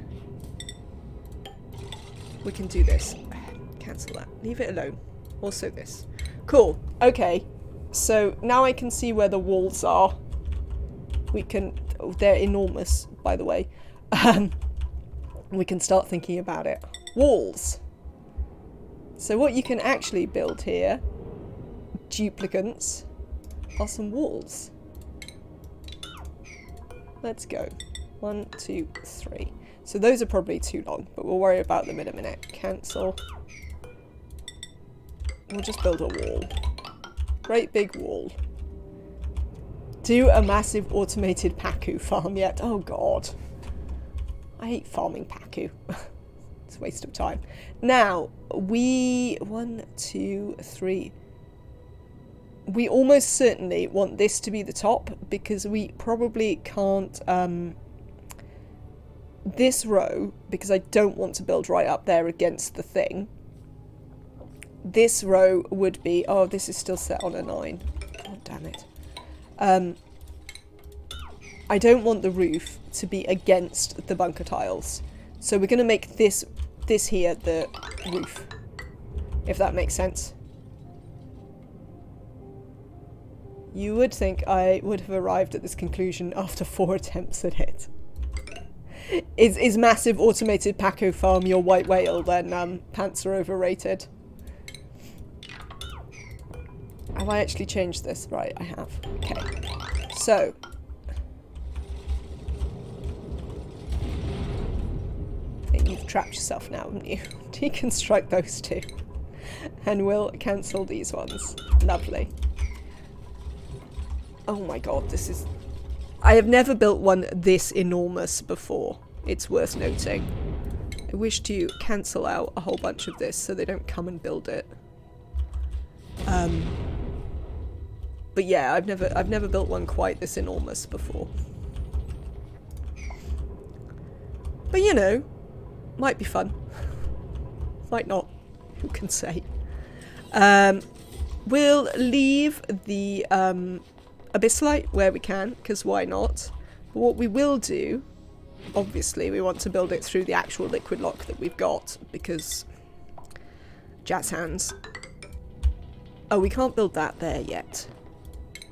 do this. Cancel that. Leave it alone. Also this. Cool. Okay. So now I can see where the walls are. We can... Oh, they're enormous, by the way. We can start thinking about it. Walls. So what you can actually build here, duplicants, are some walls. Let's go. 1, 2, 3. So those are probably too long, but we'll worry about them in a minute. Cancel. We'll just build a wall. Great big wall. Do a massive automated Pacu farm yet? Oh god. I hate farming Pacu. It's a waste of time. Now, we... 1, 2, 3... We almost certainly want this to be the top, because we probably can't... this row, because I don't want to build right up there against the thing. This row would be... Oh, this is still set on a 9. God damn it. I don't want the roof to be against the bunker tiles. So we're going to make this here the roof. If that makes sense. You would think I would have arrived at this conclusion after 4 attempts at it. Is massive automated Paco farm your white whale, then pants are overrated. Have I actually changed this? Right, I have. Okay. So. I think you've trapped yourself now, haven't you? Deconstruct those two. And we'll cancel these ones. Lovely. Oh my god, this is... I have never built one this enormous before. It's worth noting. I wish to cancel out a whole bunch of this so they don't come and build it. But yeah, I've never built one quite this enormous before. But you know, might be fun. Might not. Who can say? We'll leave the abyssite where we can, because why not? But what we will do, obviously, we want to build it through the actual liquid lock that we've got, because jazz hands. Oh, we can't build that there yet.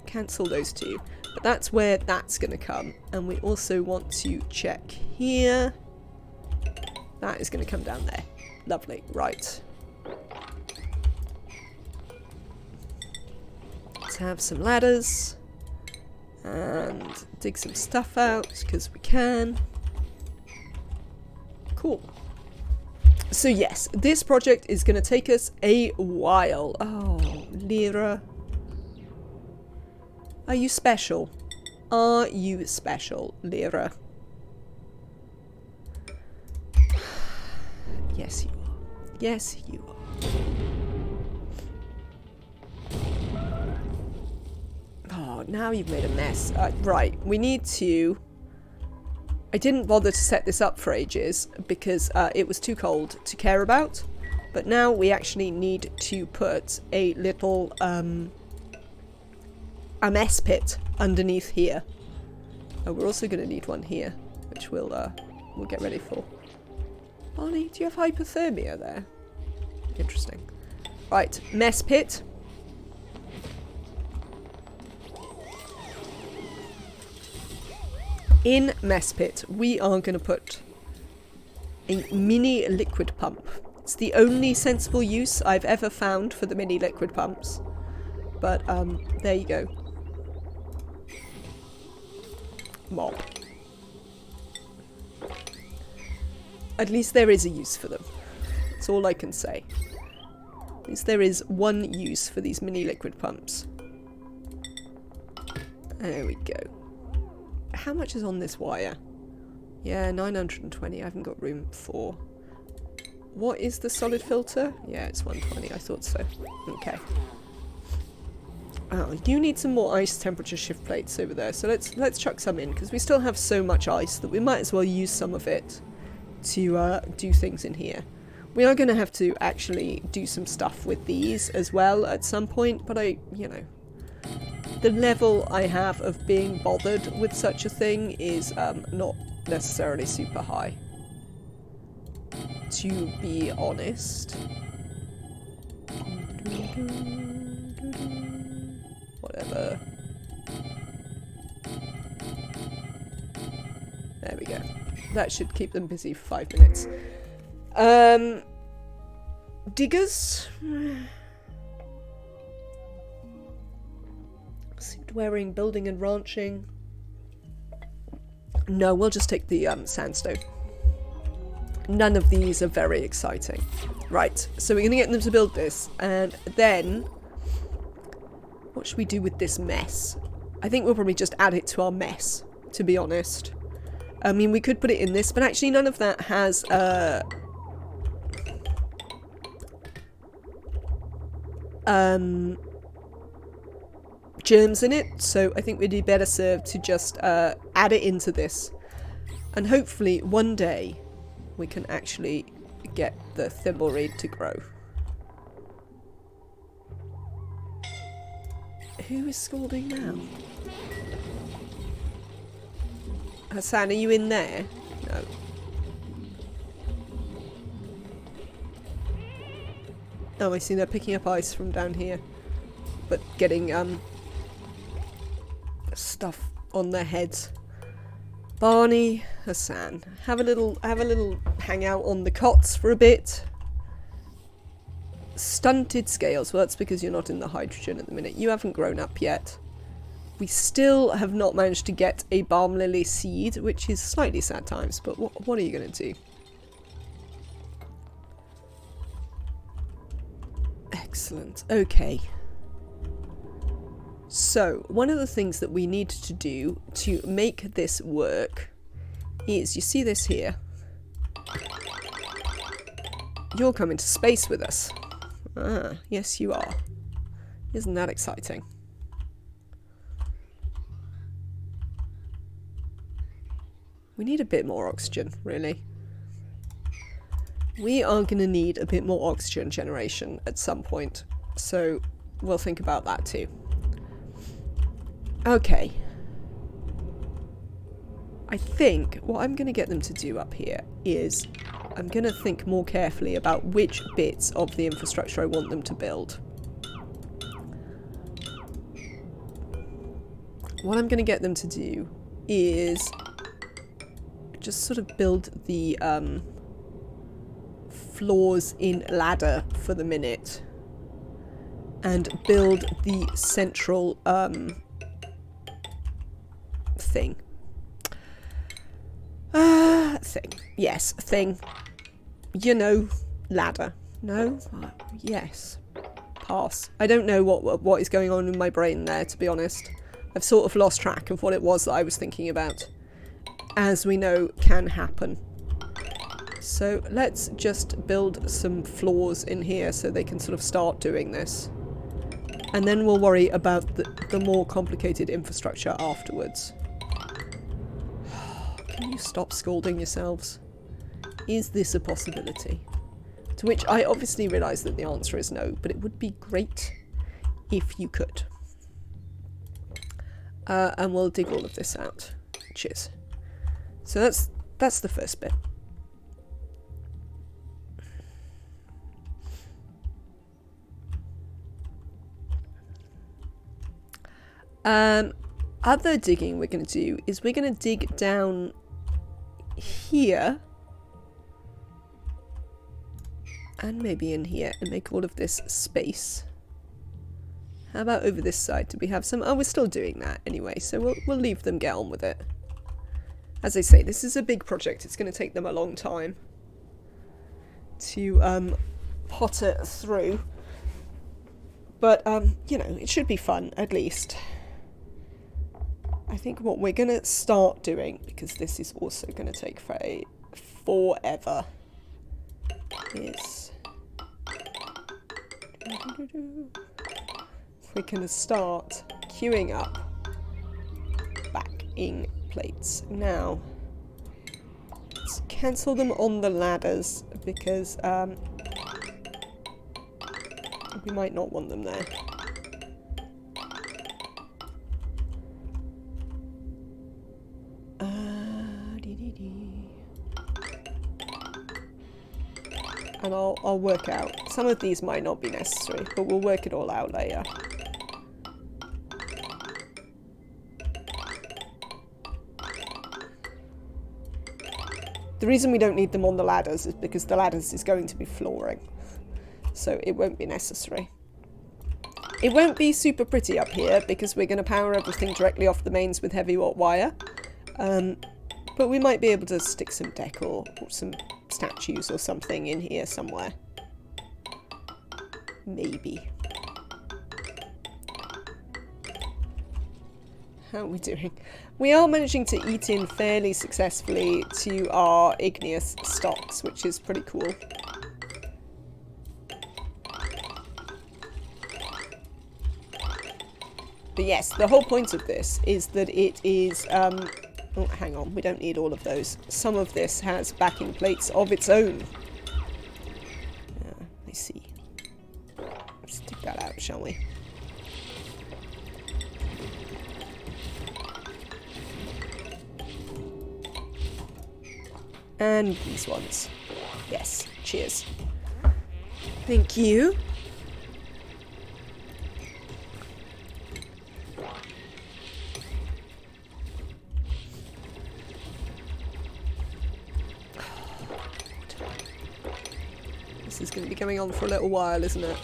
Cancel those two. But that's where that's going to come. And we also want to check here. That is going to come down there. Lovely. Right. Let's have some ladders. And dig some stuff out, because we can. Cool. So yes, this project is going to take us a while. Oh, Lyra. Are you special? Are you special, Lyra? Yes, you are. Yes, you are. Oh, now you've made a mess. Right, we need to... I didn't bother to set this up for ages because it was too cold to care about. But now we actually need to put a little a mess pit underneath here. Oh, we're also going to need one here, which we'll get ready for. Barney, do you have hypothermia there? Interesting. Right, mess pit. In mess pit, we are going to put a mini liquid pump. It's the only sensible use I've ever found for the mini liquid pumps. But, there you go. Mob. At least there is a use for them. That's all I can say. At least there is one use for these mini liquid pumps. There we go. How much is on this wire? Yeah, 920. I haven't got room for... What is the solid filter? Yeah, it's 120. I thought so. Okay. Oh, you need some more ice temperature shift plates over there. So let's chuck some in, because we still have so much ice that we might as well use some of it to do things in here. We are going to have to actually do some stuff with these as well at some point, but you know, the level I have of being bothered with such a thing is not necessarily super high, to be honest. Whatever. There we go. That should keep them busy for 5 minutes. Diggers? Seemed wearing building and ranching. No, we'll just take the sandstone. None of these are very exciting. Right, so we're going to get them to build this, and then what should we do with this mess? I think we'll probably just add it to our mess, to be honest. I mean, we could put it in this, but actually none of that has germs in it, so I think we'd be better served to just add it into this. And hopefully one day we can actually get the thimbleweed to grow. Who is scalding now? Hassan, are you in there? No. Oh, I see they're picking up ice from down here. But getting stuff on their heads. Barney, Hassan, have a little hangout on the cots for a bit. Stunted scales. Well, that's because you're not in the hydrogen at the minute. You haven't grown up yet. We still have not managed to get a balm lily seed, which is slightly sad times, but what are you going to do? Excellent. Okay. So, one of the things that we need to do to make this work is, you see this here? You're coming to space with us. Ah, yes you are. Isn't that exciting? We need a bit more oxygen, really. We are going to need a bit more oxygen generation at some point, so we'll think about that too. Okay. I think what I'm going to get them to do up here is I'm going to think more carefully about which bits of the infrastructure I want them to build. What I'm going to get them to do is just sort of build the floors in ladder for the minute and build the central thing. Thing. Yes, thing. You know, ladder. No? Yes. Pass. I don't know what is going on in my brain there, to be honest. I've sort of lost track of what it was that I was thinking about. As we know, can happen. So let's just build some floors in here so they can sort of start doing this. And then we'll worry about the more complicated infrastructure afterwards. Can you stop scalding yourselves? Is this a possibility? To which I obviously realise that the answer is no, but it would be great if you could. And we'll dig all of this out. Cheers. So that's the first bit. Other digging we're going to do is we're going to dig down here and maybe in here and make all of this space. How about over this side? Do we have some? Oh, we're still doing that anyway, so we'll leave them get on with it. As I say, this is a big project. It's going to take them a long time to potter through. But, you know, it should be fun, at least. I think what we're going to start doing, because this is also going to take forever, is we're going to start queuing up backing plates. Now, let's cancel them on the ladders, because we might not want them there. And I'll work out. Some of these might not be necessary, but we'll work it all out later. The reason we don't need them on the ladders is because the ladders is going to be flooring. So it won't be necessary. It won't be super pretty up here because we're going to power everything directly off the mains with heavy wire. But we might be able to stick some decor or some statues or something in here somewhere. Maybe. How are we doing? We are managing to eat in fairly successfully to our igneous stocks, which is pretty cool. But yes, the whole point of this is that it is... oh, hang on, we don't need all of those. Some of this has backing plates of its own. I see. Let's dig that out, shall we? And these ones. Yes, cheers. Thank you. This is going to be going on for a little while, isn't it?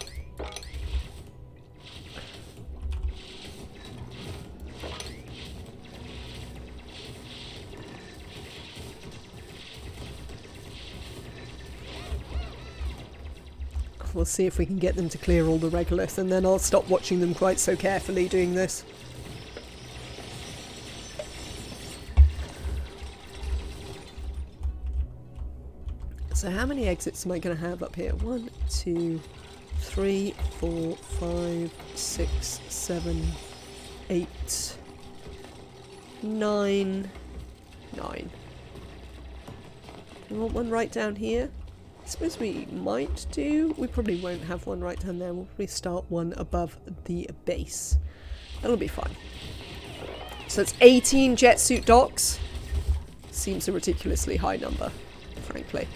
We'll see if we can get them to clear all the regolith, and then I'll stop watching them quite so carefully doing this. So how many exits am I going to have up here? 1, 2, 3, 4, 5, 6, 7, 8, 9. 9. Do you want one right down here? I suppose we might do. We probably won't have one right down there. We'll probably start one above the base. That'll be fine. So it's 18 jet suit docks. Seems a ridiculously high number, frankly.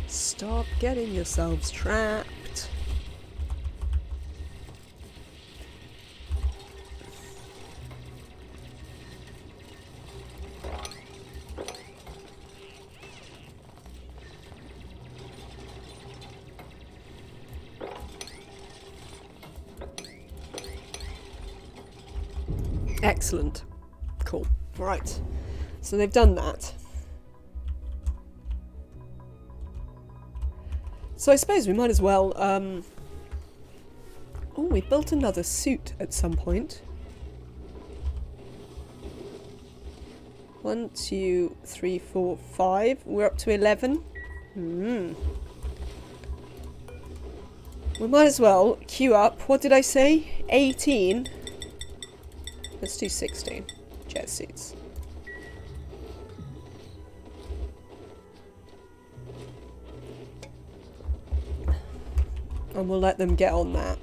Stop getting yourselves trapped. Excellent. Cool. Right. So they've done that. So I suppose we might as well, oh, we built another suit at some point. 1, 2, 3, 4, 5. We're up to 11. We might as well queue up, what did I say? 18? Let's do 16 jet suits. And we'll let them get on that.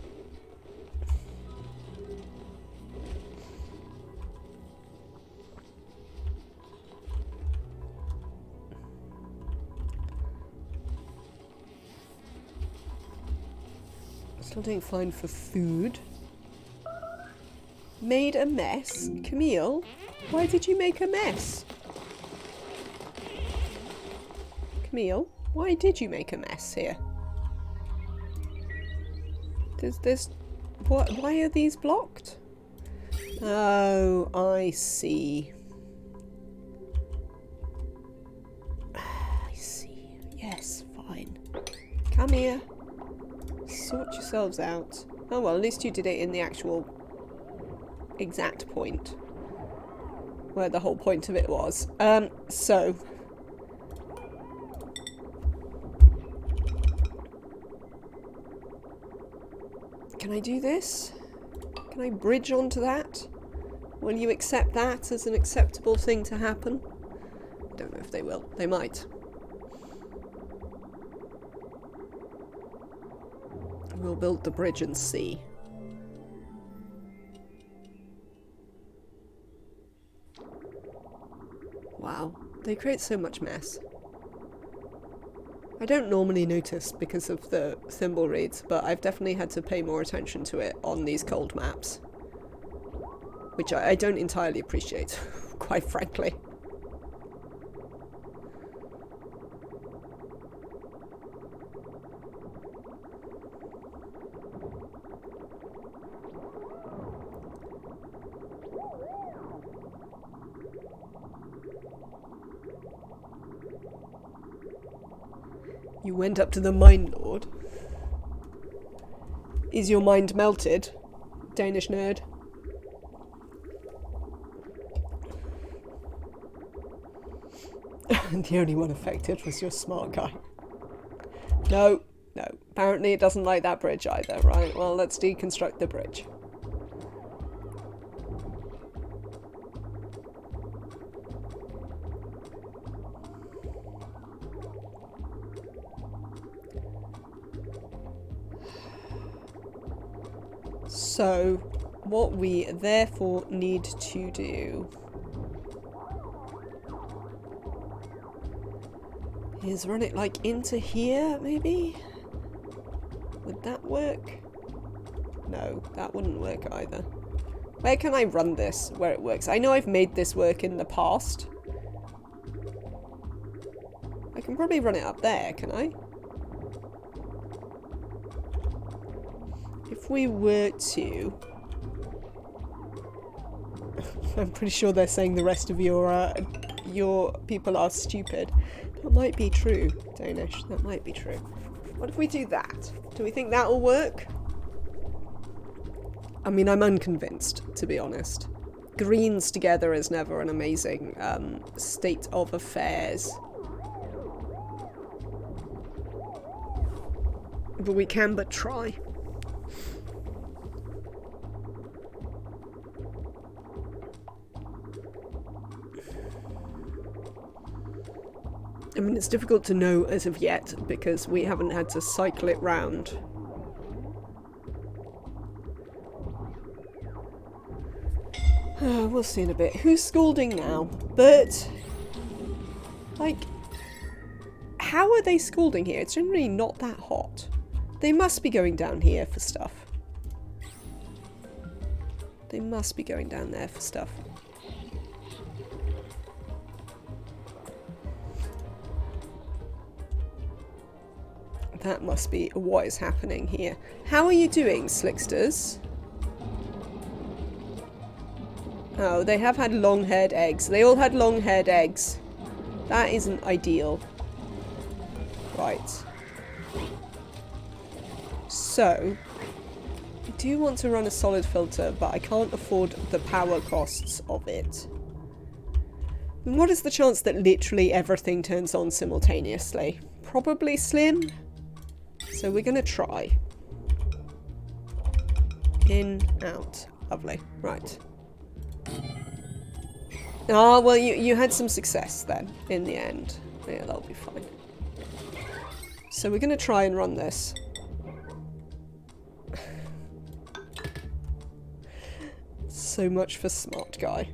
Still doing fine for food. Made a mess? Camille? Why did you make a mess? Camille? Why did you make a mess here? Why are these blocked? Oh, I see. I see. Yes, fine. Come here. Sort yourselves out. Oh well, at least you did it in the actual exact point. Where the whole point of it was. So... Can I do this? Can I bridge onto that? Will you accept that as an acceptable thing to happen? I don't know if they will. They might. We'll build the bridge and see. Wow, they create so much mess. I don't normally notice because of the thimble reads, but I've definitely had to pay more attention to it on these cold maps. Which I don't entirely appreciate, quite frankly. You went up to the Mine Lord. Is your mind melted, Danish nerd? The only one affected was your smart guy. No, no. Apparently it doesn't like that bridge either, right? Well, let's deconstruct the bridge. So, what we therefore need to do is run it like into here, maybe? Would that work? No, that wouldn't work either. Where can I run this where it works? I know I've made this work in the past. I can probably run it up there, can I? If we were to... I'm pretty sure they're saying the rest of your people are stupid. That might be true, Danish. That might be true. What if we do that? Do we think that'll work? I mean, I'm unconvinced, to be honest. Greens together is never an amazing state of affairs. But we can but try. I mean, it's difficult to know as of yet because we haven't had to cycle it round. We'll see in a bit. Who's scalding now? But, like, how are they scalding here? It's generally not that hot. They must be going down here for stuff. They must be going down there for stuff. That must be what is happening here. How are you doing, Slicksters? Oh, they have had long-haired eggs. They all had long-haired eggs. That isn't ideal. Right. So, I do want to run a solid filter, but I can't afford the power costs of it. And what is the chance that literally everything turns on simultaneously? Probably slim. So we're going to try. In, out. Lovely. Right. Ah, well, you had some success then, in the end. Yeah, that'll be fine. So we're going to try and run this. So much for smart guy.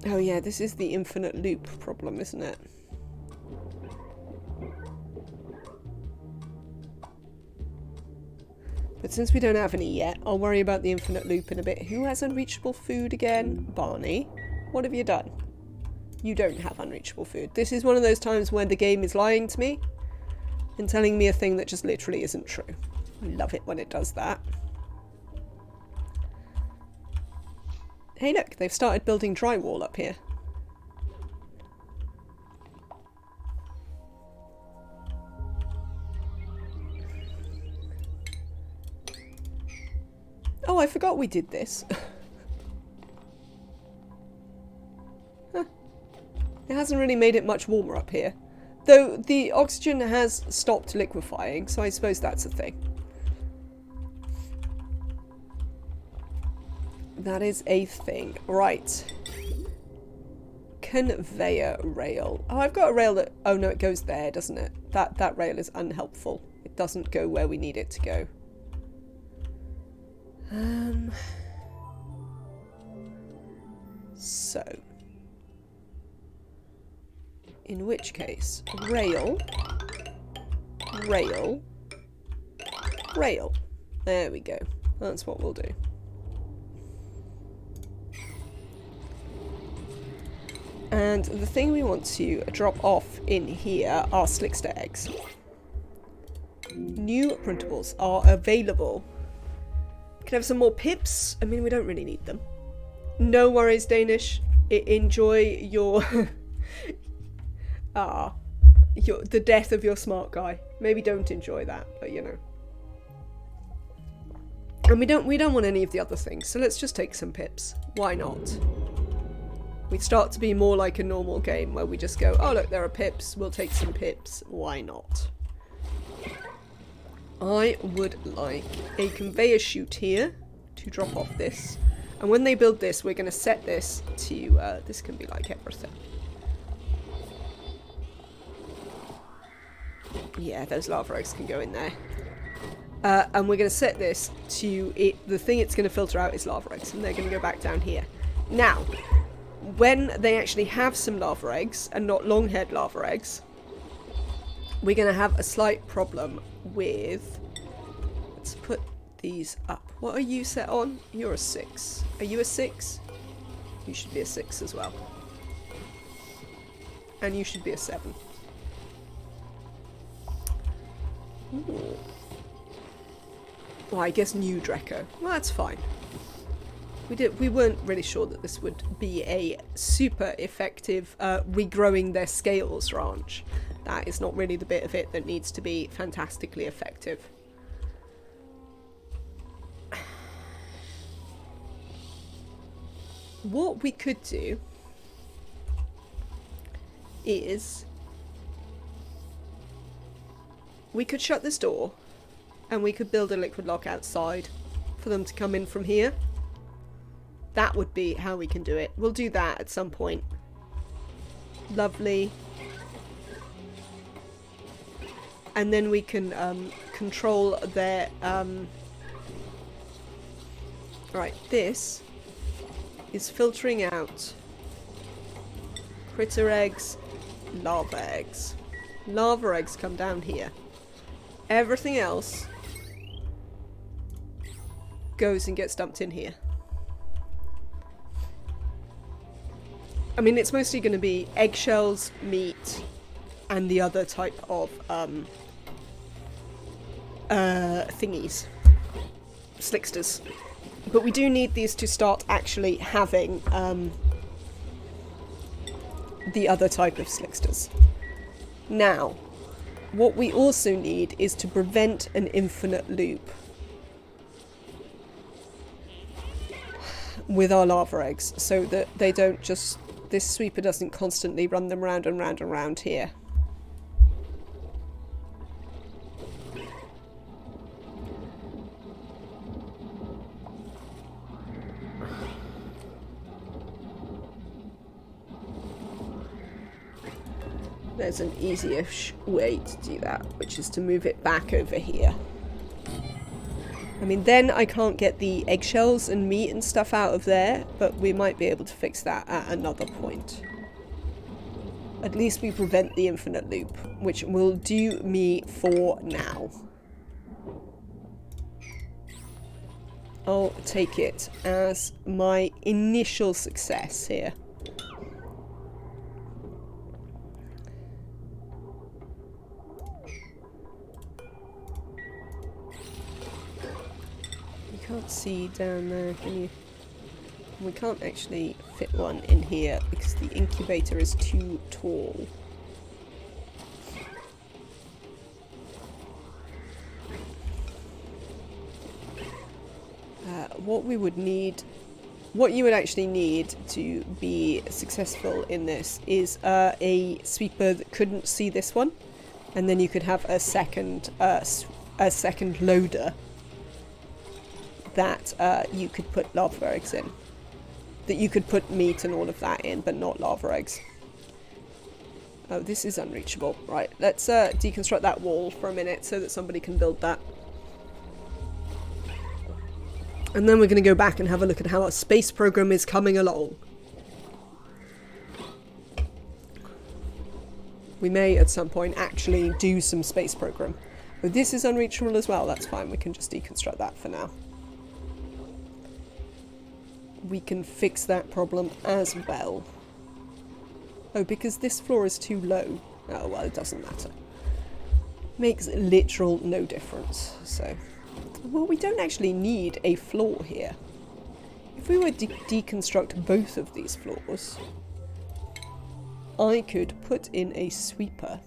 Oh yeah, this is the infinite loop problem, isn't it? But since we don't have any yet, I'll worry about the infinite loop in a bit. Who has unreachable food again? Barney. What have you done? You don't have unreachable food. This is one of those times when the game is lying to me and telling me a thing that just literally isn't true. I love it when it does that. Hey look, they've started building drywall up here. Oh, I forgot we did this. Huh. It hasn't really made it much warmer up here. Though the oxygen has stopped liquefying, so I suppose that's a thing. That is a thing. Right. Conveyor rail. Oh, I've got a rail that... Oh, no, it goes there, doesn't it? That rail is unhelpful. It doesn't go where we need it to go. So, in which case, rail, rail, rail. There we go. That's what we'll do. And the thing we want to drop off in here are Slickster eggs. New printables are available. Can I have some more pips? I mean, we don't really need them. No worries, Danish. Enjoy your... the death of your smart guy. Maybe don't enjoy that, but you know. And we don't want any of the other things, so let's just take some pips. Why not? We start to be more like a normal game where we just go, oh look, there are pips, we'll take some pips. Why not? I would like a conveyor chute here to drop off this. And when they build this, we're going to set this to, this can be like everything. Yeah, those lava eggs can go in there. And we're going to set this to, the thing it's going to filter out is lava eggs, and they're going to go back down here. Now, when they actually have some lava eggs, and not long-haired lava eggs, we're going to have a slight problem with... Let's put these up. What are you set on? You're a 6. Are you a 6? You should be a 6 as well. And you should be a 7. Ooh. Well, I guess new Drecko. Well, that's fine. We weren't really sure that this would be a super effective regrowing their scales ranch. That is not really the bit of it that needs to be fantastically effective. What we could do is we could shut this door and we could build a liquid lock outside for them to come in from here. That would be how we can do it. We'll do that at some point. Lovely. And then we can control their... Right, this is filtering out critter eggs, lava eggs. Lava eggs come down here. Everything else goes and gets dumped in here. I mean, it's mostly going to be eggshells, meat, and the other type of thingies. Slicksters. But we do need these to start actually having the other type of Slicksters. Now, what we also need is to prevent an infinite loop with our lava eggs, so that they don't just... this sweeper doesn't constantly run them round and round and round here. There's an easy-ish way to do that, which is to move it back over here. I mean, then I can't get the eggshells and meat and stuff out of there, but we might be able to fix that at another point. At least we prevent the infinite loop, which will do me for now. I'll take it as my initial success here. Can't see down there, can you? We can't actually fit one in here because the incubator is too tall. What we would need, what you would actually need to be successful in this is a sweeper that couldn't see this one, and then you could have a second loader that you could put lava eggs in. That you could put meat and all of that in, but not lava eggs. Oh, this is unreachable. Right, let's deconstruct that wall for a minute so that somebody can build that. And then we're going to go back and have a look at how our space program is coming along. We may at some point actually do some space program. But this is unreachable as well, that's fine, we can just deconstruct that for now. We can fix that problem as well. Oh, because this floor is too low. Oh, well, it doesn't matter. Makes literal no difference, so... Well, we don't actually need a floor here. If we were to deconstruct both of these floors, I could put in a sweeper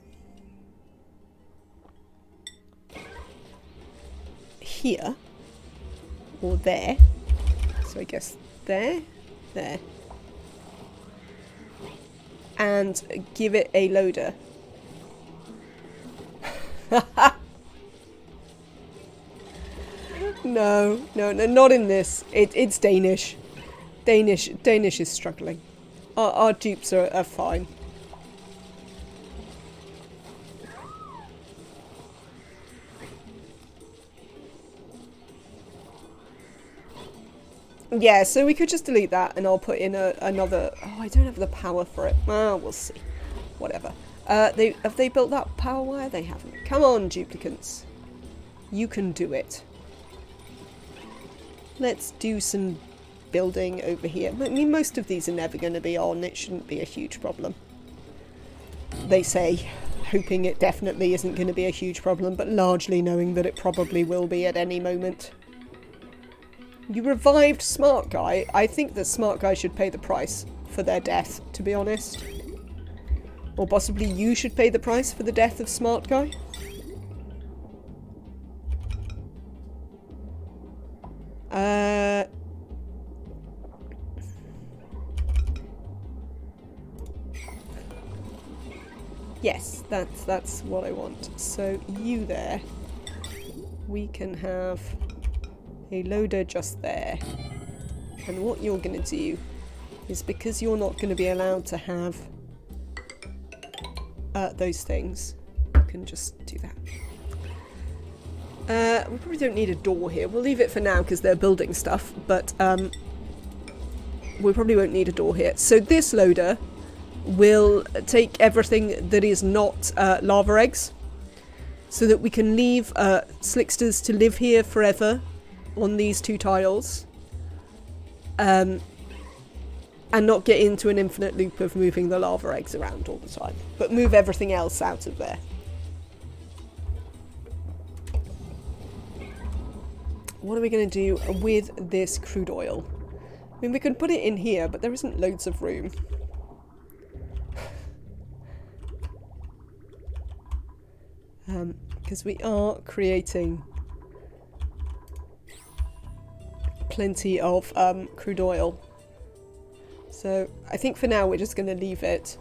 here, or there. So I guess there, there. And give it a loader. No, not in this. It's Danish. Danish is struggling. Our dupes are fine. Yeah, so we could just delete that and I'll put in another... Oh, I don't have the power for it. Well, we'll see. Whatever. Have they built that power wire? They haven't. Come on, duplicants. You can do it. Let's do some building over here. I mean, most of these are never going to be on. It shouldn't be a huge problem. They say, hoping it definitely isn't going to be a huge problem, but largely knowing that it probably will be at any moment. You revived Smart Guy. I think that Smart Guy should pay the price for their death, to be honest. Or possibly you should pay the price for the death of Smart Guy. Yes, that's what I want. So you there. We can have a loader just there. And what you're going to do is, because you're not going to be allowed to have those things, you can just do that. We probably don't need a door here. We'll leave it for now because they're building stuff, but we probably won't need a door here. So this loader will take everything that is not lava eggs, so that we can leave Slicksters to live here forever on these two tiles, and not get into an infinite loop of moving the lava eggs around all the time, but move everything else out of there. What are we going to do with this crude oil? I mean, we can put it in here, but there isn't loads of room. Because we are creating plenty of crude oil. So I think for now we're just going to leave it,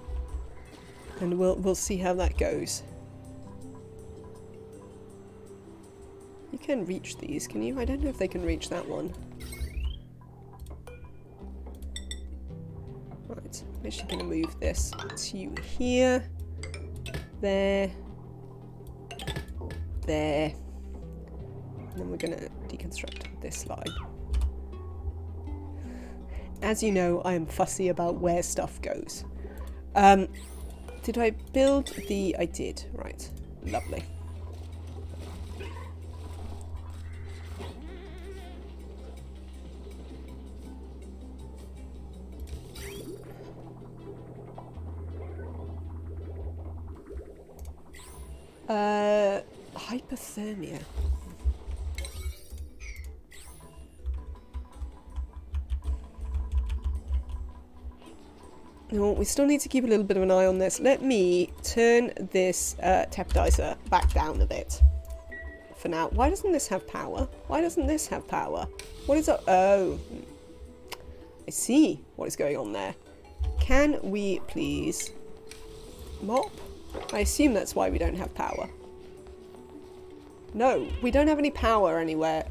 and we'll see how that goes. You can reach these, can you? I don't know if they can reach that one. Right, I'm actually going to move this to here, there, there, and then we're going to deconstruct this line. As you know, I am fussy about where stuff goes. Did I build the... I did, right. Lovely. Hypothermia. No, we still need to keep a little bit of an eye on this. Let me turn this tepdizer back down a bit for now. Why doesn't this have power? Why doesn't this have power? What is up? Oh, I see what is going on there. Can we please mop? I assume that's why we don't have power. No, we don't have any power anywhere.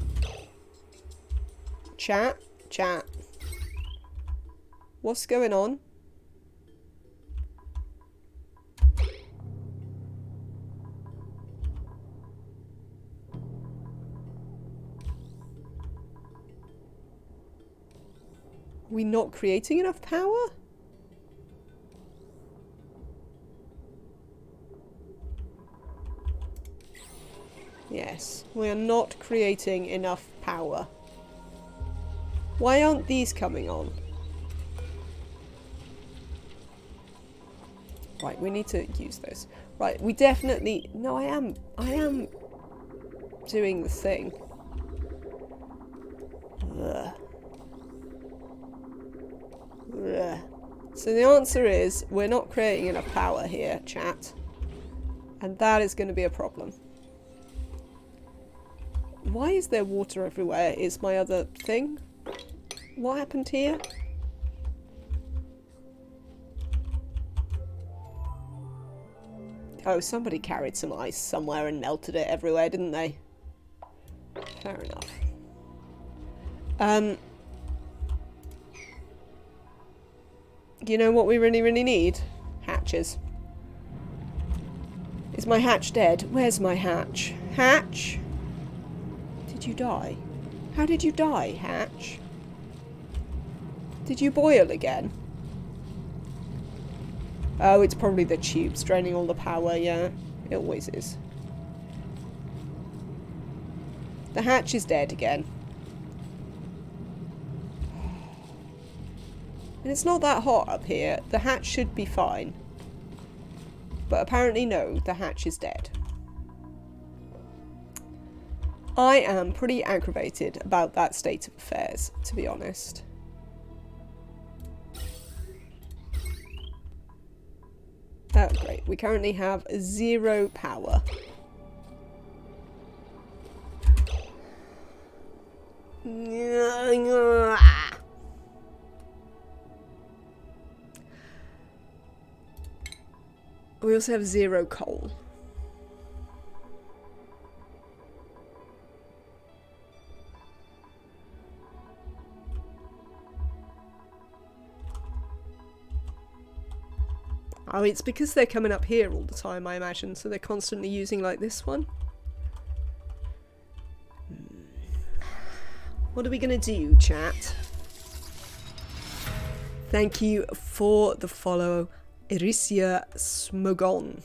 Chat. What's going on? we not creating enough power? Yes, we are not creating enough power. Why aren't these coming on? Right, we need to use those. Right, we definitely... No, I am doing the thing. Ugh. Ugh. So the answer is, we're not creating enough power here, chat. And that is going to be a problem. Why is there water everywhere is my other thing. What happened here? Oh, somebody carried some ice somewhere and melted it everywhere, didn't they? Fair enough. You know what we really, really need? Hatches. Is my hatch dead? Where's my hatch? Hatch? Did you die? How did you die, Hatch? Did you boil again? Oh, it's probably the tubes draining all the power, yeah. It always is. The hatch is dead again. And it's not that hot up here. The hatch should be fine. But apparently no, the hatch is dead. I am pretty aggravated about that state of affairs, to be honest. Oh, great. We currently have 0 power. We also have 0 coal. Oh, it's because they're coming up here all the time, I imagine, so they're constantly using, like, this one. What are we gonna do, chat? Thank you for the follow, Irisia Smogon.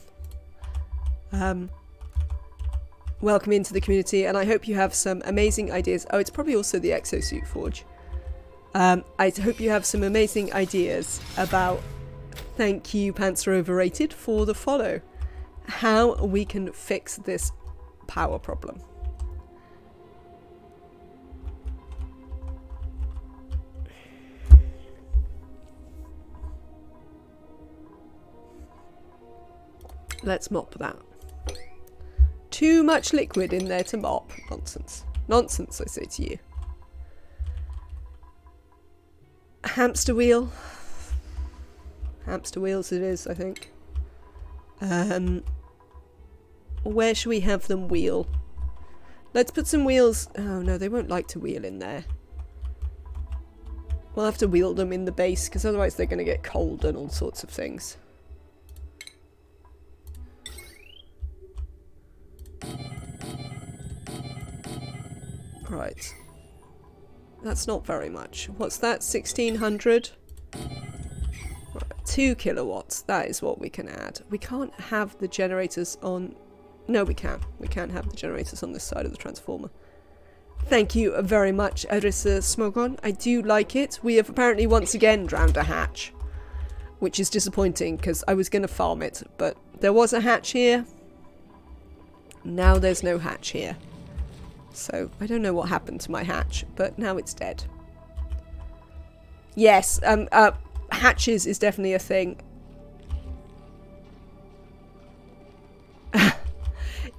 Welcome into the community, and I hope you have some amazing ideas. Oh, it's probably also the Exosuit Forge. I hope you have some amazing ideas about... Thank you, Pants Are Overrated, for the follow. How we can fix this power problem. Let's mop that. Too much liquid in there to mop. Nonsense. Nonsense, I say to you. Hamster wheel. Hamster wheels it is, I think. Where should we have them wheel? Let's put some wheels... Oh no, they won't like to wheel in there. We'll have to wheel them in the base, because otherwise they're going to get cold and all sorts of things. Right. That's not very much. What's that? 1600? 2 kilowatts, that is what we can add. We can't have the generators on... No, we can. We can have the generators on this side of the transformer. Thank you very much, Erisa Smogon. I do like it. We have apparently once again drowned a hatch, which is disappointing because I was going to farm it, but there was a hatch here. Now there's no hatch here. So, I don't know what happened to my hatch, but now it's dead. Yes, hatches is definitely a thing.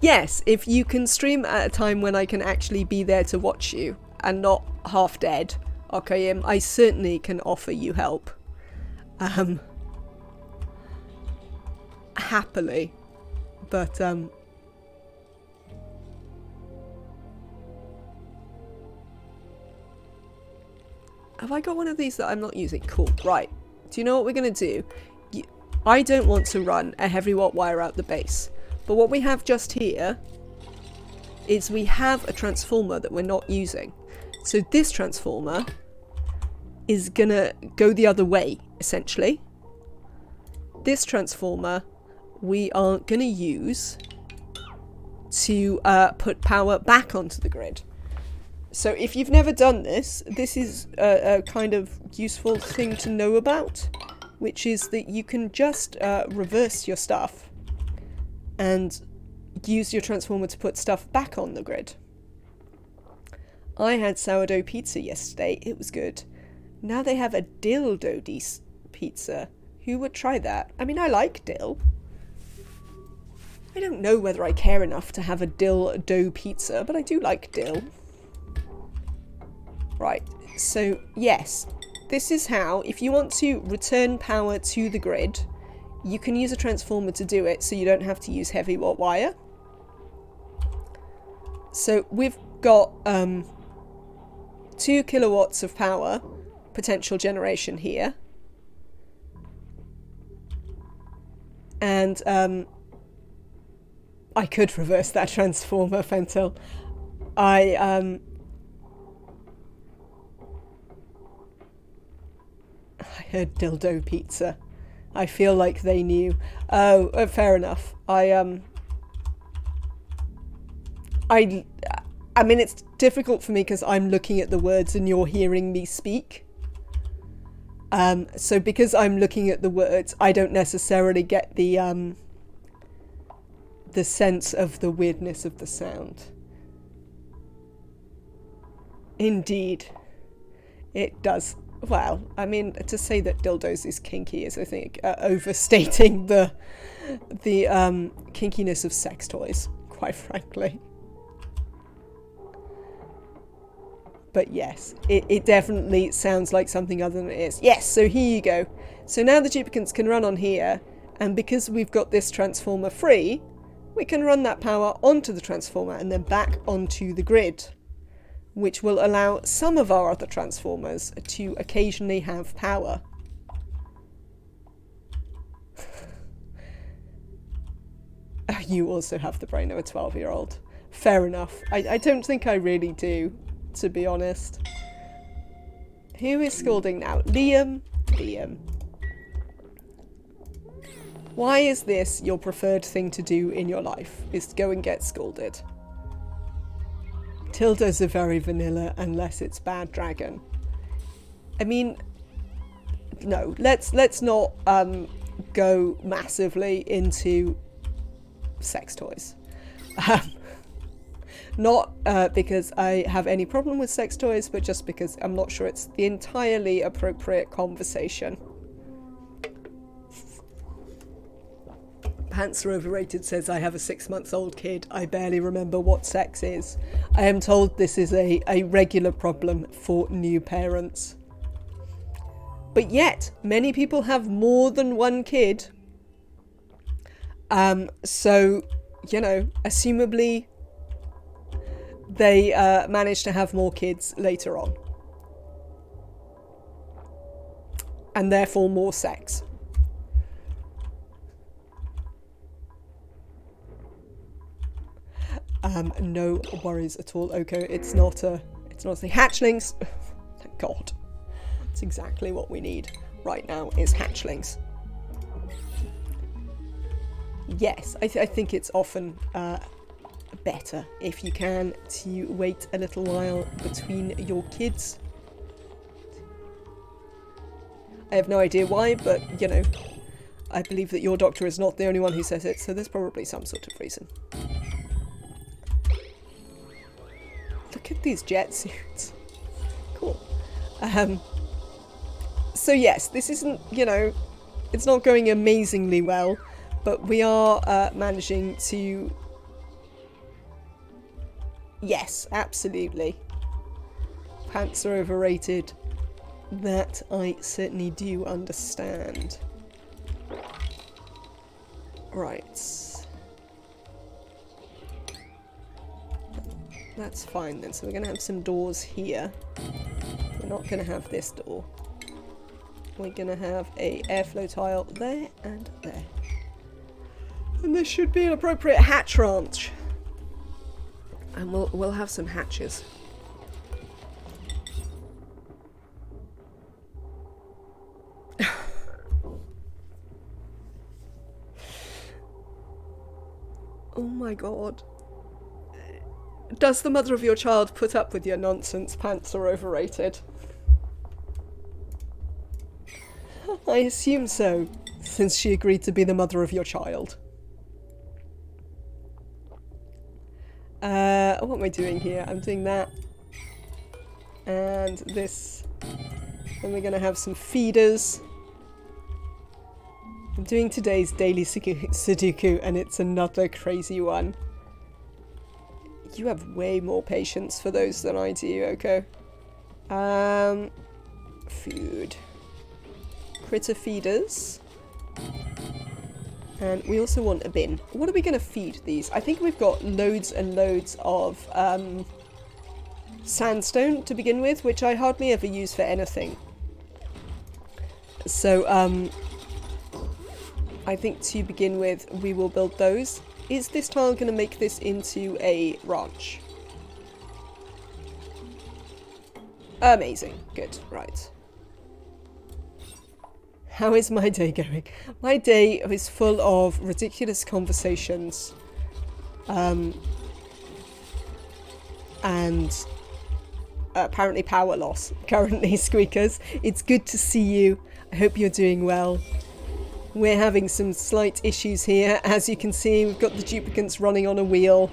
Yes, if you can stream at a time when I can actually be there to watch you and not half dead, okay, I certainly can offer you help. Happily. But, have I got one of these that I'm not using? Cool. Right. Do you know what we're going to do? I don't want to run a heavy watt wire out the base. But what we have just here is we have a transformer that we're not using. So this transformer is gonna go the other way, essentially. This transformer we are gonna use to put power back onto the grid. So if you've never done this, this is a kind of useful thing to know about, which is that you can just reverse your stuff and use your transformer to put stuff back on the grid. I had sourdough pizza yesterday. It was good. Now they have a dildo pizza. Who would try that? I mean, I like dill. I don't know whether I care enough to have a dill dough pizza, but I do like dill. Right, so yes, this is how, if you want to return power to the grid, you can use a transformer to do it, so you don't have to use heavy watt wire. So we've got 2 kilowatts of power potential generation here. And I could reverse that transformer, Fentil. I heard dildo pizza. I feel like they knew. Oh, fair enough. I mean, it's difficult for me because I'm looking at the words and you're hearing me speak. So because I'm looking at the words, I don't necessarily get the sense of the weirdness of the sound. Indeed, it does. Well, I mean, to say that dildos is kinky is, I think, overstating the kinkiness of sex toys, quite frankly. But yes, it definitely sounds like something other than it is. Yes, so here you go. So now the duplicants can run on here, and because we've got this transformer free, we can run that power onto the transformer and then back onto the grid, which will allow some of our other transformers to occasionally have power. You also have the brain of a 12-year-old. Fair enough. I don't think I really do, to be honest. Who is scolding now? Liam? Liam. Why is this your preferred thing to do in your life? Is to go and get scolded? Tildas are very vanilla unless it's Bad Dragon. I mean, no, let's not go massively into sex toys. Not because I have any problem with sex toys, but just because I'm not sure it's the entirely appropriate conversation. Pants are overrated says I have a 6-month-old kid. I barely remember what sex is. I am told this is a regular problem for new parents. But yet, many people have more than one kid. So, you know, assumably they manage to have more kids later on. And therefore more sex. No worries at all, Oko. It's not a thing. Hatchlings. Thank God. That's exactly what we need right now is hatchlings. Yes, I think it's often better if you can to wait a little while between your kids. I have no idea why, but you know, I believe that your doctor is not the only one who says it, so there's probably some sort of reason. Look at these jet suits. Cool. So yes, this isn't, you know, it's not going amazingly well, but we are managing to... Yes, absolutely. Pants are overrated. That I certainly do understand. Right. That's fine then. So we're going to have some doors here. We're not going to have this door. We're going to have a airflow tile there and there. And there should be an appropriate hatch ranch. And we'll have some hatches. Oh my god. Does the mother of your child put up with your nonsense? Pants are overrated. I assume so, since she agreed to be the mother of your child. What am I doing here? I'm doing that. And this. Then we're gonna have some feeders. I'm doing today's daily Sudoku, and it's another crazy one. You have way more patience for those than I do, okay? Food. Critter feeders. And we also want a bin. What are we going to feed these? I think we've got loads and loads of sandstone to begin with, which I hardly ever use for anything. So, I think to begin with, we will build those. Is this tile going to make this into a ranch? Amazing. Good. Right. How is my day going? My day is full of ridiculous conversations. And apparently power loss. Currently, Squeakers. It's good to see you. I hope you're doing well. We're having some slight issues here. As you can see, we've got the duplicants running on a wheel.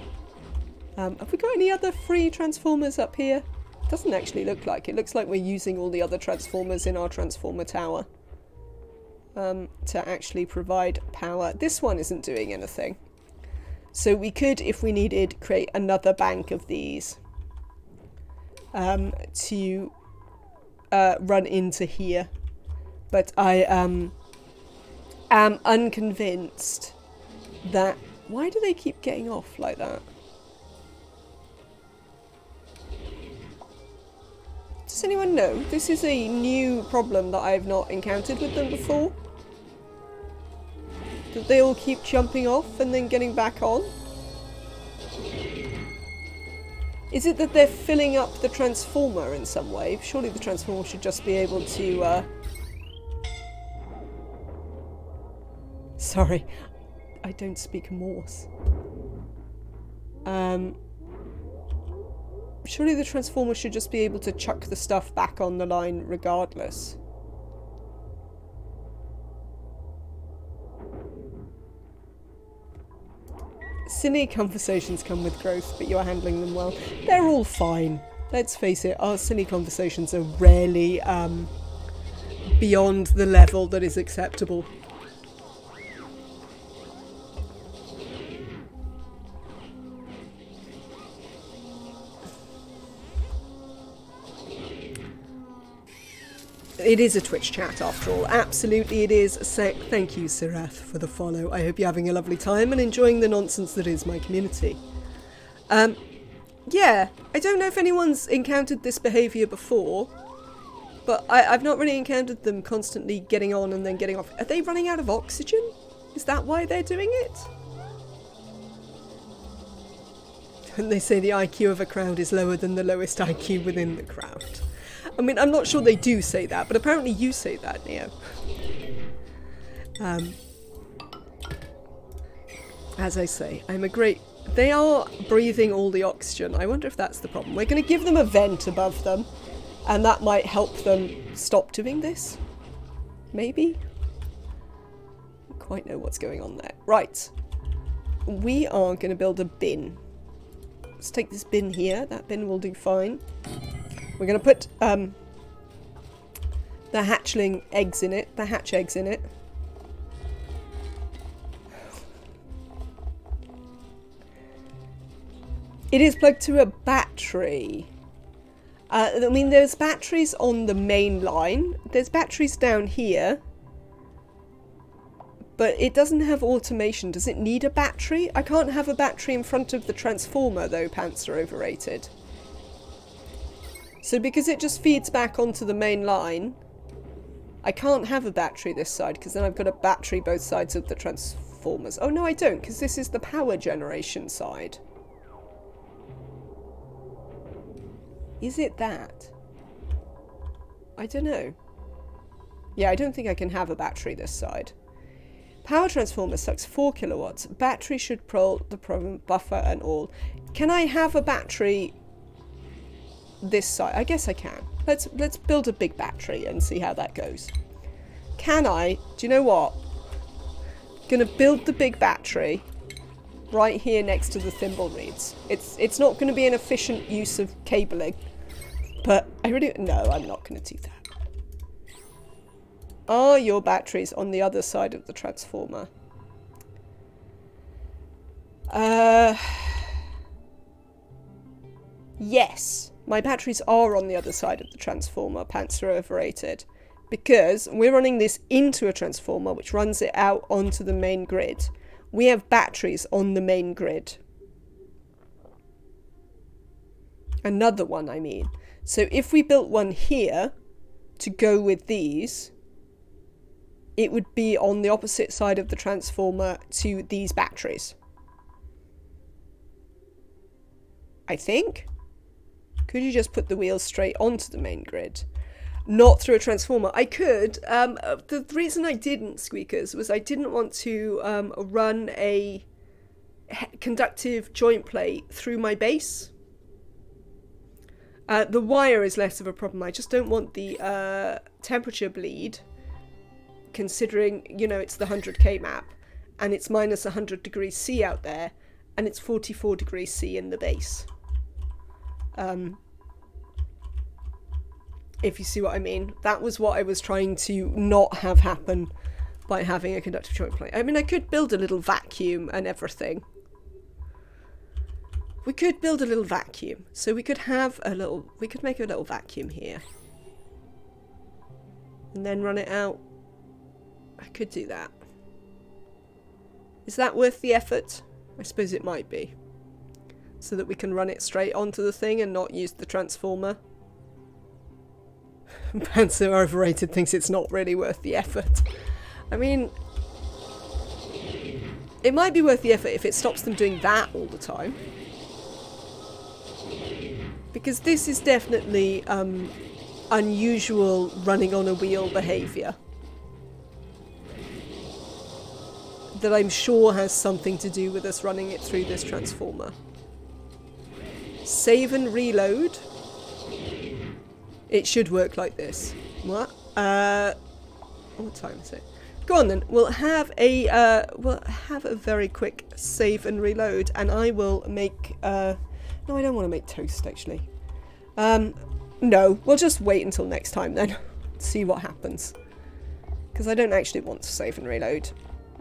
Have we got any other free transformers up here? Doesn't actually look like. It looks like we're using all the other transformers in our transformer tower. To actually provide power. This one isn't doing anything. So we could, if we needed, create another bank of these to run into here. But I am unconvinced that... Why do they keep getting off like that? Does anyone know? This is a new problem that I have not encountered with them before. That they all keep jumping off and then getting back on? Is it that they're filling up the transformer in some way? Surely the transformer should just be able to... Sorry, I don't speak Morse. Surely the transformer should just be able to chuck the stuff back on the line regardless. Silly conversations come with growth, but you're handling them well. They're all fine. Let's face it, our silly conversations are rarely beyond the level that is acceptable. It is a Twitch chat after all. Absolutely it is. Thank you, Sirath, for the follow. I hope you're having a lovely time and enjoying the nonsense that is my community. Yeah, I don't know if anyone's encountered this behaviour before, but I've not really encountered them constantly getting on and then getting off. Are they running out of oxygen? Is that why they're doing it? And they say the IQ of a crowd is lower than the lowest IQ within the crowd. I mean, I'm not sure they do say that, but apparently you say that, Neo. As I say, I'm a great... They are breathing all the oxygen. I wonder if that's the problem. We're going to give them a vent above them, and that might help them stop doing this. Maybe? I don't quite know what's going on there. Right. We are going to build a bin. Let's take this bin here. That bin will do fine. We're going to put the hatchling eggs in it, the hatch eggs in it. It is plugged to a battery. I mean, there's batteries on the main line. There's batteries down here. But it doesn't have automation. Does it need a battery? I can't have a battery in front of the transformer, though. Pants are overrated. So because it just feeds back onto the main line, I can't have a battery this side, because then I've got a battery both sides of the transformers. Oh no, I don't, because this is the power generation side. Is it that? I don't know. Yeah, I don't think I can have a battery this side. Power transformer sucks 4 kilowatts. Battery should pull the problem, buffer and all. Can I have a battery this side? I guess I can. Let's build a big battery and see how that goes. Can I? Do you know what? Gonna build the big battery right here next to the thimble reeds. It's not going to be an efficient use of cabling, but no, I'm not going to do that. Are your batteries on the other side of the transformer? Yes, my batteries are on the other side of the transformer. Pants are overrated. Because we're running this into a transformer which runs it out onto the main grid. We have batteries on the main grid. Another one, I mean. So if we built one here to go with these, it would be on the opposite side of the transformer to these batteries. I think. Could you just put the wheels straight onto the main grid? Not through a transformer. I could. The reason I didn't, Squeakers, was I didn't want to run a conductive joint plate through my base. The wire is less of a problem. I just don't want the temperature bleed, considering, you know, it's the 100k map, and it's minus 100 degrees C out there, and it's 44 degrees C in the base. If you see what I mean. That was what I was trying to not have happen by having a conductive joint plate. I mean, I could build a little vacuum and everything. We could build a little vacuum. So we could have a little, we could make a little vacuum here. And then run it out. I could do that. Is that worth the effort? I suppose it might be. So that we can run it straight onto the thing and not use the transformer. Panzer Overrated thinks it's not really worth the effort. I mean, it might be worth the effort if it stops them doing that all the time. Because this is definitely unusual running on a wheel behaviour. That I'm sure has something to do with us running it through this transformer. Save and reload. It should work like this. What? What time is it? Go on then. We'll have a very quick save and reload, and I will make. No, I don't want to make toast actually. No, we'll just wait until next time then. See what happens. Because I don't actually want to save and reload,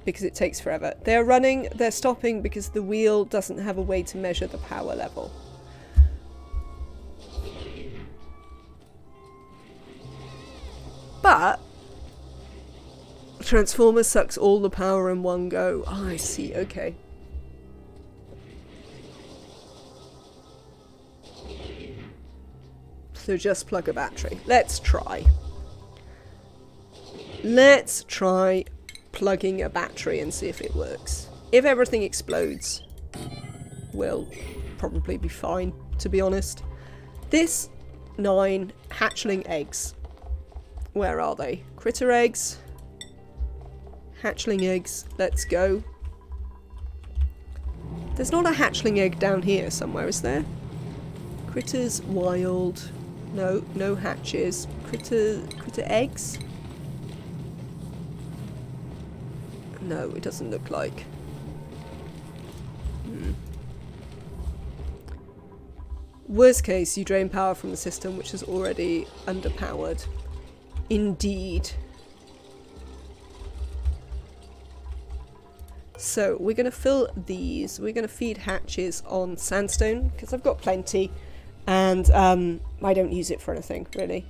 because it takes forever. They're stopping because the wheel doesn't have a way to measure the power level. But transformer sucks all the power in one go. Oh, I see. Okay. So just plug a battery. Let's try. Let's try plugging a battery and see if it works. If everything explodes, we'll probably be fine, to be honest. This 9 hatchling eggs. Where are they? Critter eggs. Hatchling eggs. Let's go. There's not a hatchling egg down here somewhere, is there? Critters, wild. No, no hatches. Critter eggs? No, it doesn't look like. Worst case, you drain power from the system, which is already underpowered. Indeed. So we're going to fill these. We're going to feed hatches on sandstone because I've got plenty, and I don't use it for anything really.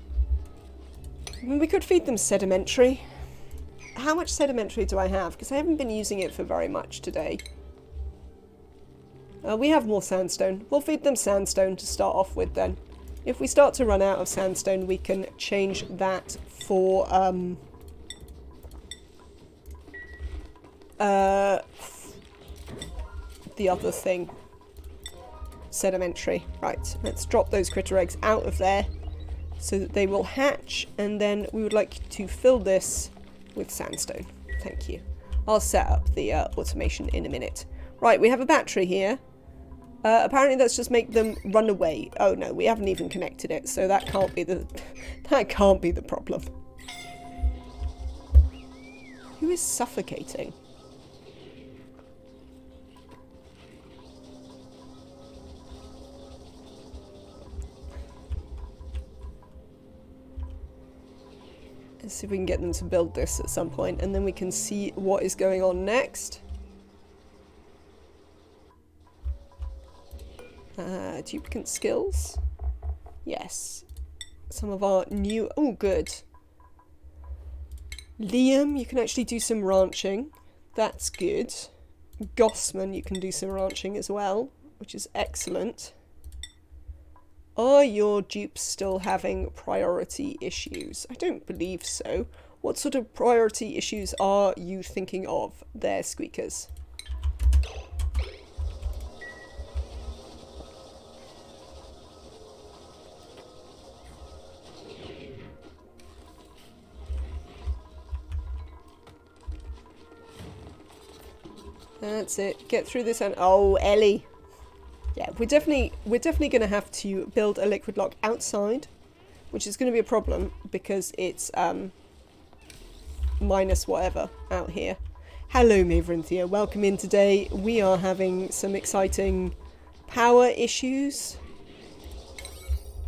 I mean, we could feed them sedimentary. How much sedimentary do I have? Because I haven't been using it for very much today. We have more sandstone. We'll feed them sandstone to start off with then. If we start to run out of sandstone, we can change that for the other thing. Sedimentary. Right, let's drop those critter eggs out of there so that they will hatch, and then we would like to fill this with sandstone. Thank you. I'll set up the automation in a minute. Right, we have a battery here. Apparently let's just make them run away. Oh no, we haven't even connected it, so that can't be the that can't be the problem. Who is suffocating? Let's see if we can get them to build this at some point, and then we can see what is going on next. Duplicant skills? Yes. Some of our new... Oh, good. Liam, you can actually do some ranching. That's good. Gossman, you can do some ranching as well, which is excellent. Are your dupes still having priority issues? I don't believe so. What sort of priority issues are you thinking of there, Squeakers? That's it. Get through this and oh, Ellie. Yeah, we're definitely going to have to build a liquid lock outside, which is going to be a problem because it's minus whatever out here. Hello, Maverinthia. Welcome in today. We are having some exciting power issues.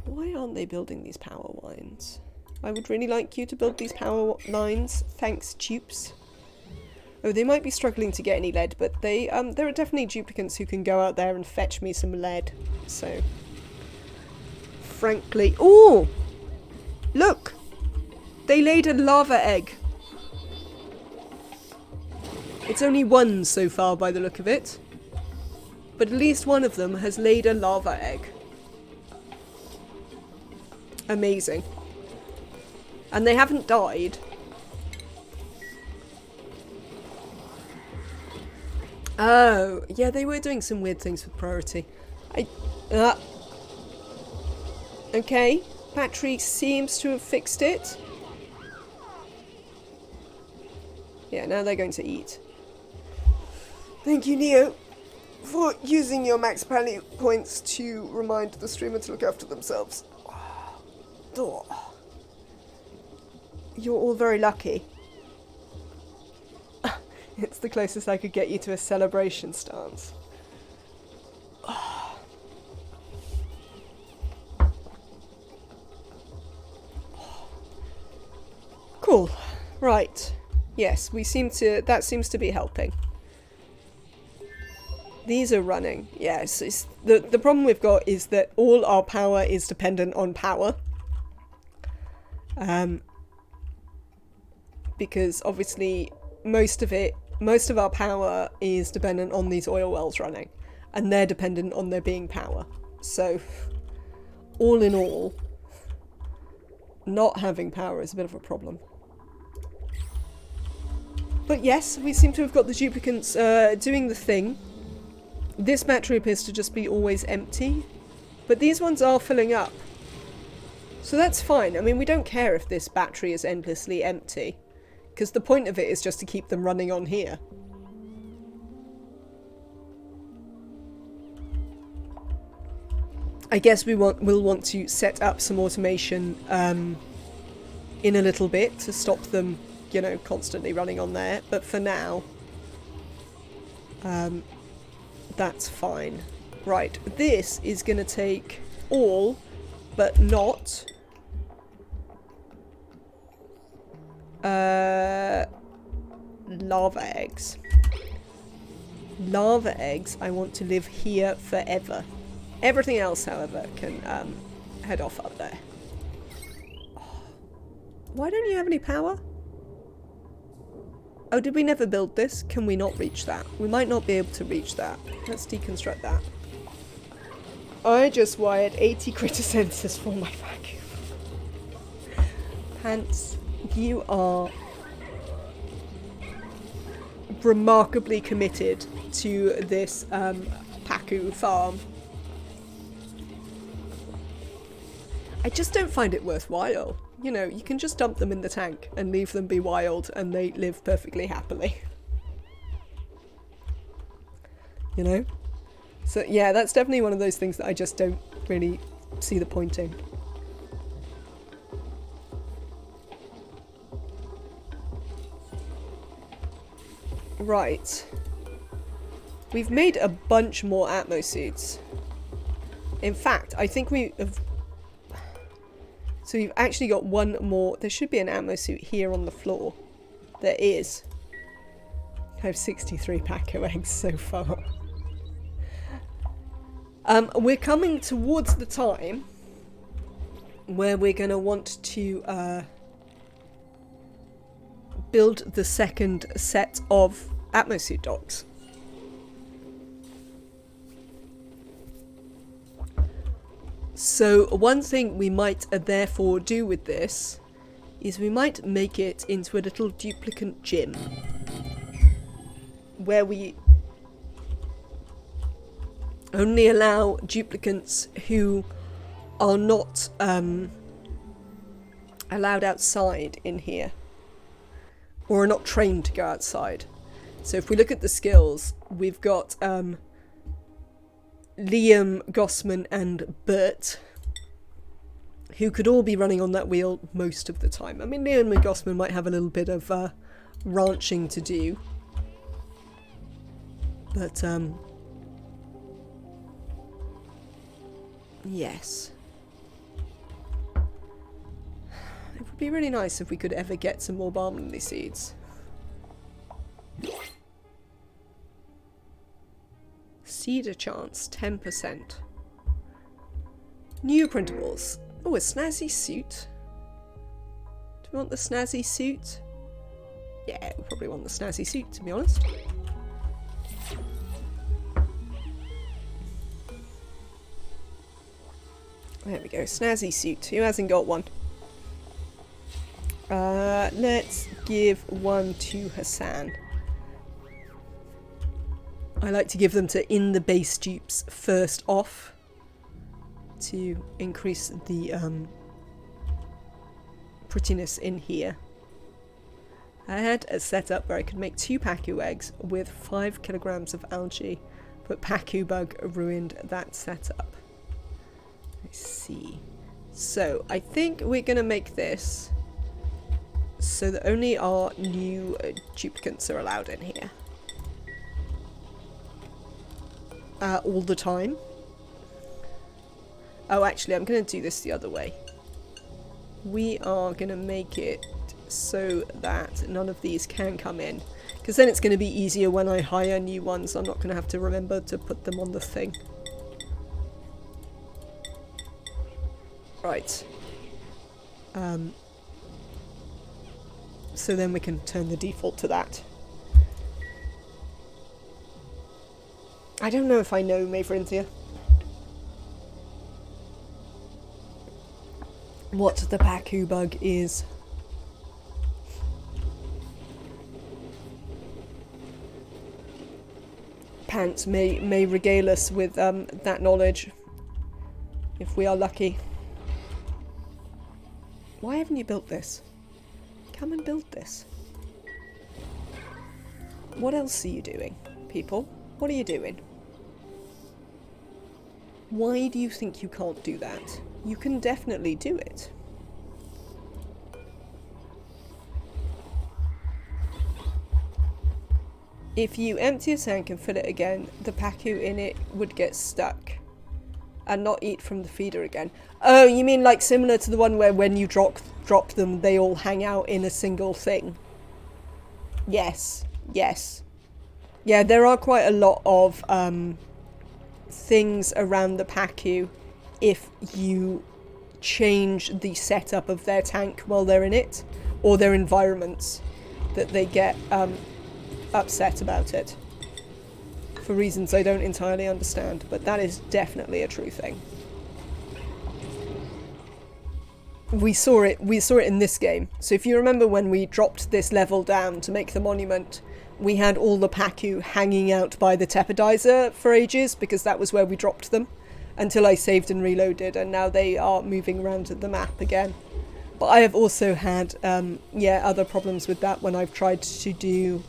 Why aren't they building these power lines? I would really like you to build these power lines. Thanks, dupes. Oh, they might be struggling to get any lead, but there are definitely duplicants who can go out there and fetch me some lead. So, frankly... Oh! Look! They laid a lava egg. It's only one so far by the look of it. But at least one of them has laid a lava egg. Amazing. And they haven't died. Oh, yeah, they were doing some weird things with priority. Okay, battery seems to have fixed it. Yeah, now they're going to eat. Thank you, Neo, for using your max pally points to remind the streamer to look after themselves. Oh. You're all very lucky. It's the closest I could get you to a celebration stance. Cool. Right. Yes, that seems to be helping. These are running. Yes, the problem we've got is that all our power is dependent on power. Because obviously most of our power is dependent on these oil wells running, and they're dependent on there being power. So, all in all, not having power is a bit of a problem. But yes, we seem to have got the duplicants doing the thing. This battery appears to just be always empty, but these ones are filling up. So that's fine. I mean, we don't care if this battery is endlessly empty, because the point of it is just to keep them running on here. I guess we'll want to set up some automation in a little bit to stop them, you know, constantly running on there. But for now, that's fine. Right, this is going to take all, but not... lava eggs. Lava eggs, I want to live here forever. Everything else, however, can head off up there. Why don't you have any power? Oh, did we never build this? Can we not reach that? We might not be able to reach that. Let's deconstruct that. I just wired 80 critter sensors for my vacuum. Pants, you are remarkably committed to this Pacu farm. I just don't find it worthwhile. You know, you can just dump them in the tank and leave them be wild and they live perfectly happily. you know? So yeah, that's definitely one of those things that I just don't really see the point in. Right. We've made a bunch more Atmo suits. In fact, I think we have... So we've actually got one more. There should be an Atmo suit here on the floor. There is. I have 63 Paco eggs so far. We're coming towards the time where we're going to want to build the second set of Atmo suit docks. So one thing we might therefore do with this is we might make it into a little duplicate gym where we only allow duplicants who are not allowed outside in here or are not trained to go outside. So if we look at the skills, we've got Liam, Gossman and Bert, who could all be running on that wheel most of the time. I mean, Liam and Gossman might have a little bit of ranching to do. But, yes. It would be really nice if we could ever get some more balm lily seeds. Cedar chance, 10%. New printables. Oh, a snazzy suit. Do we want the snazzy suit? Yeah, we probably want the snazzy suit, to be honest. There we go, snazzy suit. Who hasn't got one? Let's give one to Hassan. I like to give them to in the base dupes first off to increase the prettiness in here. I had a setup where I could make 2 Pacu eggs with 5 kilograms of algae, but Pacu bug ruined that setup. Let's see. So I think we're going to make this so that only our new duplicants are allowed in here. All the time. Oh, actually, I'm going to do this the other way. We are going to make it so that none of these can come in. Because then it's going to be easier when I hire new ones. I'm not going to have to remember to put them on the thing. Right. So then we can turn the default to that. I don't know if I know Maverinthia. What the Pacu bug is. Pants may regale us with that knowledge if we are lucky. Why haven't you built this? Come and build this. What else are you doing, people? What are you doing? Why do you think you can't do that? You can definitely do it. If you empty a tank and fill it again, the Pacu in it would get stuck and not eat from the feeder again. Oh, you mean like similar to the one where when you drop them, they all hang out in a single thing? Yes, yes. Yeah, there are quite a lot of things around the Pacu if you change the setup of their tank while they're in it, or their environments, that they get upset about it. For reasons I don't entirely understand, but that is definitely a true thing. We saw it in this game. So if you remember when we dropped this level down to make the monument, we had all the Pacu hanging out by the Tepidizer for ages, because that was where we dropped them, until I saved and reloaded, and now they are moving around the map again. But I have also had, other problems with that when I've tried to do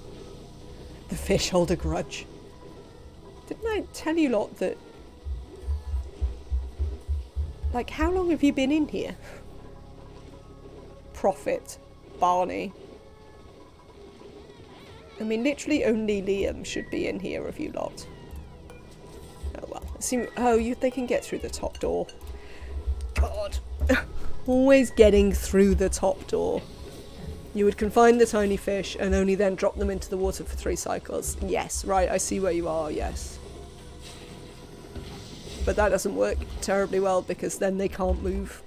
the fish hold a grudge. Didn't I tell you lot that... Like, how long have you been in here? Prophet. Barney. I mean, literally only Liam should be in here of you lot. Oh well. They can get through the top door. God. Always getting through the top door. You would confine the tiny fish and only then drop them into the water for 3 cycles. Yes, right, I see where you are, yes. But that doesn't work terribly well because then they can't move.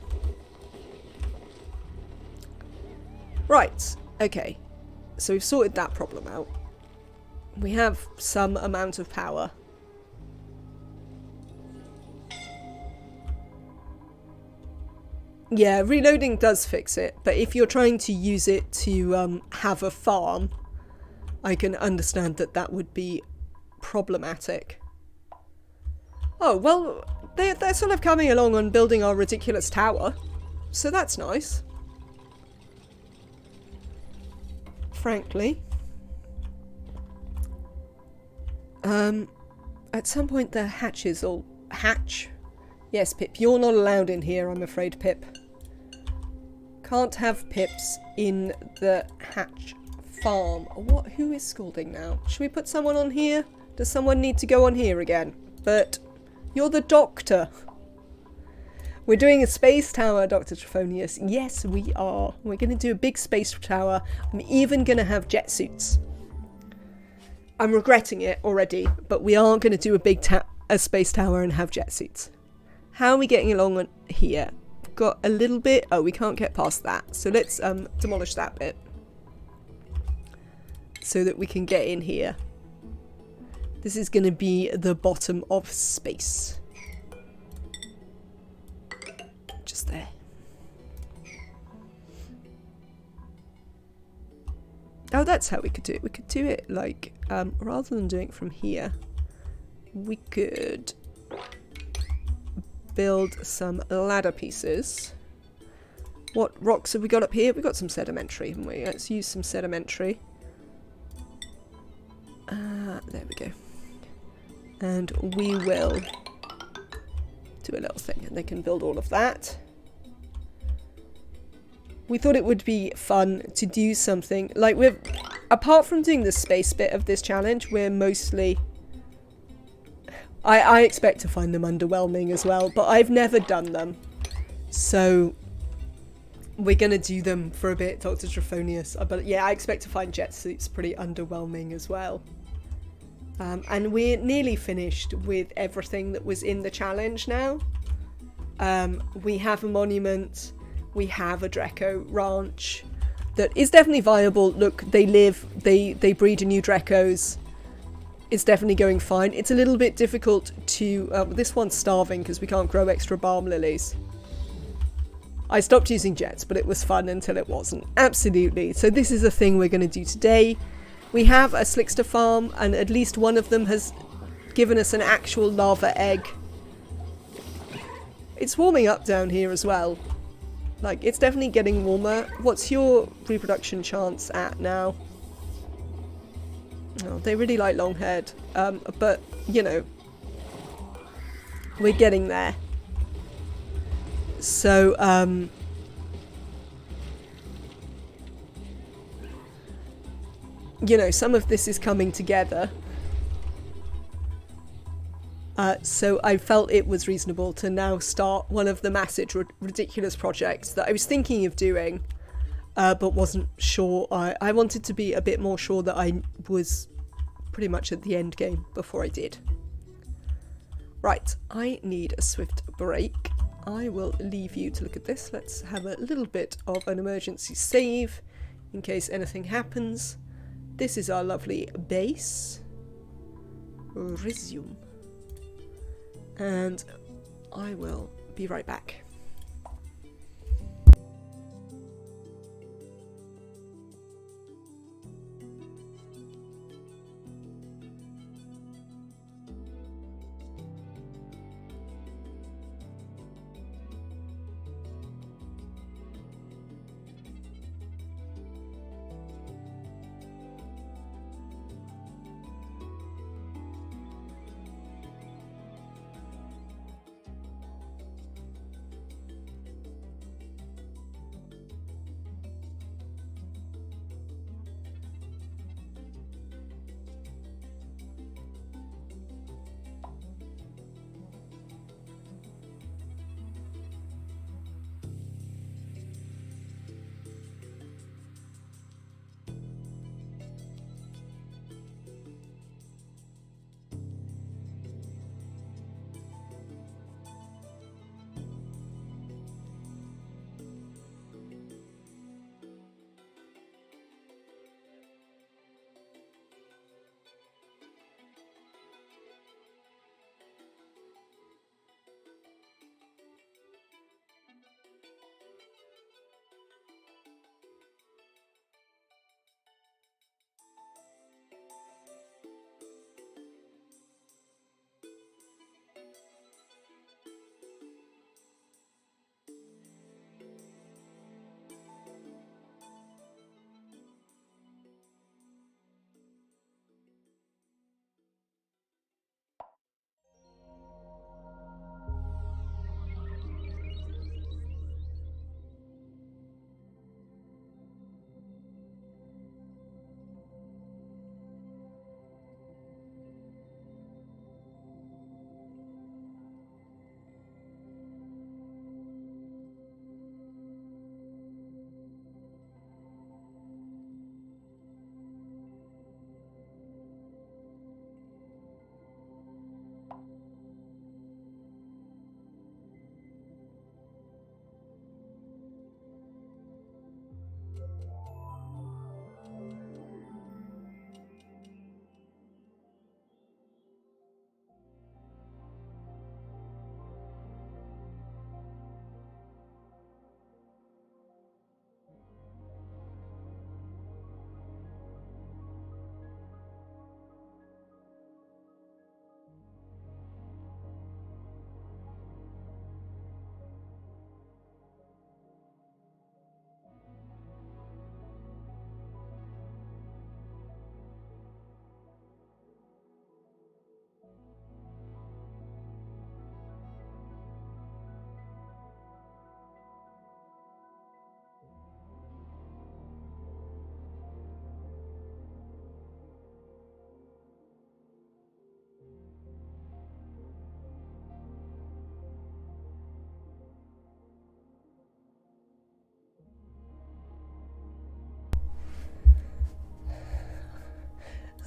Right, okay. So we've sorted that problem out. We have some amount of power. Yeah, reloading does fix it, but if you're trying to use it to have a farm, I can understand that that would be problematic. Oh, well, they're sort of coming along on building our ridiculous tower, so that's nice. Frankly. At some point the hatches will hatch. Yes, Pip, you're not allowed in here, I'm afraid, Pip. Can't have Pips in the hatch farm. What? Who is scolding now? Should we put someone on here? Does someone need to go on here again? But you're the doctor. We're doing a space tower, Dr. Trophonius. Yes, we are. We're going to do a big space tower. I'm even going to have jet suits. I'm regretting it already, but we are going to do a space tower and have jet suits. How are we getting along on here? We've got a little bit. Oh, we can't get past that. So let's demolish that bit. So that we can get in here. This is going to be the bottom of space. Just there. Oh, that's how we could do it. We could do it like, rather than doing it from here, we could build some ladder pieces. What rocks have we got up here? We've got some sedimentary, haven't we? Let's use some sedimentary. There we go. And we will do a little thing and they can build all of that. We thought it would be fun to do something like apart from doing the space bit of this challenge, we're mostly I expect to find them underwhelming as well, but I've never done them. So we're going to do them for a bit, Dr. Trophonius. But yeah, I expect to find jet suits pretty underwhelming as well. And we're nearly finished with everything that was in the challenge now. We have a monument. We have a Drecko ranch that is definitely viable. Look, they breed new Dreckos. It's definitely going fine. It's a little bit difficult to... this one's starving because we can't grow extra balm lilies. I stopped using jets, but it was fun until it wasn't. Absolutely. So this is a thing we're going to do today. We have a Slickster farm, and at least one of them has given us an actual lava egg. It's warming up down here as well. Like, it's definitely getting warmer. What's your reproduction chance at now? Oh, they really like long-haired. But, you know, we're getting there. So, you know, some of this is coming together. So I felt it was reasonable to now start one of the massive, ridiculous projects that I was thinking of doing, but wasn't sure. I wanted to be a bit more sure that I was pretty much at the end game before I did. Right, I need a swift break. I will leave you to look at this. Let's have a little bit of an emergency save in case anything happens. This is our lovely base. Resume. And I will be right back.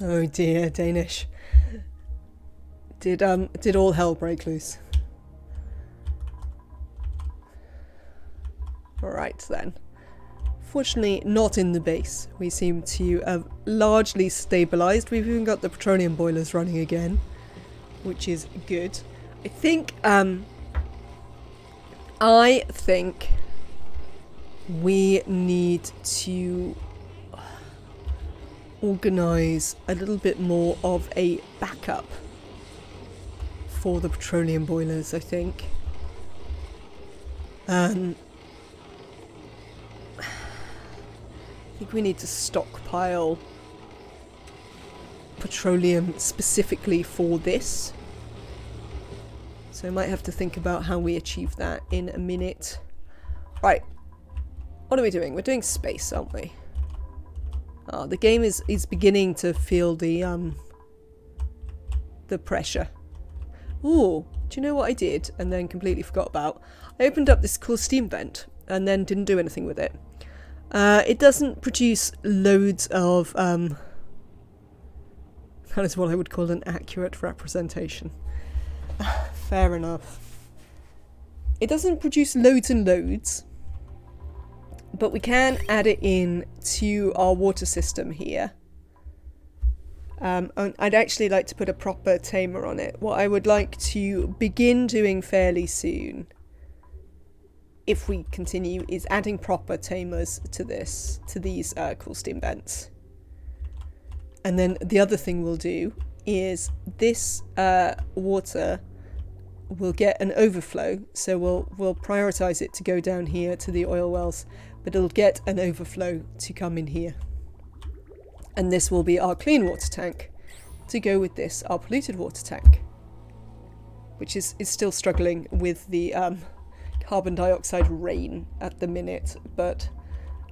Oh dear, Danish. Did all hell break loose? Alright then. Fortunately, not in the base. We seem to have largely stabilised. We've even got the petroleum boilers running again, which is good. I think we need to organise a little bit more of a backup for the petroleum boilers, I think. I think we need to stockpile petroleum specifically for this. So I might have to think about how we achieve that in a minute. Right. What are we doing? We're doing space, aren't we? Oh, the game is beginning to feel the pressure. Ooh, do you know what I did and then completely forgot about? I opened up this cool steam vent and then didn't do anything with it. It doesn't produce loads of that is what I would call an accurate representation. Fair enough. It doesn't produce loads and loads, but we can add it in to our water system here. I'd actually like to put a proper tamer on it. What I would like to begin doing fairly soon, if we continue, is adding proper tamers to these cool steam vents. And then the other thing we'll do is this water will get an overflow, so we'll prioritize it to go down here to the oil wells, but it'll get an overflow to come in here. And this will be our clean water tank to go with this, our polluted water tank, which is still struggling with the carbon dioxide rain at the minute, but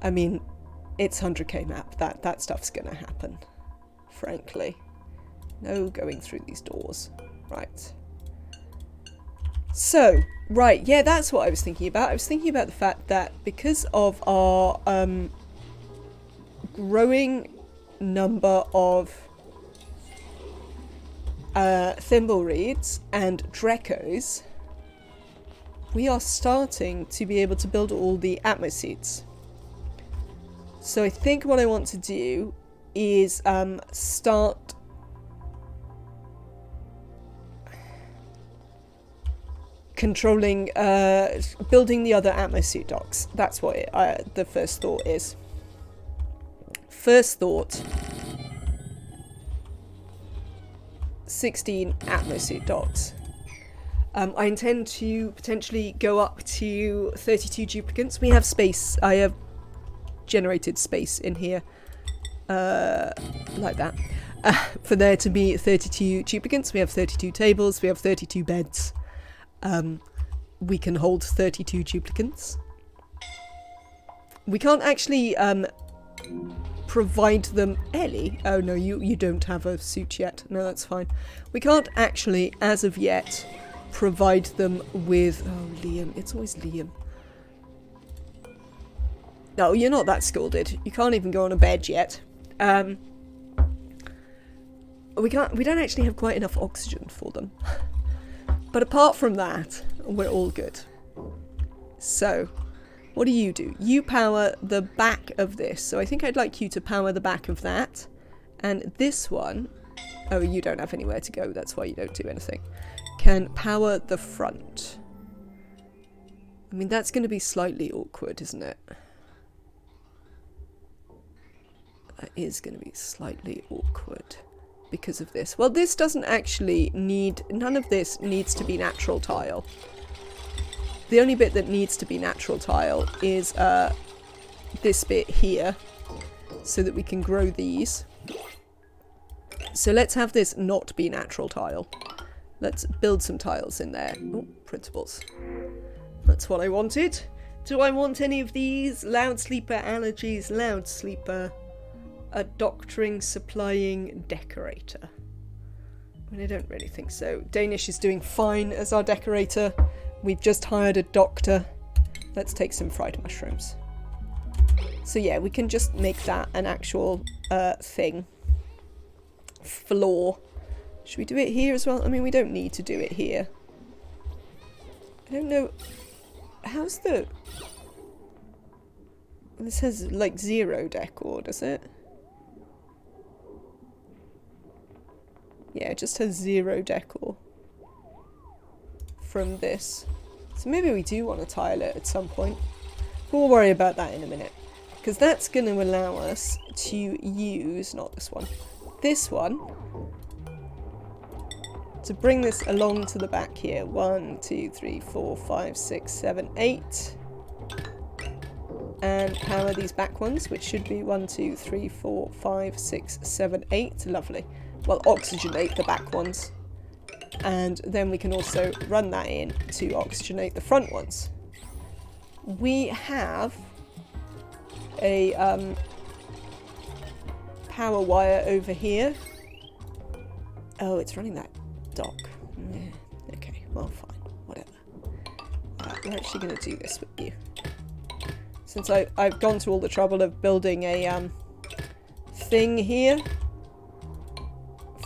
I mean, it's 100k map. That stuff's gonna happen, frankly. No going through these doors. Right. So, right, yeah, that's what I was thinking about. I was thinking about the fact that because of our growing number of thimblereeds and Dreckos, we are starting to be able to build all the atmosuits. So I think what I want to do is start controlling, building the other atmosuit docks. That's what the first thought is. First thought, 16 atmosuit docks. I intend to potentially go up to 32 duplicants. We have space. I have generated space in here like that. For there to be 32 duplicants, we have 32 tables, we have 32 beds. We can hold 32 duplicants. We can't actually provide them. Ellie? Oh no, you don't have a suit yet. No, that's fine. We can't actually, as of yet, provide them with... Oh, Liam. It's always Liam. No, you're not that scalded. You can't even go on a bed yet. We don't actually have quite enough oxygen for them. But apart from that, we're all good. So, what do? You power the back of this. So I think I'd like you to power the back of that. And this one... Oh, you don't have anywhere to go. That's why you don't do anything. Can power the front. I mean, that's going to be slightly awkward, isn't it? That is going to be slightly awkward because of this. Well, this doesn't actually need... None of this needs to be natural tile. The only bit that needs to be natural tile is this bit here, so that we can grow these. So let's have this not be natural tile. Let's build some tiles in there. Oh, principles. That's what I wanted. Do I want any of these? Loud sleeper, allergies, loud sleeper, a doctoring, supplying, decorator. I mean, I don't really think so. Danish is doing fine as our decorator. We've just hired a doctor. Let's take some fried mushrooms. So yeah, we can just make that an actual thing. floor. Should we do it here as well? I mean, we don't need to do it here. I don't know. How's the... This has like 0 decor, does it? Yeah, it just has 0 decor from this. So maybe we do want to tile it at some point. We'll worry about that in a minute. Because that's going to allow us to use, not this one, to bring this along to the back here. 1, 2, 3, 4, 5, 6, 7, 8. And power these back ones, which should be 1, 2, 3, 4, 5, 6, 7, 8. Lovely. Well, oxygenate the back ones. And then we can also run that in to oxygenate the front ones. We have a power wire over here. Oh, it's running that dock. Yeah. Okay, well, fine. Whatever. We're actually going to do this with you. Since I've gone to all the trouble of building a thing here.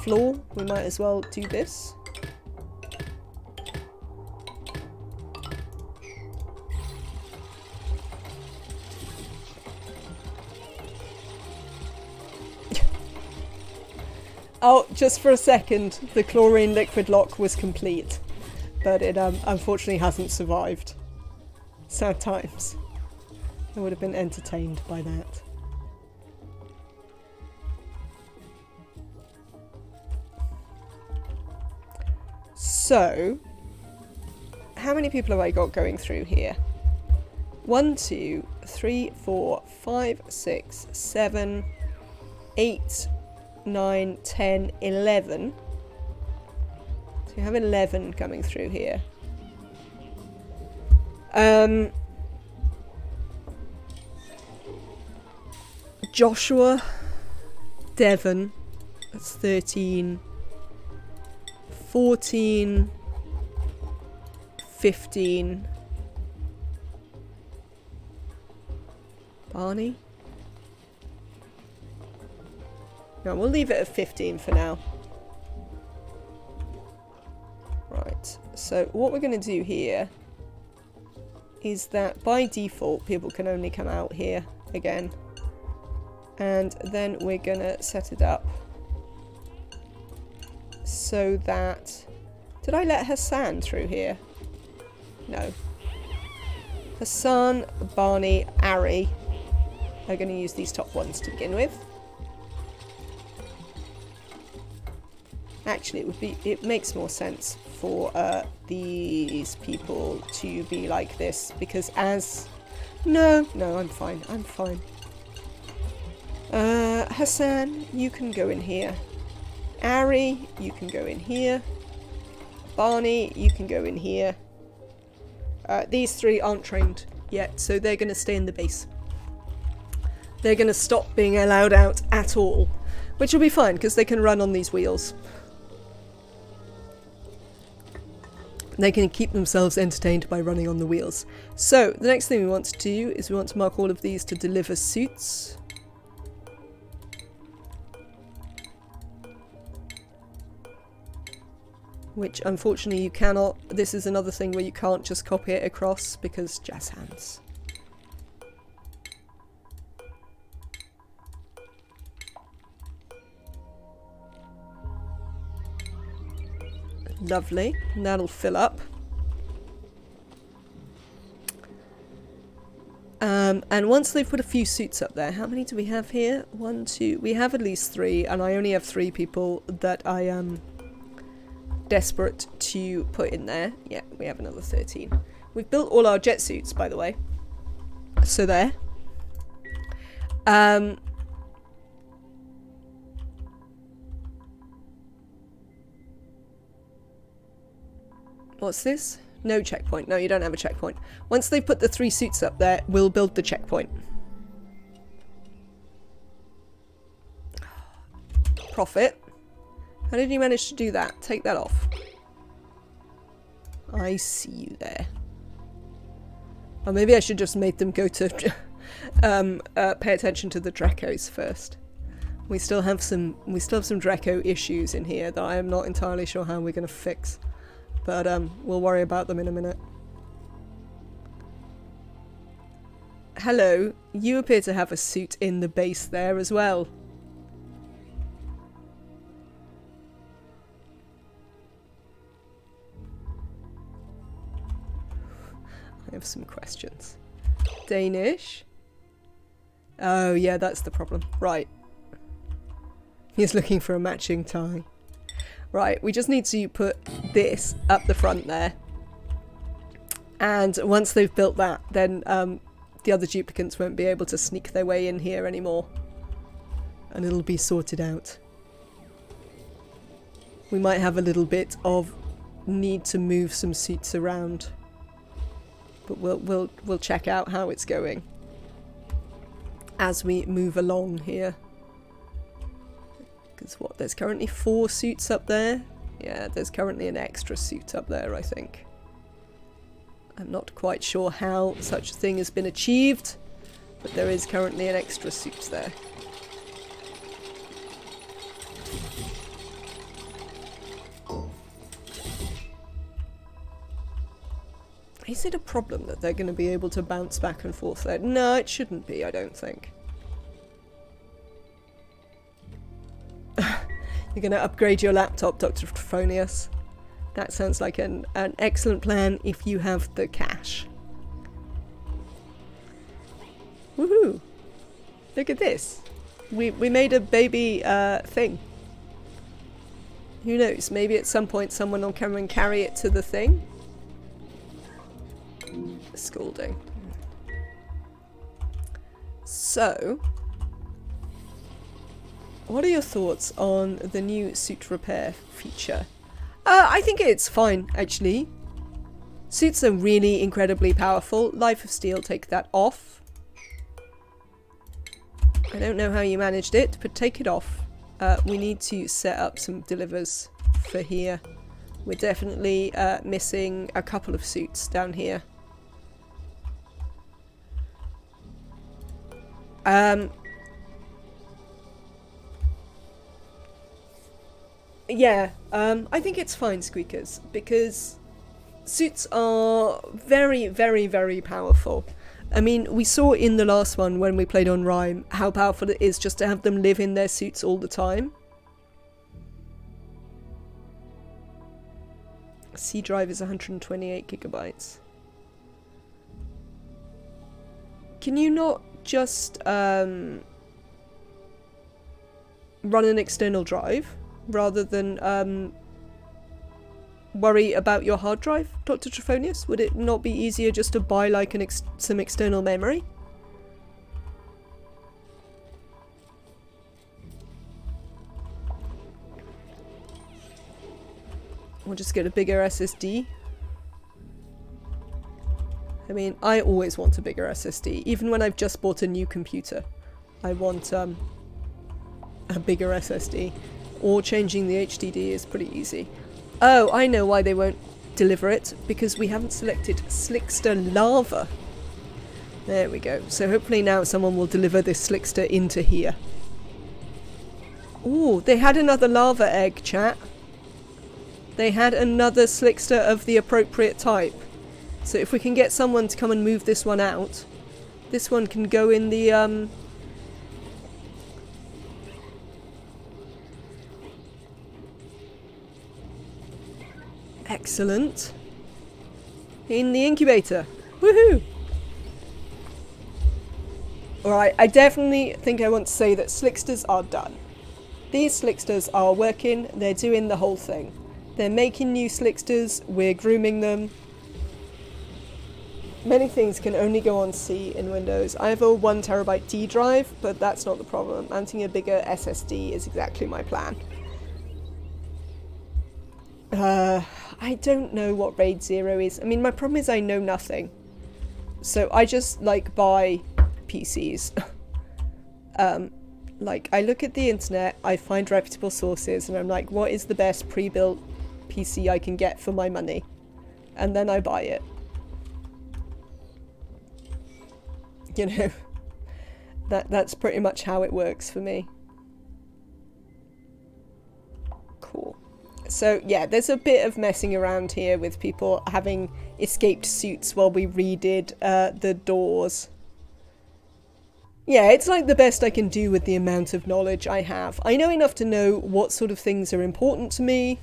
Floor, we might as well do this. Oh, just for a second, the chlorine liquid lock was complete, but it unfortunately hasn't survived. Sad times. I would have been entertained by that. So, how many people have I got going through here? 1, 2, 3, 4, 5, 6, 7, 8, 9, 10, 11. So you have 11 coming through here. Joshua, Devon, that's 13, 14, 15, Barney? No, we'll leave it at 15 for now. Right, so what we're going to do here is that by default people can only come out here again. And then we're going to set it up so that... Did I let Hassan through here? No. Hassan, Barney, Ari are going to use these top ones to begin with. Actually, it makes more sense for these people to be like this, because as... No, I'm fine, I'm fine. Hassan, you can go in here. Ari, you can go in here. Barney, you can go in here. These three aren't trained yet, so they're going to stay in the base. They're going to stop being allowed out at all, which will be fine, because they can run on these wheels. They can keep themselves entertained by running on the wheels. So, the next thing we want to do is we want to mark all of these to deliver suits. Which, unfortunately, you cannot. This is another thing where you can't just copy it across, because jazz hands. Lovely. And that'll fill up. And once they've put a few suits up there, how many do we have here? 1, 2. We have at least 3, and I only have 3 people that I am desperate to put in there. Yeah, we have another 13. We've built all our jet suits, by the way. So there. What's this? No checkpoint. No, you don't have a checkpoint. Once they put the 3 suits up there, we'll build the checkpoint. Profit. How did you manage to do that? Take that off. I see you there. Or maybe I should just make them go to pay attention to the Dreckos first. We still have some Drecko issues in here that I am not entirely sure how we're going to fix. But we'll worry about them in a minute. Hello, you appear to have a suit in the base there as well. I have some questions. Danish? Oh yeah, that's the problem. Right. He's looking for a matching tie. Right, we just need to put this up the front there. And once they've built that, then the other duplicants won't be able to sneak their way in here anymore. And it'll be sorted out. We might have a little bit of need to move some suits around. But we'll check out how it's going as we move along here. Because what, there's currently 4 suits up there? Yeah, there's currently an extra suit up there, I think. I'm not quite sure how such a thing has been achieved, but there is currently an extra suit there. Is it a problem that they're going to be able to bounce back and forth there? No, it shouldn't be, I don't think. You're going to upgrade your laptop, Dr. Trophonius. That sounds like an excellent plan if you have the cash. Woohoo! Look at this. We made a baby thing. Who knows? Maybe at some point someone will come and carry it to the thing. Scalding. So, what are your thoughts on the new suit repair feature? I think it's fine, actually. Suits are really incredibly powerful. Life of Steel, take that off. I don't know how you managed it, but take it off. We need to set up some delivers for here. We're definitely missing a couple of suits down here. Yeah, I think it's fine, Squeakers, because suits are very, very, very powerful. I mean, we saw in the last one when we played on Rhyme how powerful it is just to have them live in their suits all the time. C drive is 128 gigabytes. Can you not just run an external drive rather than worry about your hard drive, Dr. Trophonius? Would it not be easier just to buy like some external memory? Or just get a bigger SSD? I mean, I always want a bigger SSD. Even when I've just bought a new computer, I want a bigger SSD. Or changing the HDD is pretty easy. Oh, I know why they won't deliver it. Because we haven't selected Slickster Lava. There we go. So hopefully now someone will deliver this Slickster into here. Ooh, they had another lava egg, chat. They had another Slickster of the appropriate type. So if we can get someone to come and move this one out, this one can go in the excellent. In the incubator. Woohoo! Alright, I definitely think I want to say that Slicksters are done. These Slicksters are working, they're doing the whole thing. They're making new Slicksters, we're grooming them. Many things can only go on C in Windows. I have a 1TB D drive, but that's not the problem. Mounting a bigger SSD is exactly my plan. I don't know what RAID 0 is. I mean, my problem is I know nothing. So I just, like, buy PCs. Like, I look at the internet, I find reputable sources, and I'm like, what is the best pre-built PC I can get for my money? And then I buy it. You know, that's pretty much how it works for me. So yeah, there's a bit of messing around here with people having escaped suits while we redid the doors. Yeah, it's like the best I can do with the amount of knowledge I have. I know enough to know what sort of things are important to me,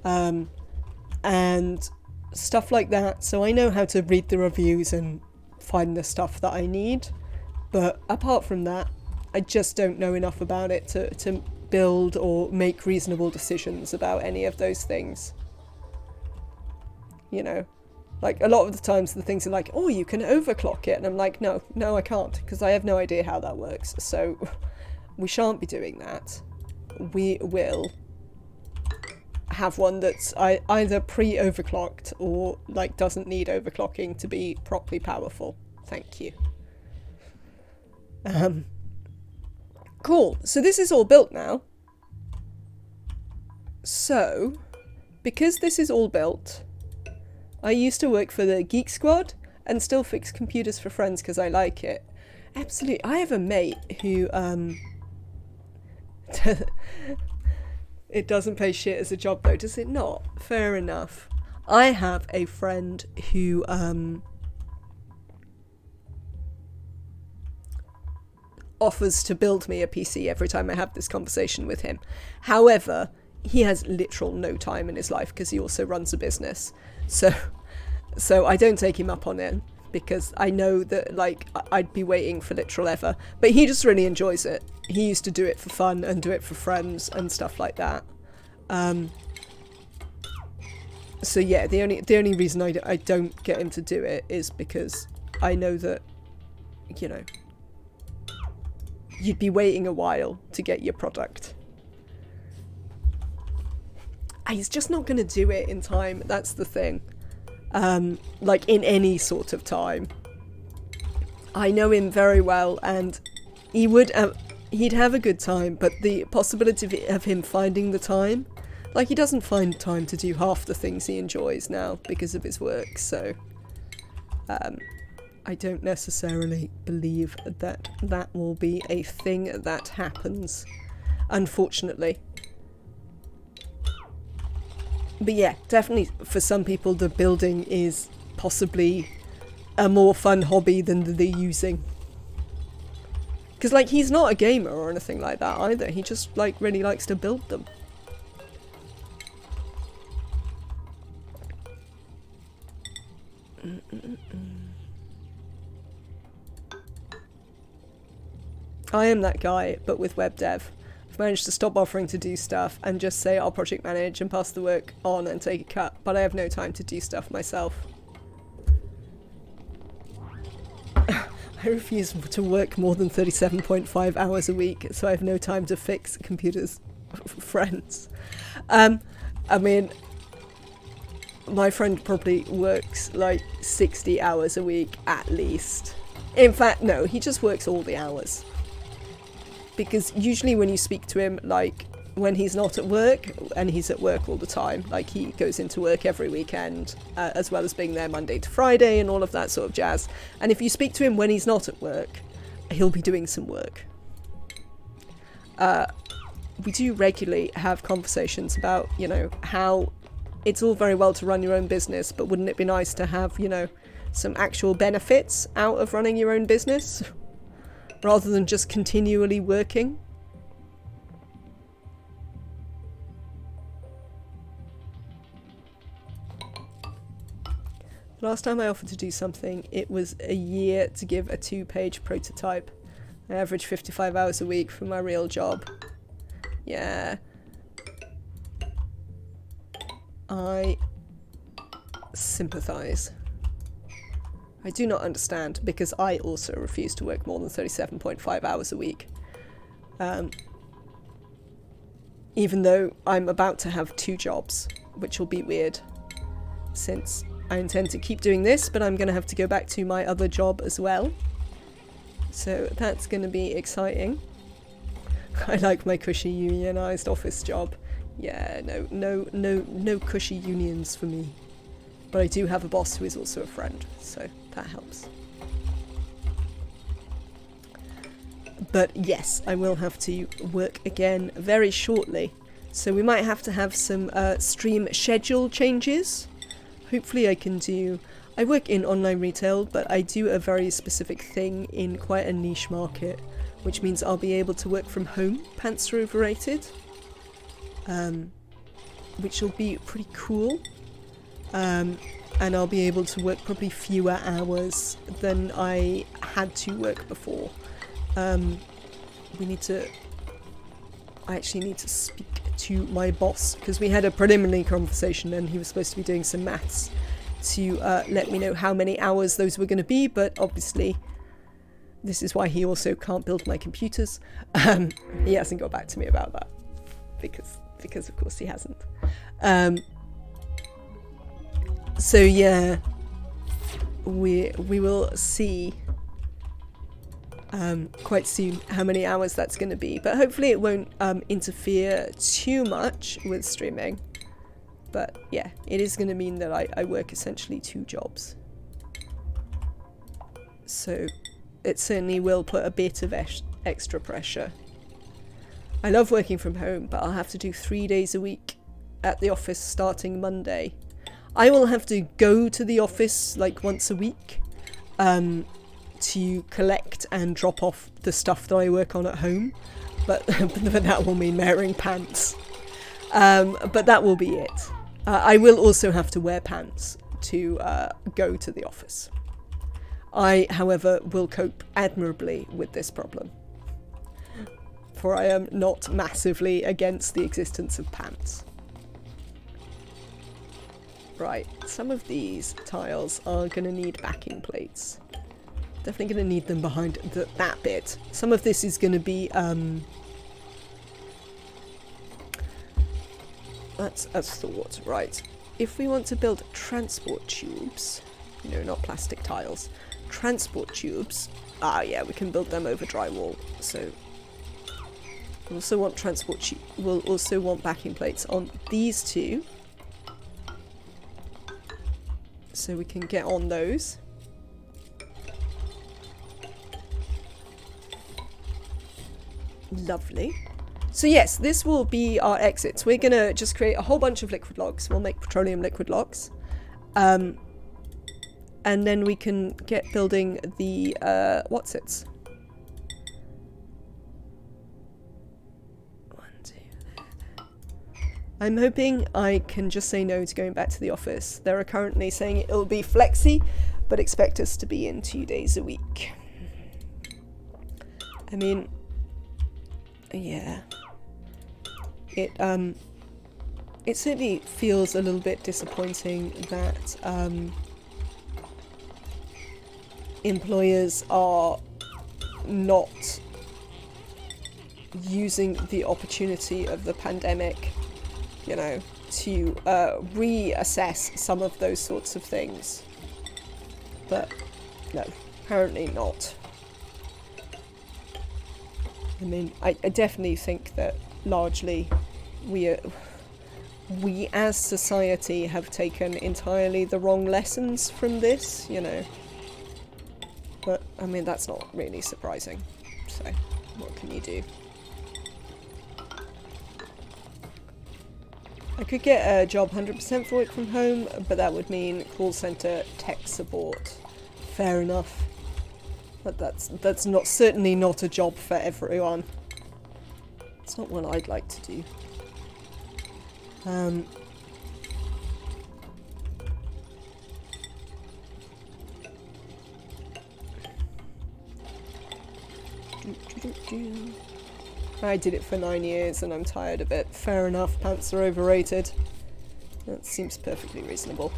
and stuff like that. So I know how to read the reviews and find the stuff that I need. But apart from that, I just don't know enough about it to build or make reasonable decisions about any of those things. You know? Like, a lot of the times the things are like, oh, you can overclock it. And I'm like, no, I can't, because I have no idea how that works. So we shan't be doing that. We will have one that's either pre-overclocked or, like, doesn't need overclocking to be properly powerful. Thank you. Cool. So this is all built now. So, because this is all built... I used to work for the Geek Squad and still fix computers for friends because I like it. Absolutely. I have a mate who, it doesn't pay shit as a job though, does it not? Fair enough. I have a friend who, offers to build me a PC every time I have this conversation with him. However, he has literal no time in his life because he also runs a business. So I don't take him up on it because I know that, like, I'd be waiting for literal ever. But he just really enjoys it. He used to do it for fun and do it for friends and stuff like that. So yeah, the only reason I don't get him to do it is because I know that, you know, you'd be waiting a while to get your product. He's just not going to do it in time. That's the thing. Like, in any sort of time. I know him very well, and he would he'd have a good time, but the possibility of him finding the time, like, he doesn't find time to do half the things he enjoys now because of his work, so I don't necessarily believe that that will be a thing that happens, unfortunately. But yeah, definitely for some people the building is possibly a more fun hobby than the using. Because, like, he's not a gamer or anything like that either. He just, like, really likes to build them. I am that guy, but with web dev. Managed to stop offering to do stuff and just say I'll project manage and pass the work on and take a cut, but I have no time to do stuff myself. I refuse to work more than 37.5 hours a week, so I have no time to fix computers for friends. I mean, my friend probably works like 60 hours a week at least. In fact, no, he just works all the hours. Because usually when you speak to him, like, when he's not at work, and he's at work all the time, like, he goes into work every weekend, as well as being there Monday to Friday and all of that sort of jazz. And if you speak to him when he's not at work, he'll be doing some work. We do regularly have conversations about, you know, how it's all very well to run your own business, but wouldn't it be nice to have, you know, some actual benefits out of running your own business? Rather than just continually working. Last time I offered to do something, it was a year to give a 2-page prototype. I average 55 hours a week for my real job. Yeah. I sympathise. I do not understand, because I also refuse to work more than 37.5 hours a week. Even though I'm about to have 2 jobs, which will be weird, since I intend to keep doing this, but I'm going to have to go back to my other job as well. So that's going to be exciting. I like my cushy unionised office job. Yeah, no cushy unions for me. But I do have a boss who is also a friend, so that helps. But yes, I will have to work again very shortly, So we might have to have some stream schedule changes. Hopefully I can do... I work in online retail, but I do a very specific thing in quite a niche market, which means I'll be able to work from home. Pants are overrated. Which will be pretty cool. And I'll be able to work probably fewer hours than I had to work before. I actually need to speak to my boss, because we had a preliminary conversation and he was supposed to be doing some maths to let me know how many hours those were going to be, but obviously this is why he also can't build my computers. He hasn't got back to me about that, because of course he hasn't. So yeah, we will see quite soon how many hours that's going to be, but hopefully it won't interfere too much with streaming. But yeah, it is going to mean that I work essentially 2 jobs, so it certainly will put a bit of extra pressure. I love working from home, but I'll have to do 3 days a week at the office starting Monday. I will have to go to the office like once a week to collect and drop off the stuff that I work on at home, but that will mean wearing pants. But that will be it. I will also have to wear pants to go to the office. I, however, will cope admirably with this problem, for I am not massively against the existence of pants. Right, some of these tiles are going to need backing plates. Definitely going to need them behind that bit. Some of this is going to be that's a thought. Right, if we want to build transport tubes, no, not plastic tiles, transport tubes, yeah, we can build them over drywall. So we'll also want we'll also want backing plates on these 2, so we can get on those. Lovely. So yes, this will be our exits. We're gonna just create a whole bunch of liquid logs. We'll make petroleum liquid logs. And then we can get building the, what's-its. 1, 2, there. I'm hoping I can just say no to going back to the office. They're currently saying it'll be flexi, but expect us to be in 2 days a week. I mean, yeah. It certainly feels a little bit disappointing that employers are not using the opportunity of the pandemic, you know, to reassess some of those sorts of things. But no, apparently not. I mean, I definitely think that largely we as society have taken entirely the wrong lessons from this, you know. But, I mean, that's not really surprising. So, what can you do? I could get a job 100% for work from home, but that would mean call centre tech support. Fair enough. But that's not certainly not a job for everyone. It's not one I'd like to do. I did it for 9 years and I'm tired of it. Fair enough, pants are overrated. That seems perfectly reasonable.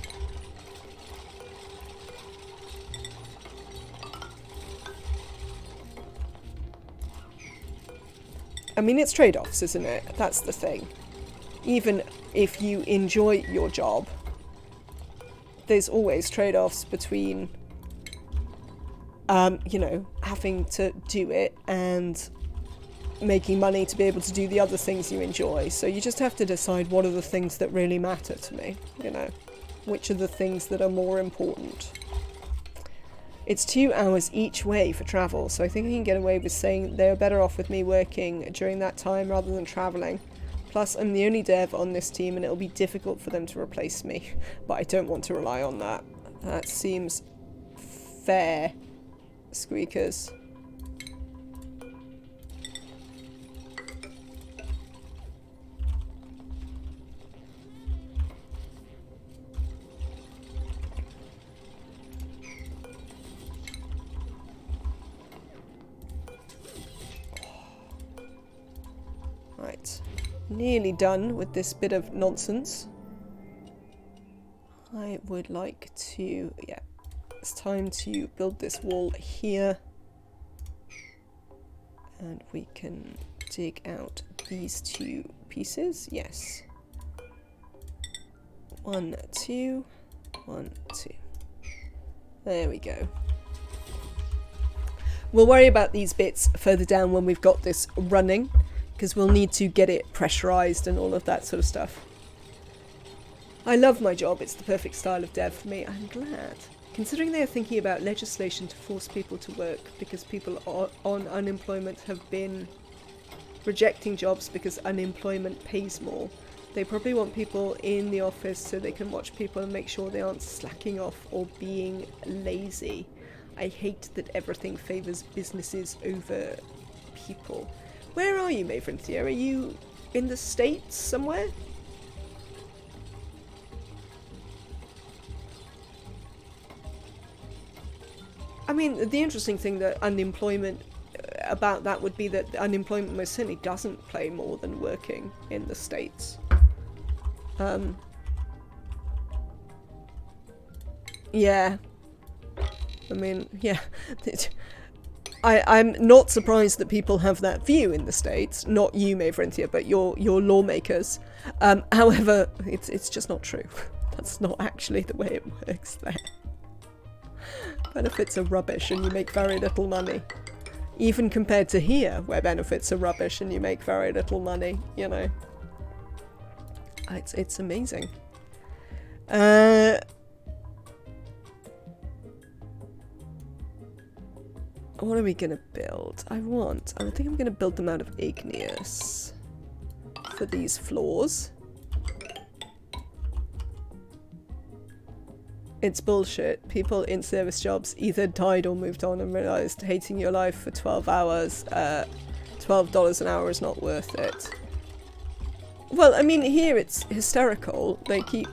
I mean, it's trade-offs, isn't it? That's the thing. Even if you enjoy your job, there's always trade-offs between, you know, having to do it and making money to be able to do the other things you enjoy. So you just have to decide what are the things that really matter to me, you know? Which are the things that are more important? It's 2 hours each way for travel, so I think I can get away with saying they're better off with me working during that time rather than travelling. Plus, I'm the only dev on this team and it'll be difficult for them to replace me. But I don't want to rely on that. That seems fair, Squeakers. Right. Nearly done with this bit of nonsense. I would like to, yeah, it's time to build this wall here. And we can dig out these 2 pieces, yes. 1, 2, 1, 2. There we go. We'll worry about these bits further down when we've got this running, because we'll need to get it pressurized and all of that sort of stuff. I love my job, it's the perfect style of dev for me. I'm glad. Considering they are thinking about legislation to force people to work because people on unemployment have been rejecting jobs because unemployment pays more, they probably want people in the office so they can watch people and make sure they aren't slacking off or being lazy. I hate that everything favours businesses over people. Where are you, Maverinthia? Are you in the States somewhere? I mean, the interesting thing that unemployment about that would be that unemployment most certainly doesn't pay more than working in the States. Yeah. I mean, yeah. I'm not surprised that people have that view in the States. Not you, Maverinthia, but your lawmakers. However, it's just not true. That's not actually the way it works there. Benefits are rubbish and you make very little money. Even compared to here, where benefits are rubbish and you make very little money, you know. It's amazing. What are we gonna build? I think I'm gonna build them out of igneous for these floors. It's bullshit. People in service jobs either died or moved on and realised hating your life for 12 hours, $12 an hour is not worth it. Well, I mean, here it's hysterical. They keep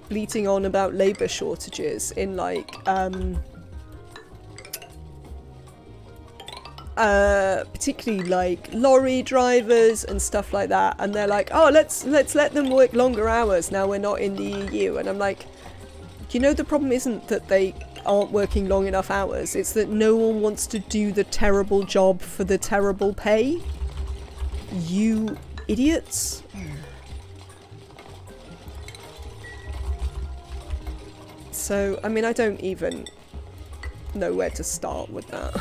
bleating on about labour shortages in, like, particularly like lorry drivers and stuff like that, and they're like, oh, let's let them work longer hours now we're not in the EU. And I'm like, you know, the problem isn't that they aren't working long enough hours, it's that no one wants to do the terrible job for the terrible pay. You idiots. So, I mean, I don't even know where to start with that.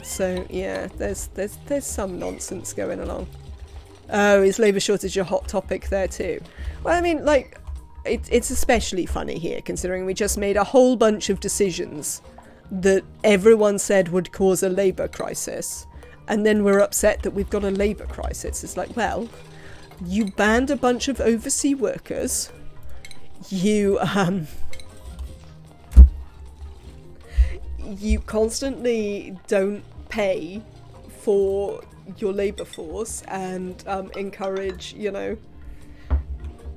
So, yeah, there's some nonsense going along. Oh, is labour shortage a hot topic there too? Well, I mean, like, it's especially funny here, considering we just made a whole bunch of decisions that everyone said would cause a labour crisis, and then we're upset that we've got a labour crisis. It's like, well, you banned a bunch of overseas workers, you constantly don't pay for your labour force and encourage, you know,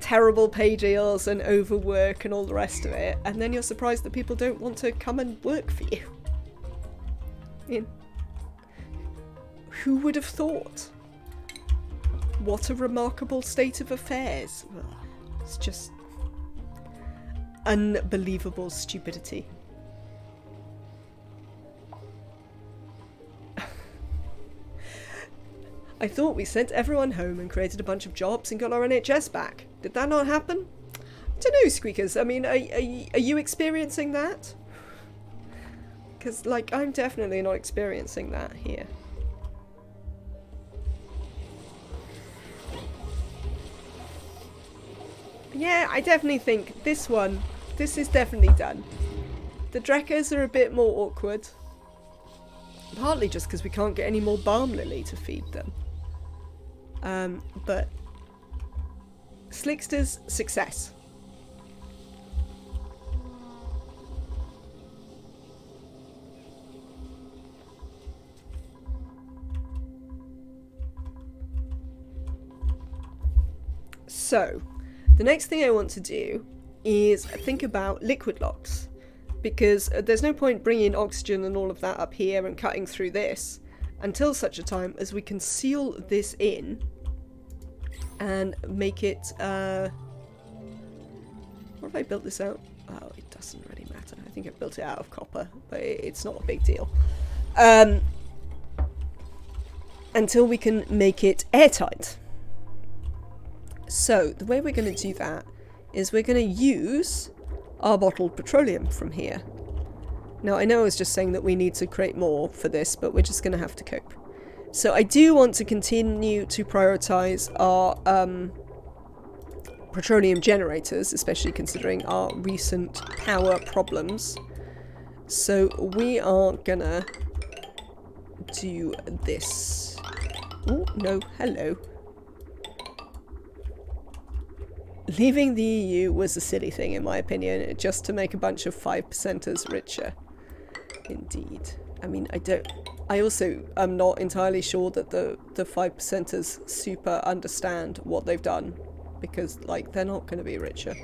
terrible pay deals and overwork and all the rest of it, and then you're surprised that people don't want to come and work for you. I mean, who would have thought? What a remarkable state of affairs. It's just unbelievable stupidity. I thought we sent everyone home and created a bunch of jobs and got our NHS back. Did that not happen? I don't know, Squeakers. I mean, are you experiencing that? Because, like, I'm definitely not experiencing that here. Yeah, I definitely think this is definitely done. The Dreckos are a bit more awkward. Partly just because we can't get any more balm lily to feed them. But Slicksters, success. So, the next thing I want to do is think about liquid locks, because there's no point bringing oxygen and all of that up here and cutting through this until such a time as we can seal this in and make it, what have I built this out? Oh, it doesn't really matter. I think I've built it out of copper, but it's not a big deal. Until we can make it airtight. So, the way we're going to do that is we're going to use our bottled petroleum from here. Now, I know I was just saying that we need to create more for this, but we're just going to have to cope. So, I do want to continue to prioritize our petroleum generators, especially considering our recent power problems. So, we are going to do this. Oh, no, hello. Leaving the EU was a silly thing, in my opinion, just to make a bunch of 5%ers richer. Indeed. I mean, I also am not entirely sure that the 5%ers super understand what they've done, because, like, they're not going to be richer.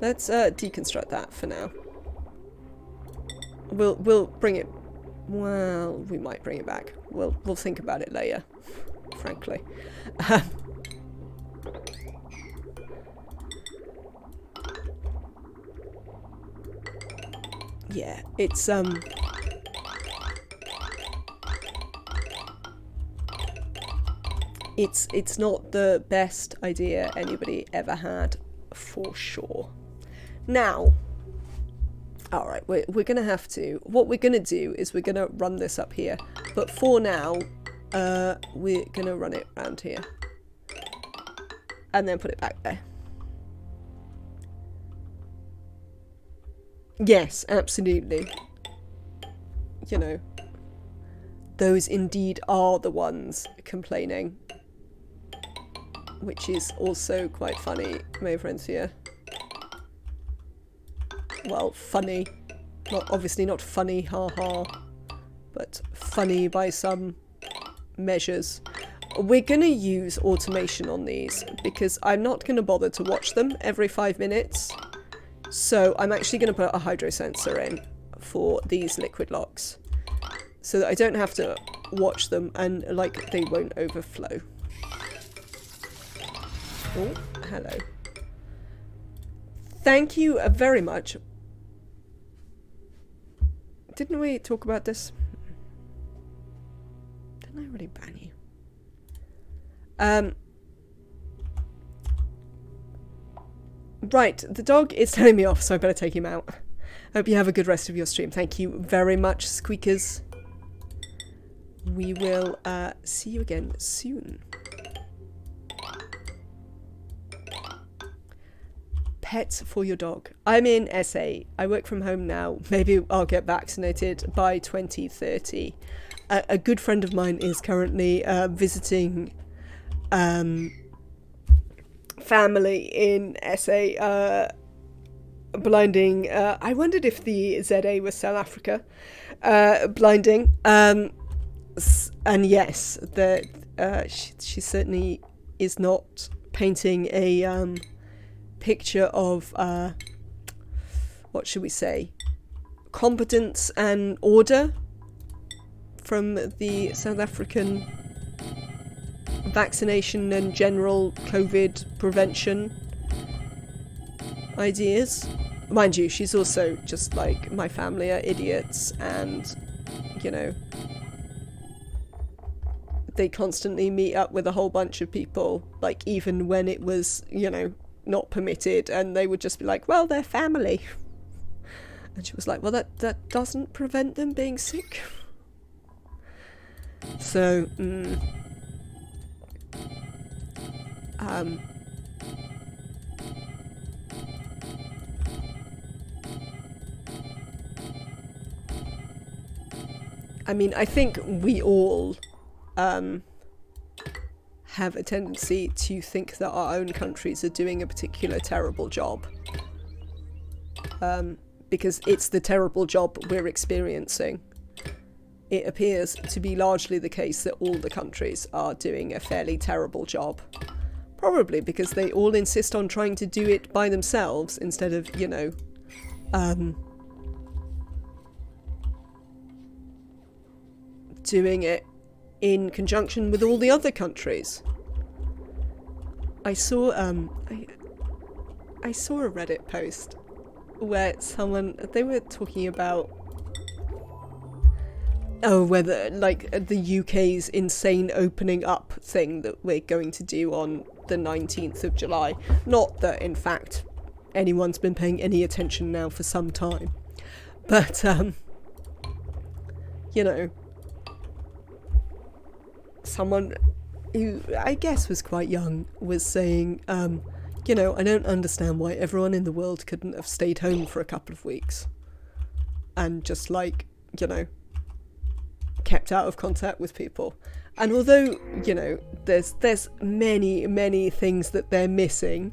Let's deconstruct that for now. We'll bring it... Well, we might bring it back. We'll think about it later, frankly. Yeah, it's not the best idea anybody ever had, for sure. Now, alright, we're gonna have to, what we're gonna do is we're gonna run this up here, but for now, we're gonna run it around here. And then put it back there. Yes, absolutely. You know, those indeed are the ones complaining. Which is also quite funny, my friends here. Well, funny. Obviously not funny, haha. But funny by some measures. We're going to use automation on these because I'm not going to bother to watch them every 5 minutes. So I'm actually going to put a hydro sensor in for these liquid locks so that I don't have to watch them and, like, they won't overflow. Oh, hello. Thank you very much. Didn't we talk about this? Didn't I already ban you? Right, the dog is telling me off, so I better take him out. Hope you have a good rest of your stream. Thank you very much, squeakers. We will see you again soon. Pets for your dog. I'm in SA. I work from home now. Maybe I'll get vaccinated by 2030. A good friend of mine is currently visiting family in SA, blinding. I wondered if the ZA was South Africa. Blinding. And yes, she certainly is not painting a picture of, what should we say, competence and order from the South African vaccination and general COVID prevention ideas. Mind you, she's also just like, my family are idiots and, you know, they constantly meet up with a whole bunch of people, like even when it was, you know, not permitted, and they would just be like, well, they're family. And she was like, well, that doesn't prevent them being sick. So, I mean, I think we all have a tendency to think that our own countries are doing a particular terrible job. Because it's the terrible job we're experiencing. It appears to be largely the case that all the countries are doing a fairly terrible job. Probably because they all insist on trying to do it by themselves instead of, you know, doing it in conjunction with all the other countries. I saw I saw a Reddit post where they were talking about whether, like, the UK's insane opening up thing that we're going to do on the 19th of July. Not that, in fact, anyone's been paying any attention now for some time. But, you know, someone who I guess was quite young was saying, you know, I don't understand why everyone in the world couldn't have stayed home for a couple of weeks and just, like, you know, kept out of contact with people. And although, you know, there's many things that they're missing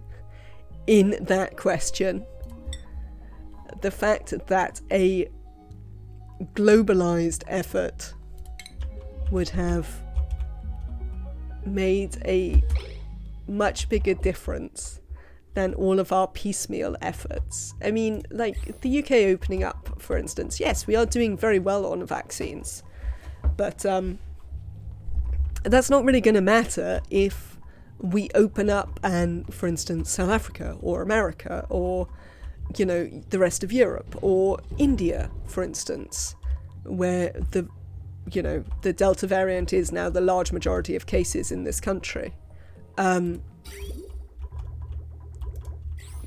in that question, the fact that a globalized effort would have made a much bigger difference than all of our piecemeal efforts. I mean, like, the UK opening up, for instance, yes, we are doing very well on vaccines, but that's not really going to matter if we open up and, for instance, South Africa or America or, you know, the rest of Europe or India, for instance, where the, you know, the Delta variant is now the large majority of cases in this country.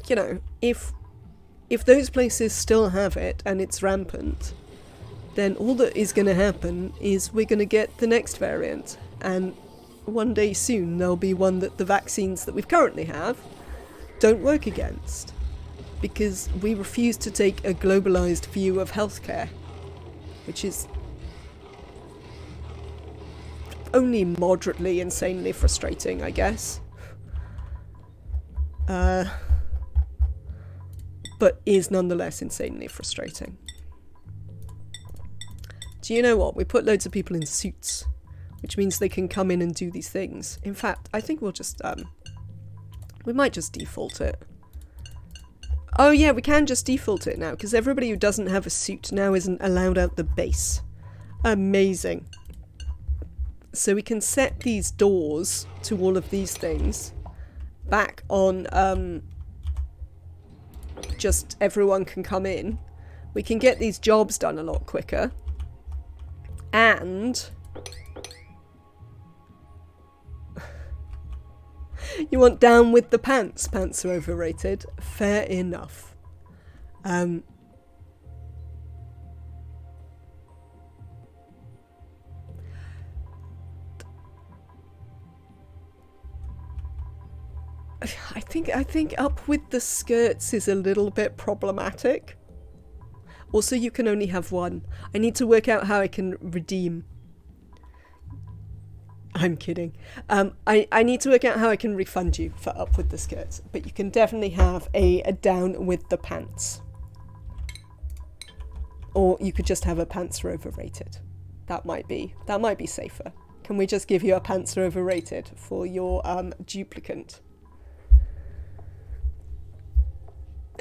You know, if those places still have it and it's rampant, then all that is going to happen is we're going to get the next variant, and one day soon there'll be one that the vaccines that we currently have don't work against, because we refuse to take a globalized view of healthcare, which is only moderately insanely frustrating, I guess. But is nonetheless insanely frustrating. Do you know what? We put loads of people in suits, which means they can come in and do these things. In fact, I think we'll just, we might just default it. Oh yeah, we can just default it now, because everybody who doesn't have a suit now isn't allowed out the base. Amazing. So we can set these doors to all of these things back on, just everyone can come in. We can get these jobs done a lot quicker. And you want down with the pants. Pants are overrated. Fair enough. I think up with the skirts is a little bit problematic. Also, you can only have one. I need to work out how I can redeem. I'm kidding. I need to work out how I can refund you for up with the skirts, but you can definitely have a down with the pants. Or you could just have a pants are overrated. That might be safer. Can we just give you a pants are overrated for your duplicant?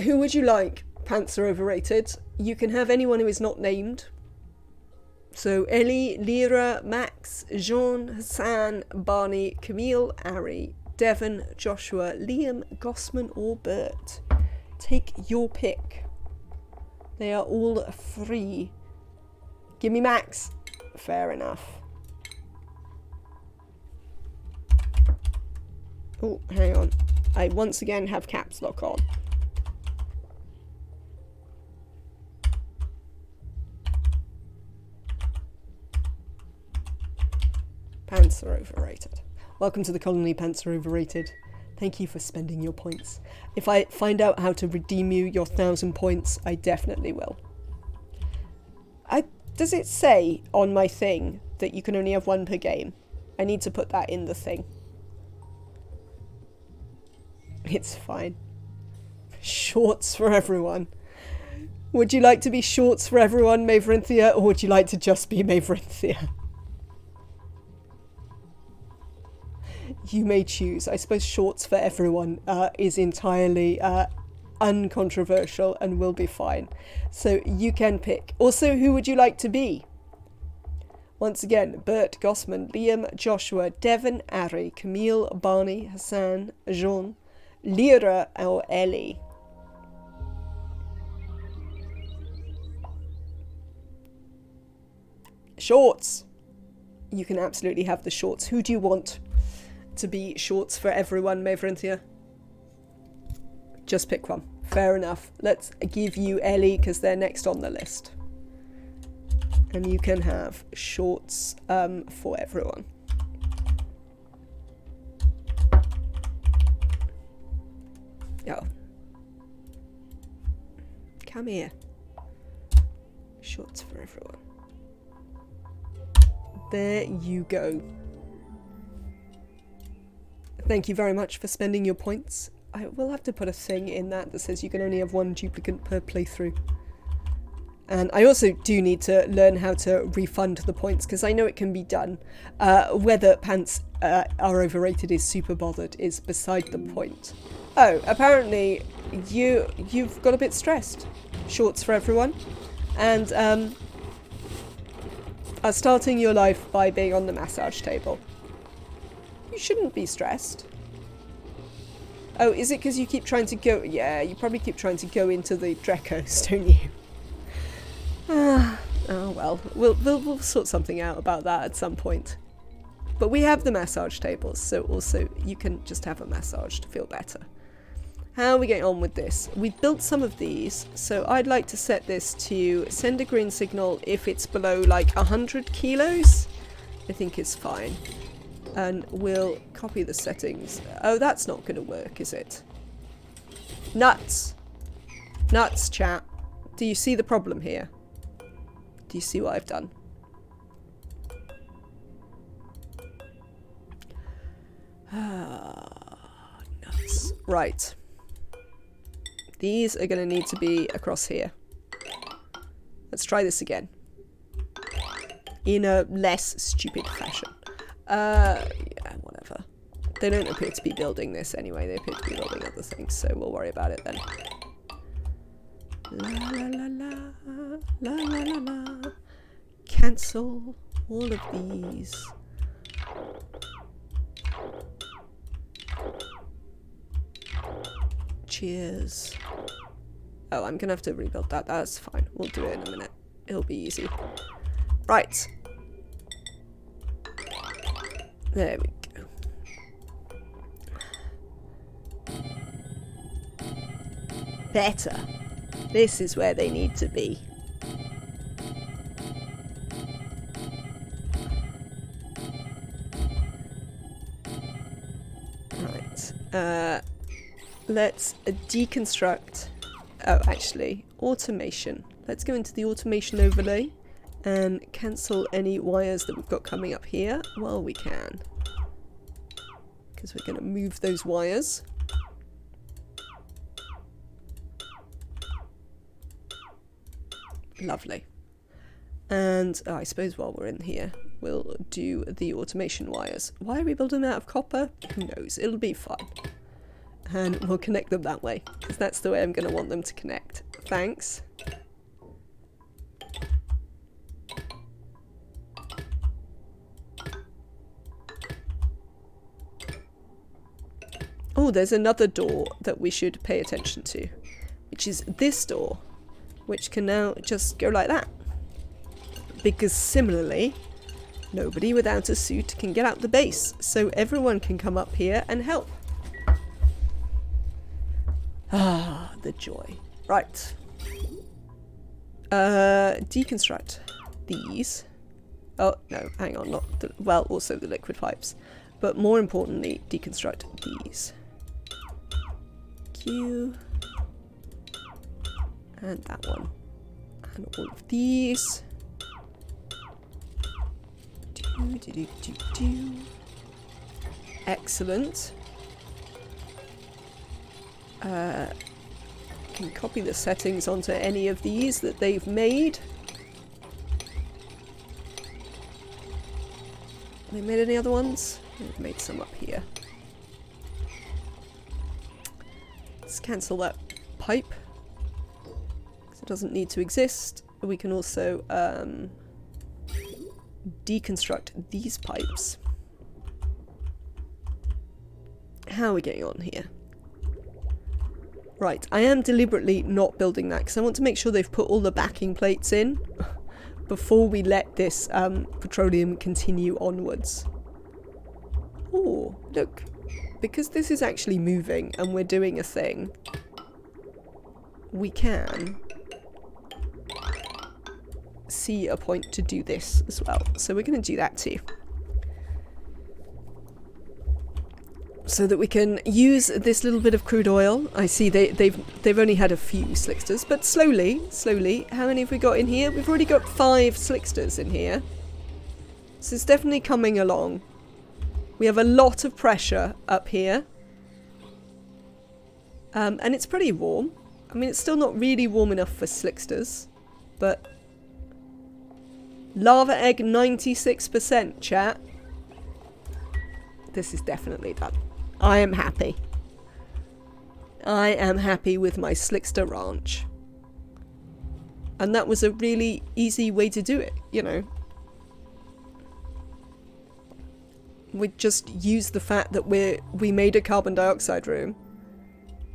Who would you like? Pants are overrated. You can have anyone who is not named. So Ellie, Lyra, Max, Jean, Hassan, Barney, Camille, Ari, Devon, Joshua, Liam, Gossman or Bert. Take your pick. They are all free. Give me Max. Fair enough. Oh, hang on. I once again have caps lock on. Pants are overrated. Welcome to the colony. Pants are overrated. Thank you for spending your points. If I find out how to redeem you your 1,000 points, I definitely will. Does it say on my thing that you can only have one per game? I need to put that in the thing. It's fine. Shorts for everyone. Would you like to be shorts for everyone, Maverinthia, or would you like to just be Maverinthia? You may choose. I suppose shorts for everyone is entirely uncontroversial and will be fine. So you can pick. Also, who would you like to be? Once again, Bert, Gossman, Liam, Joshua, Devon, Ari, Camille, Barney, Hassan, Jean, Lyra, or Ellie. Shorts. You can absolutely have the shorts. Who do you want to be shorts for everyone, Maverinthia? Just pick one. Fair enough. Let's give you Ellie because they're next on the list. And you can have shorts for everyone. Oh. Come here. Shorts for everyone. There you go. Thank you very much for spending your points. I will have to put a thing in that says you can only have one duplicate per playthrough. And I also do need to learn how to refund the points because I know it can be done. Whether pants are overrated is super bothered is beside the point. Oh, apparently you've got a bit stressed. Shorts for everyone. And are starting your life by being on the massage table. You shouldn't be stressed. Oh, is it because you keep trying to go... Yeah, you probably keep trying to go into the Dreckos, don't you? Oh well, we'll sort something out about that at some point. But we have the massage tables, so also you can just have a massage to feel better. How are we getting on with this? We've built some of these, so I'd like to set this to send a green signal if it's below like 100 kilos. I think it's fine. And we'll copy the settings. Oh, that's not going to work, is it? Nuts. Nuts, chat. Do you see the problem here? Do you see what I've done? Nuts. Right. These are going to need to be across here. Let's try this again. In a less stupid fashion. Yeah, whatever. They don't appear to be building this anyway. They appear to be building other things, so we'll worry about it then. La la la la, la la la la. Cancel all of these. Cheers. Oh, I'm gonna have to rebuild that. That's fine. We'll do it in a minute. It'll be easy. Right. There we go. Better. This is where they need to be. Right. Let's deconstruct. Oh, actually, automation. Let's go into the automation overlay and cancel any wires that we've got coming up here while we can. Because we're going to move those wires. Lovely. And I suppose while we're in here, we'll do the automation wires. Why are we building them out of copper? Who knows? It'll be fun. And we'll connect them that way, because that's the way I'm going to want them to connect. Thanks. Oh, there's another door that we should pay attention to, which is this door, which can now just go like that. Because similarly, nobody without a suit can get out the base, so everyone can come up here and help. Ah, the joy. Right. Deconstruct these. Oh, no, hang on, not the, well, also the liquid pipes. But more importantly, deconstruct these. Q. And that one. And all of these. Excellent. Can copy the settings onto any of these that they've made. They made any other ones? They've made some up here. Let's cancel that pipe, because it doesn't need to exist. We can also deconstruct these pipes. How are we getting on here? Right, I am deliberately not building that because I want to make sure they've put all the backing plates in before we let this petroleum continue onwards. Oh, look. Because this is actually moving and we're doing a thing, we can see a point to do this as well. So we're going to do that too. So that we can use this little bit of crude oil. I see they've only had a few Slicksters, but slowly, how many have we got in here? We've already got 5 Slicksters in here. So it's definitely coming along. We have a lot of pressure up here. And it's pretty warm. I mean, it's still not really warm enough for Slicksters, but lava egg 96%, chat. This is definitely done. I am happy. I am happy with my Slickster ranch. And that was a really easy way to do it, you know. We just used the fact that we made a carbon dioxide room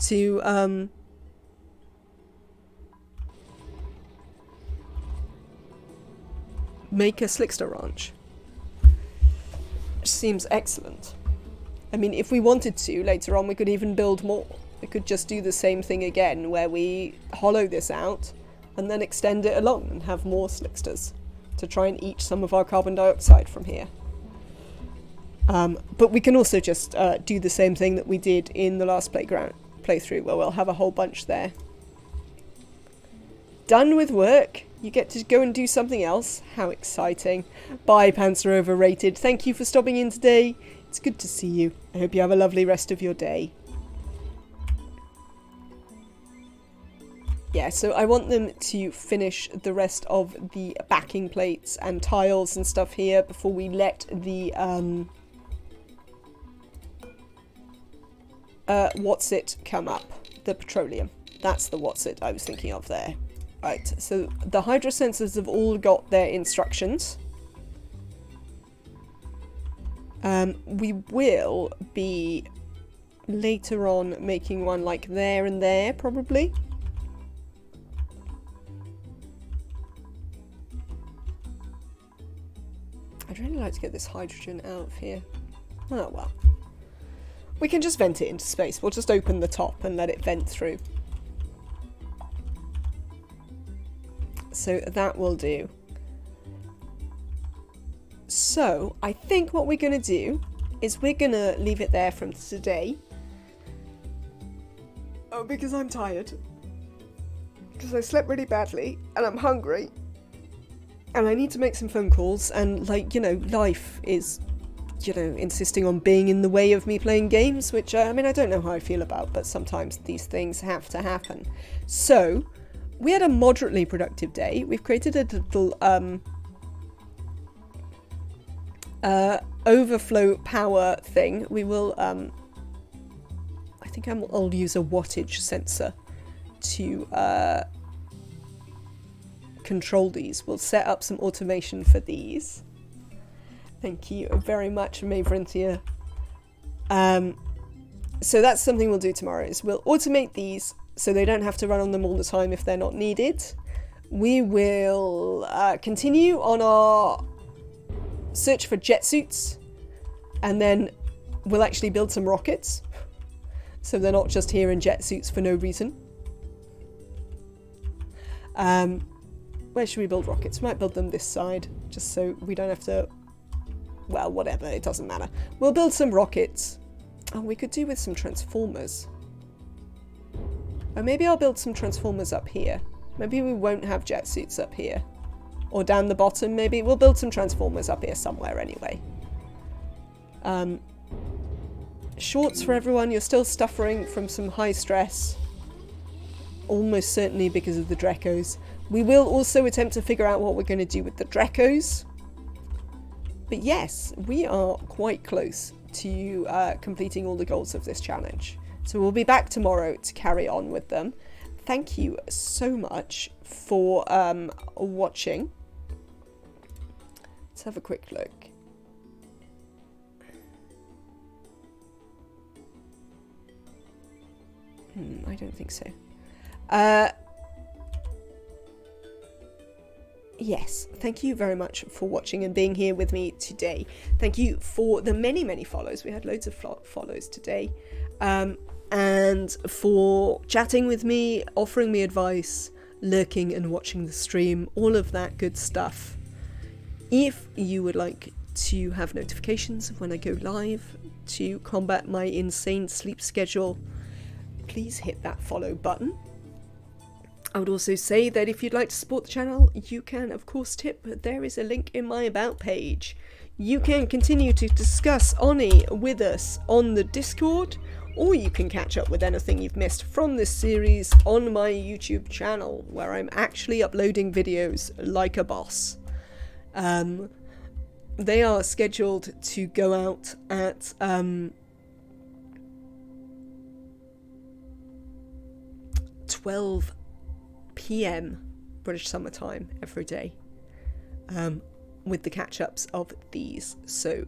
to make a Slickster ranch. Which seems excellent. I mean, if we wanted to, later on we could even build more. We could just do the same thing again, where we hollow this out and then extend it along and have more Slicksters to try and eat some of our carbon dioxide from here. But we can also just do the same thing that we did in the last playthrough, where we'll have a whole bunch there. Done with work. You get to go and do something else. How exciting. Bye, Pants Are Overrated. Thank you for stopping in today. It's good to see you. I hope you have a lovely rest of your day. Yeah, so I want them to finish the rest of the backing plates and tiles and stuff here before we let the what's it come up. The petroleum. That's the what's it I was thinking of there. Right, so the hydro sensors have all got their instructions. We will be later on making one like there and there, probably. I'd really like to get this hydrogen out of here. Oh well. We can just vent it into space. We'll just open the top and let it vent through. So that will do. So I think what we're going to do is we're going to leave it there from today. Oh, because I'm tired. Because I slept really badly and I'm hungry. And I need to make some phone calls and, like, you know, life is, you know, insisting on being in the way of me playing games, which, I mean, I don't know how I feel about, but sometimes these things have to happen. So we had a moderately productive day. We've created a little overflow power thing. We will, I think I'll use a wattage sensor to control these. We'll set up some automation for these. Thank you very much, Maverinthia. So that's something we'll do tomorrow, is we'll automate these so they don't have to run on them all the time if they're not needed. We will continue on our search for jet suits, and then we'll actually build some rockets so they're not just here in jet suits for no reason. Where should we build rockets? We might build them this side just so we don't have to, well, whatever, it doesn't matter. We'll build some rockets. Oh, we could do with some transformers. Or maybe I'll build some transformers up here. Maybe we won't have jet suits up here. Or down the bottom, maybe. We'll build some transformers up here somewhere anyway. Shorts for everyone. You're still suffering from some high stress. Almost certainly because of the Dreckos. We will also attempt to figure out what we're going to do with the Dreckos. But yes, we are quite close to completing all the goals of this challenge. So we'll be back tomorrow to carry on with them. Thank you so much for watching. Let's have a quick look. I don't think so. Yes, thank you very much for watching and being here with me today. Thank you for the many, many follows. We had loads of follows today. And for chatting with me, offering me advice, lurking and watching the stream, all of that good stuff. If you would like to have notifications of when I go live to combat my insane sleep schedule, please hit that follow button. I would also say that if you'd like to support the channel, you can of course tip. There is a link in my about page. You can continue to discuss ONI with us on the Discord, or you can catch up with anything you've missed from this series on my YouTube channel, where I'm actually uploading videos like a boss. They are scheduled to go out at 12 PM British Summer Time every day, with the catch-ups of these. So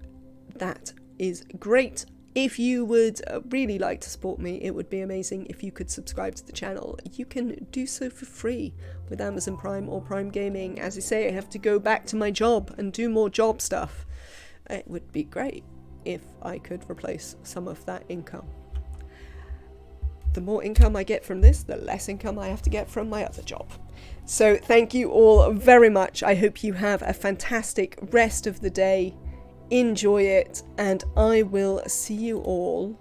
that is great. If you would really like to support me, it would be amazing if you could subscribe to the channel. You can do so for free with Amazon Prime or Prime Gaming. As I say, I have to go back to my job and do more job stuff. It would be great if I could replace some of that income. The more income I get from this, the less income I have to get from my other job. So thank you all very much. I hope you have a fantastic rest of the day. Enjoy it, and I will see you all.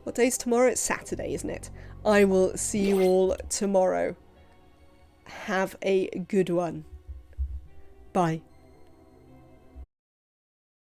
What day is tomorrow? It's Saturday, isn't it? I will see you all tomorrow. Have a good one. Bye.